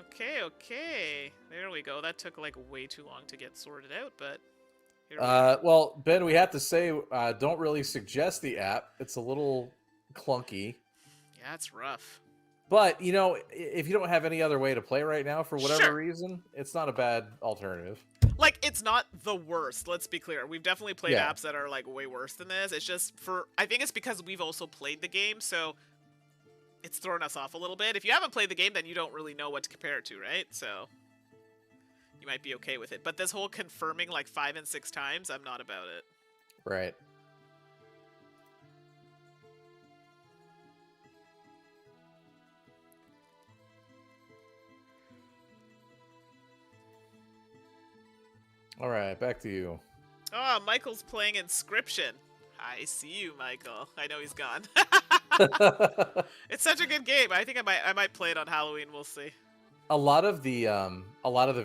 Okay. There we go. That took, like, way too long to get sorted out, but... Here we go. Well, Ben, we have to say, don't really suggest the app. It's a little clunky. Yeah, it's rough. But, you know, if you don't have any other way to play right now for whatever Sure. reason, it's not a bad alternative. Like, it's not the worst, let's be clear. We've definitely played apps that are, like, way worse than this. It's just I think it's because we've also played the game, so it's thrown us off a little bit. If you haven't played the game, then you don't really know what to compare it to, right? So you might be okay with it. But this whole confirming, like, 5 and 6 times, I'm not about it. Right. All right, back to you. Oh, Michael's playing Inscription. I see you, Michael. I know he's gone. It's such a good game. I think I might play it on Halloween. We'll see. A lot of the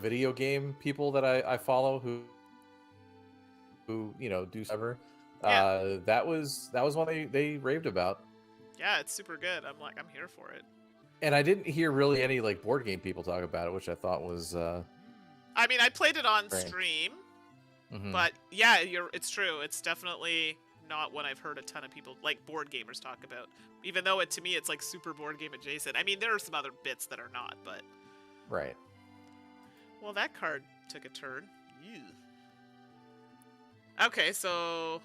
video game people that I follow who you know do ever that was one they raved about. Yeah, it's super good. I'm here for it. And I didn't hear really any like board game people talk about it, which I thought was I mean, I played it on stream, but yeah, it's true. It's definitely not what I've heard a ton of people, like board gamers, talk about. Even though to me, it's like super board game adjacent. I mean, there are some other bits that are not, but... Right. Well, that card took a turn. Ew. Okay, so...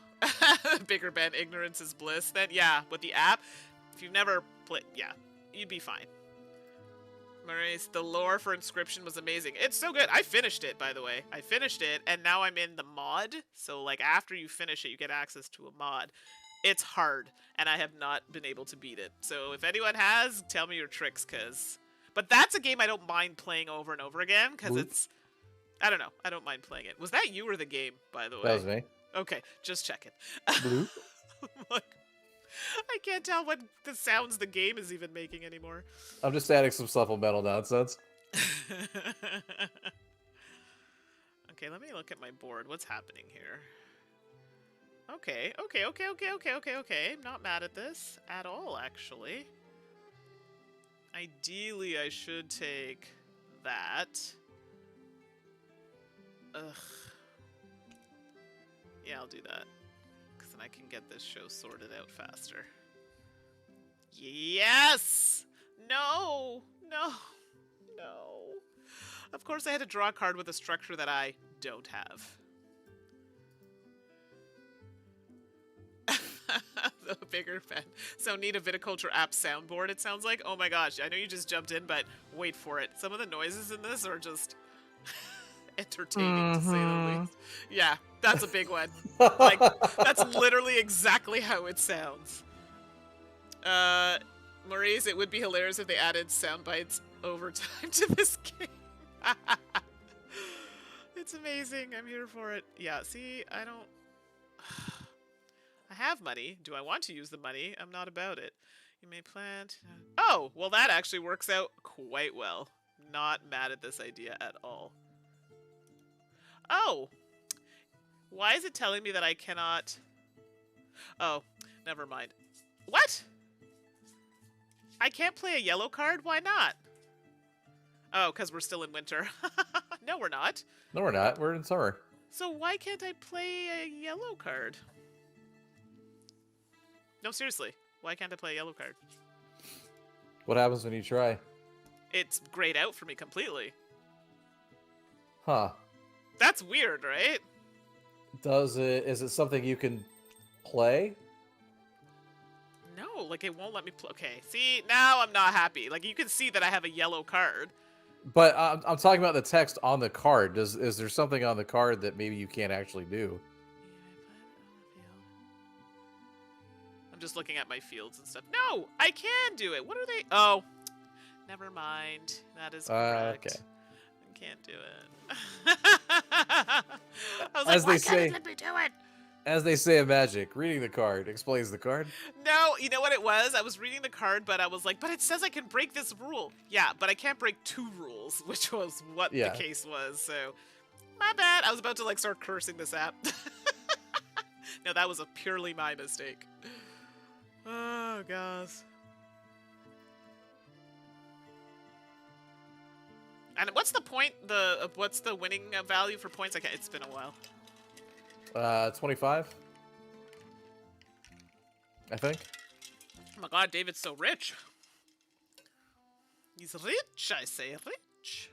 Bigger Ben, ignorance is bliss. Then, yeah, with the app, if you've never played... Yeah, you'd be fine. Maurice, the lore for Inscription was amazing. It's so good. I finished it, by the way. I finished it, and now I'm in the mod. So, like, after you finish it, you get access to a mod. It's hard, and I have not been able to beat it. So, if anyone has, tell me your tricks, because... But that's a game I don't mind playing over and over again, because it's... I don't know. I don't mind playing it. Was that you or the game, by the way? That was me. Okay, just checking. Bloop. Look. I can't tell what the sounds the game is even making anymore. I'm just adding some supplemental nonsense. Okay, let me look at my board. What's happening here? Okay. I'm not mad at this at all, actually. Ideally, I should take that. Ugh. Yeah, I'll do that. Because and I can get this show sorted out faster. Yes! No! No! No. Of course I had to draw a card with a structure that I don't have. The bigger fan. So need a Viticulture app soundboard, it sounds like. Oh my gosh, I know you just jumped in, but wait for it. Some of the noises in this are just entertaining, to say the least. Yeah, that's a big one. Like, that's literally exactly how it sounds. Maurice, it would be hilarious if they added sound bites over time to this game. It's amazing. I'm here for it. Yeah, see, I don't... I have money. Do I want to use the money? I'm not about it. You may plant... Oh, well that actually works out quite well. Not mad at this idea at all. Oh! Why is it telling me that I cannot... Oh, never mind. What? I can't play a yellow card? Why not? Oh, because we're still in winter. No, we're not. No, we're not. We're in summer. So why can't I play a yellow card? No, seriously. Why can't I play a yellow card? What happens when you try? It's grayed out for me completely. Huh. That's weird, right? Is it something you can play? No, like it won't let me play. Okay, see, now I'm not happy. Like you can see that I have a yellow card. But I'm talking about the text on the card. Is there something on the card that maybe you can't actually do? I'm just looking at my fields and stuff. No, I can do it. What are they? Oh, never mind. That is correct. Okay. I can't do it. I was like, why can't it let me do it? As they say in Magic, reading the card explains the card. No, you know what it was? I was reading the card, but I was like, but it says I can break this rule. Yeah, but I can't break 2 rules, which was what the case was. So, my bad. I was about to like start cursing this app. No, that was a purely my mistake. Oh, gosh. And what's the point? What's the winning value for points? It's been a while. 25. I think. Oh my god, David's so rich. He's rich, I say, rich.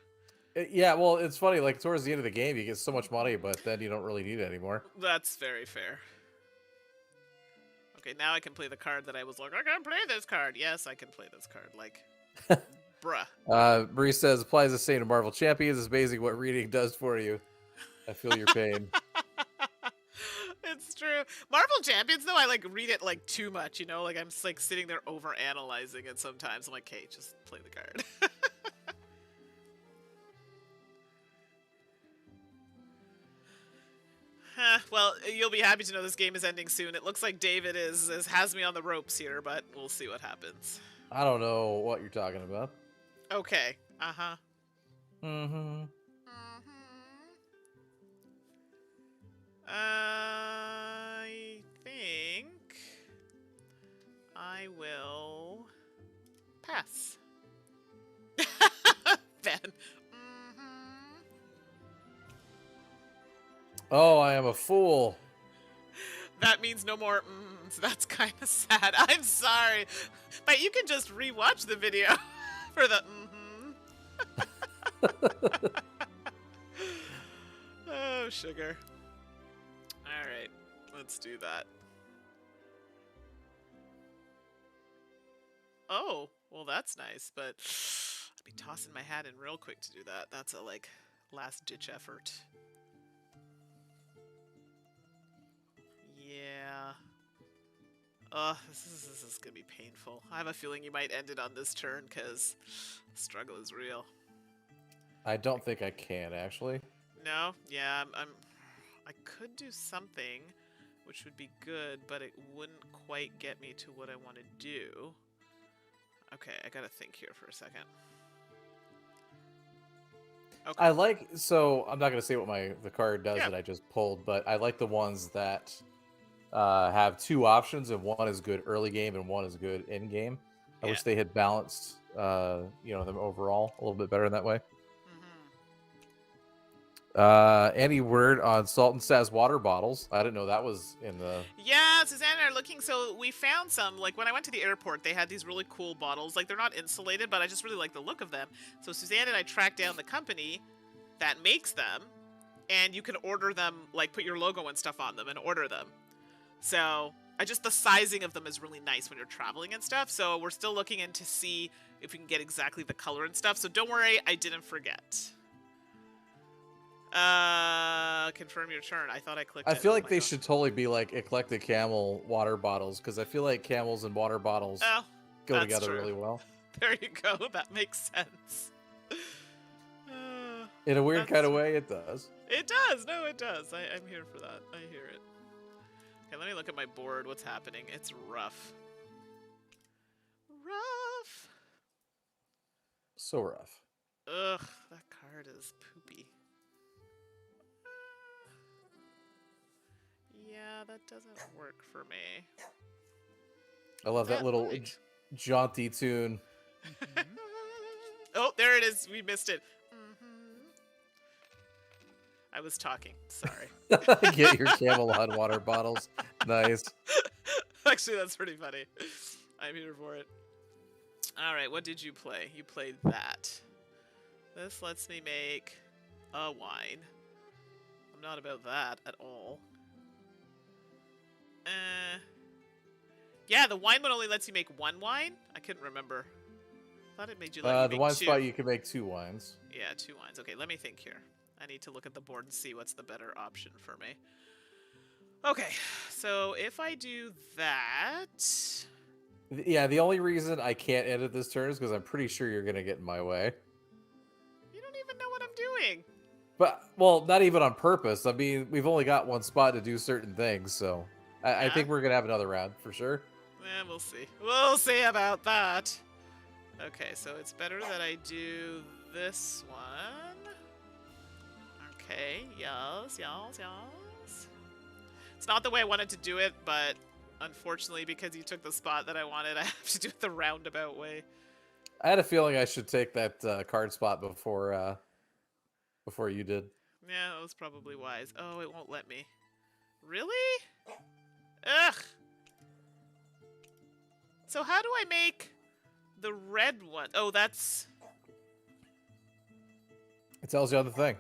Yeah, well, it's funny. Like towards the end of the game, you get so much money, but then you don't really need it anymore. That's very fair. Okay, now I can play the card that I was like, I can play this card. Yes, I can play this card. Like, bruh. Bree says, applies the same to Marvel Champions. It's amazing what reading does for you. I feel your pain. It's true. Marvel Champions, though, I like read it like too much, you know? Like I'm just like sitting there over analyzing it sometimes. I'm like, hey, just play the card. Well, you'll be happy to know this game is ending soon. It looks like David has me on the ropes here, but we'll see what happens. I don't know what you're talking about. Okay. Uh-huh. Mm-hmm. I think I will pass. Ben. Oh, I am a fool. That means no more so that's kind of sad. I'm sorry. But you can just rewatch the video for the Oh, sugar. Alright, let's do that. Oh, well that's nice, but I'd be tossing my hat in real quick to do that. That's a, like, last-ditch effort. Yeah. This is gonna be painful. I have a feeling you might end it on this turn, because the struggle is real. I don't think I can, actually. No? Yeah, I could do something, which would be good, but it wouldn't quite get me to what I want to do. Okay, I gotta think here for a second. Okay. So I'm not gonna say what the card does that I just pulled, but I like the ones that have 2 options, and one is good early game and one is good end game. I wish they had balanced, them overall a little bit better in that way. Any word on salt and sass water bottles? I didn't know that was in the. Yeah, Suzanne and I are looking. So we found some. Like when I went to the airport, they had these really cool bottles. Like they're not insulated, but I just really like the look of them. So Suzanne and I tracked down the company that makes them, and you can order them, like put your logo and stuff on them and order them. So I just the sizing of them is really nice when you're traveling and stuff. So we're still looking in to see if we can get exactly the color and stuff. So don't worry, I didn't forget. Confirm your turn. I thought I clicked I it. feel Oh like my they gosh. should totally be like eclectic camel water bottles because I feel like camels and water bottles Oh, go that's together true. really well. There you go. That makes sense. Uh, In a weird kind that's of way, it does. It does. No, it does. I'm here for that. I hear it. Okay, let me look at my board. What's happening? It's rough. Rough. So rough. Ugh, that card is poopy. Yeah, that doesn't work for me. I love that That little might. jaunty tune. Oh, there it is. We missed it. I was talking. Sorry. Get your Camelot water bottles. Nice. Actually, that's pretty funny. I'm here for it. All right, what did you play? You played that. This lets me make a wine. I'm not about that at all. Yeah, the wine one only lets you make one wine? I couldn't remember. I thought it made you let you The make wine two. spot you can make 2 wines. Yeah, 2 wines. Okay, let me think here. I need to look at the board and see what's the better option for me. Okay, so if I do that... Yeah, the only reason I can't edit this turn is because I'm pretty sure you're gonna get in my way. You don't even know what I'm doing. But well, not even on purpose. I mean, we've only got one spot to do certain things, so I Yeah? think we're gonna have another round for sure. We'll see. We'll see about that. Okay, so it's better that I do this one. Okay, yes. It's not the way I wanted to do it, but unfortunately, because you took the spot that I wanted, I have to do it the roundabout way. I had a feeling I should take that card spot before you did. Yeah, that was probably wise. Oh, it won't let me. Really? Ugh. So how do I make the red one? Oh, that's... It tells you on the thing.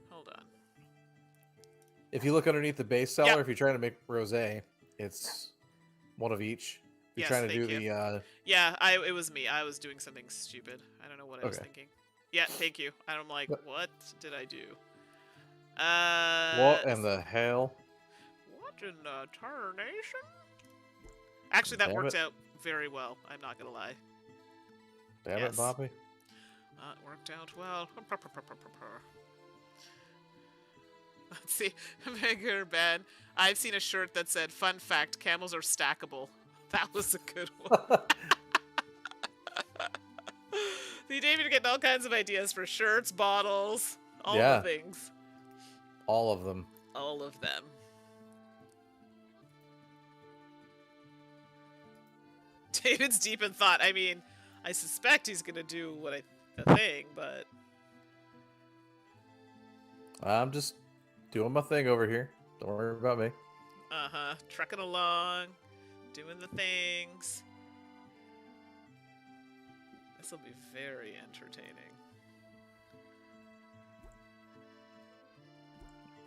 Hold on. If you look underneath the base seller, Yep. if you're trying to make rosé, it's one of each. If you're Yes, trying to do thank you. the Yeah, it was me. I was doing something stupid. I don't know what I was Okay. thinking. Yeah, thank you. And I'm like, What? what did I do? What in the hell? What in the tarnation? Actually, that Damn worked it. out very well. I'm not gonna lie. Damn Yes. it, Bobby. It worked out well. Let's see. Bigger Ben. I've seen a shirt that said, "Fun fact: camels are stackable." That was a good one. See, David, getting all kinds of ideas for shirts, bottles, all Yeah. the things. All of them. All of them. David's deep in thought. I mean, I suspect he's gonna do the thing, but I'm just doing my thing over here. Don't worry about me. trucking along, doing the things. This will be very entertaining.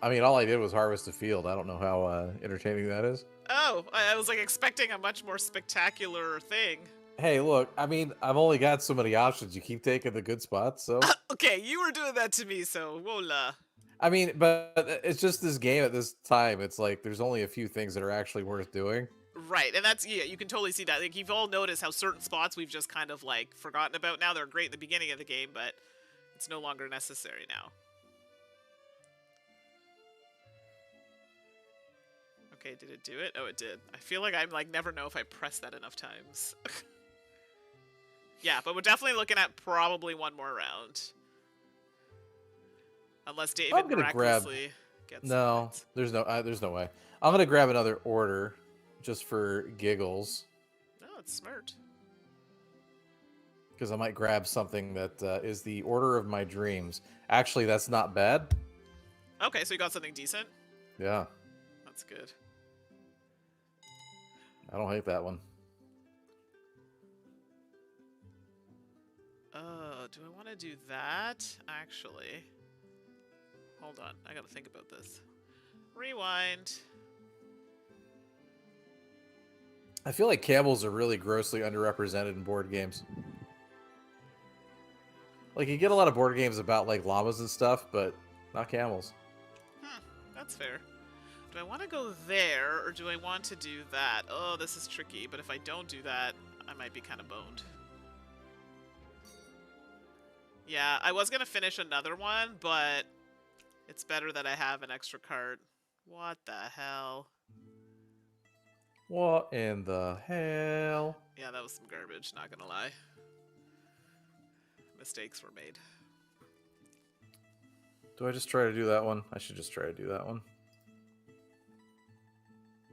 I mean, all I did was harvest a field. I don't know how entertaining that is. Oh, I was like expecting a much more spectacular thing. Hey, look, I mean, I've only got so many options. You keep taking the good spots, so. Okay, you were doing that to me, so voila. I mean, but it's just this game at this time. It's like there's only a few things that are actually worth doing. Right, and that's, yeah, you can totally see that. Like, you've all noticed how certain spots we've just kind of, like, forgotten about now. They're great at the beginning of the game, but it's no longer necessary now. Okay, did it do it? Oh, it did. I feel like I'm, like, never know if I press that enough times. Yeah, but we're definitely looking at probably one more round. Unless David I'm gonna miraculously gets No, it. there's no way. I'm gonna grab another order, just for giggles. No, it's smart. because I might grab something that is the order of my dreams. Actually, that's not bad. Okay, so you got something decent. Yeah, That's good. I don't hate that one. Do I want to do that? Actually, hold on. I gotta think about this. Rewind. I feel like camels are really grossly underrepresented in board games. Like, you get a lot of board games about like llamas and stuff, but not camels. That's fair. Do I want to go there, or do I want to do that? Oh, this is tricky, but if I don't do that, I might be kind of boned. Yeah, I was going to finish another one, but it's better that I have an extra card. What the hell? What in the hell? Yeah, that was some garbage, not gonna lie. Mistakes were made. Do I just try to do that one? I should just try to do that one.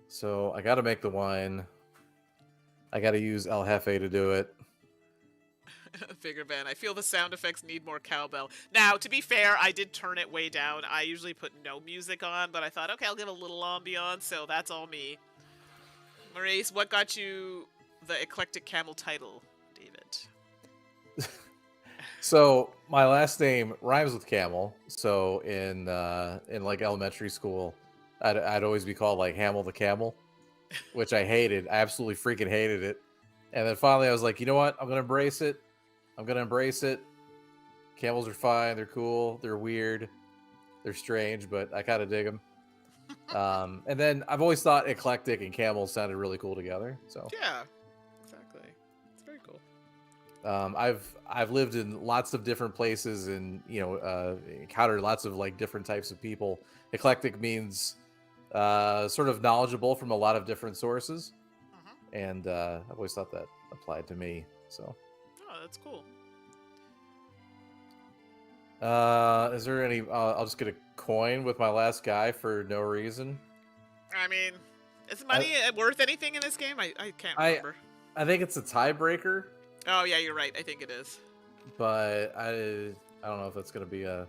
So I got to make the wine. I got to use El Jefe to do it. Figure Ben. I feel the sound effects need more cowbell. Now, to be fair, I did turn it way down. I usually put no music on, but I thought, okay, I'll give a little ambiance, so that's all me. Maurice, what got you the eclectic camel title, David? So my last name rhymes with camel. So in like elementary school, I'd always be called like Hamel the Camel, which I hated. I absolutely freaking hated it. And then finally I was like, you know what? I'm gonna embrace it. I'm gonna embrace it. Camels are fine. They're cool. They're weird. They're strange, but I kind of dig them. And then I've always thought eclectic and camel sounded really cool together. So Yeah, exactly. It's very cool. I've lived in lots of different places and encountered lots of like different types of people. Eclectic means sort of knowledgeable from a lot of different sources, and I've always thought that applied to me. So, oh, that's cool. is there any? I'll just get a coin with my last guy for no reason. I mean, is money worth anything in this game? I can't remember. I think it's a tiebreaker. Oh yeah, you're right. I think it is. But I don't know if that's gonna be a.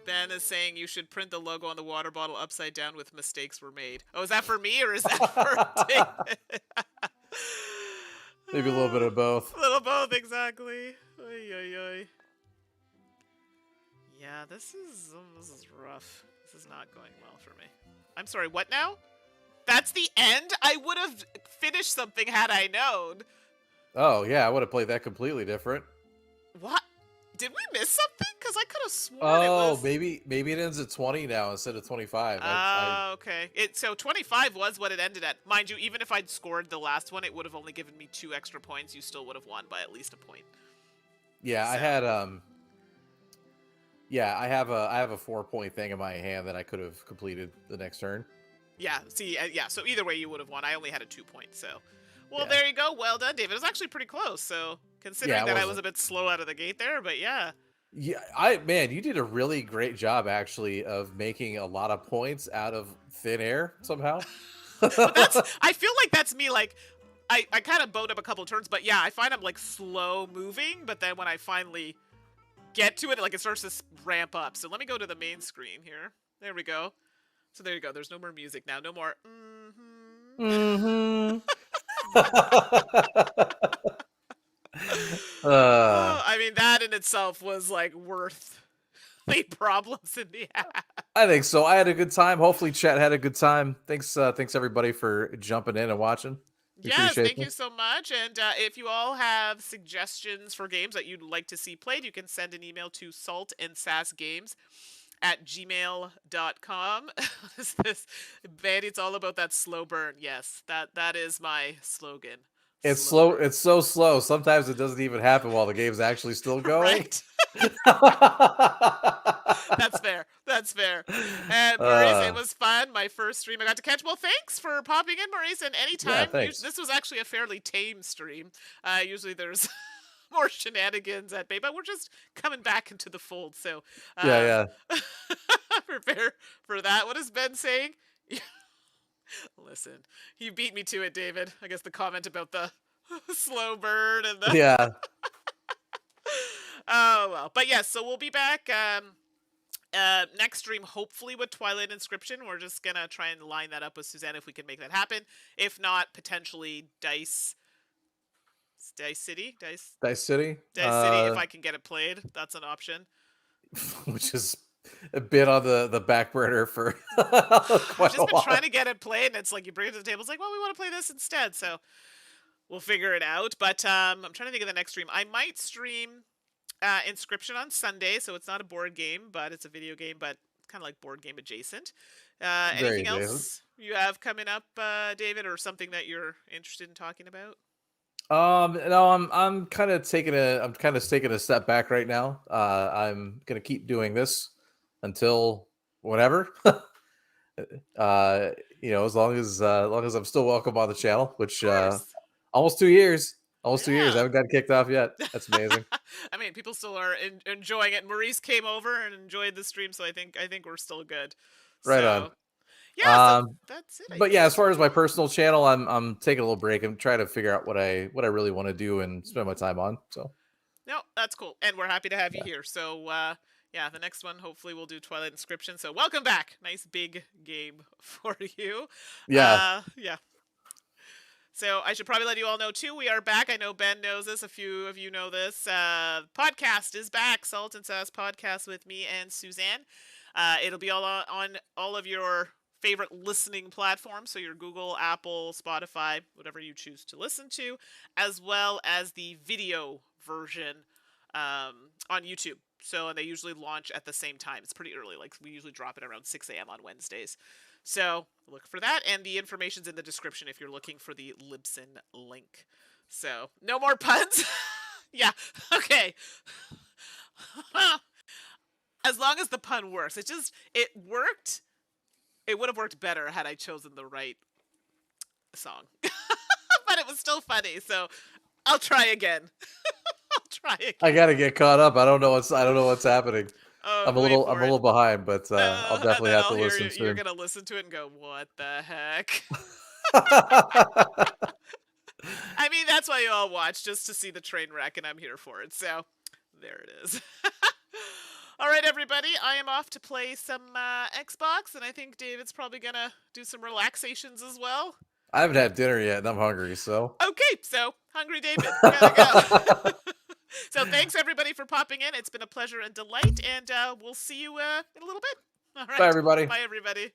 Ben is saying you should print the logo on the water bottle upside down with mistakes were made. Oh, is that for me or is that for David? Maybe a little bit of both. A little both, exactly. Oy, oy, oy. Yeah, this is rough. This is not going well for me. I'm sorry, what now? That's the end? I would have finished something had I known. Oh, yeah, I would have played that completely different. What? Did we miss something? Because I could have sworn it was... maybe it ends at 20 now instead of 25. Okay. So 25 was what it ended at. Mind you, even if I'd scored the last one, it would have only given me 2 extra points. You still would have won by at least a point. Yeah, so. I had I have a 4-point thing in my hand that I could have completed the next turn. Yeah, see, yeah, so either way you would have won. I only had a 2 point, so... Well, yeah. There you go. Well done, David. It was actually pretty close, so... Considering that I was a bit slow out of the gate there, but yeah. Yeah, man, you did a really great job, actually, of making a lot of points out of thin air, somehow. But I feel like that's me, like... I kind of bowed up a couple turns, but yeah, I find I'm, like, slow moving, but then when I finally get to it, like, it starts to ramp up. So let me go to the main screen here. There we go. So there you go. There's no more music now. No more. I mean, that in itself was like worth the problems in the app. I think so. I had a good time. Hopefully, chat had a good time. Thanks everybody for jumping in and watching. Yes, thank you so much. And if you all have suggestions for games that you'd like to see played, you can send an email to saltandsassgames@gmail.com. Is this Vandy? It's all about that slow burn. Yes, that is my slogan. It's slow. It's so slow. Sometimes it doesn't even happen while the game's actually still going. Right. That's fair. That's fair. And Maurice, it was fun. My first stream I got to catch. Well, thanks for popping in, Maurice. And anytime, this was actually a fairly tame stream. Usually there's more shenanigans at bay, but we're just coming back into the fold. So yeah. Prepare for that. What is Ben saying? Listen, you beat me to it, David. I guess the comment about the slow burn and the... Yeah. Oh well. But yes, so we'll be back next stream, hopefully with Twilight Inscription. We're just gonna try and line that up with Suzanne if we can make that happen. If not, potentially Dice City, Dice City, Dice City. If I can get it played, that's an option. which is a bit on the back burner for I've quite just a been while. trying to get it played, and it's like you bring it to the table. It's like, well, we want to play this instead, so we'll figure it out. But I'm trying to think of the next stream. I might stream Inscription on Sunday, so it's not a board game, but it's a video game, but kind of like board game adjacent. Very Anything adjacent. else you have coming up, David, or something that you're interested in talking about? No, I'm kind of taking a step back right now. I'm gonna keep doing this until whatever. As long as I'm still welcome on the channel, which Of course. almost 2 years. Almost 2 years. I Yeah. haven't gotten kicked off yet. That's amazing. I mean, people still are enjoying it. Maurice came over and enjoyed the stream, so I think we're still good. Right So, on. yeah, so that's it. I But yeah, as think. far as my personal channel, I'm taking a little break. I'm trying to figure out what I really want to do and spend my time on. So No, that's cool, and we're happy to have you yeah. here. So, yeah, the next one, hopefully, we'll do Twilight Inscription. So, welcome back. Nice big game for you. Yeah. Yeah. So I should probably let you all know too. We are back. I know Ben knows this. A few of you know this. Podcast is back. Salt and Sass podcast with me and Suzanne. It'll be all on all of your favorite listening platforms. So your Google, Apple, Spotify, whatever you choose to listen to, as well as the video version on YouTube. So they usually launch at the same time. It's pretty early. Like we usually drop it around 6 a.m. on Wednesdays. So look for that, and the information's in the description if you're looking for the Libsyn link. So no more puns. Yeah, okay. As long as the pun works. It worked. It would have worked better had I chosen the right song. But it was still funny, so I'll try again. I'll try again. I gotta get caught up. I don't know what's happening. I'm a Wait little for it. behind, but I'll And definitely then have I'll to hear listen you're soon. gonna listen to it and go, "What the heck?" I mean, that's why you all watch, just to see the train wreck, and I'm here for it. So, there it is. All right, everybody. I am off to play some Xbox, and I think David's probably gonna do some relaxations as well. I haven't had dinner yet, and I'm hungry. So Okay, so hungry David, gotta go. So thanks everybody for popping in. It's been a pleasure and delight, and we'll see you in a little bit. All right. bye, everybody. Bye, everybody.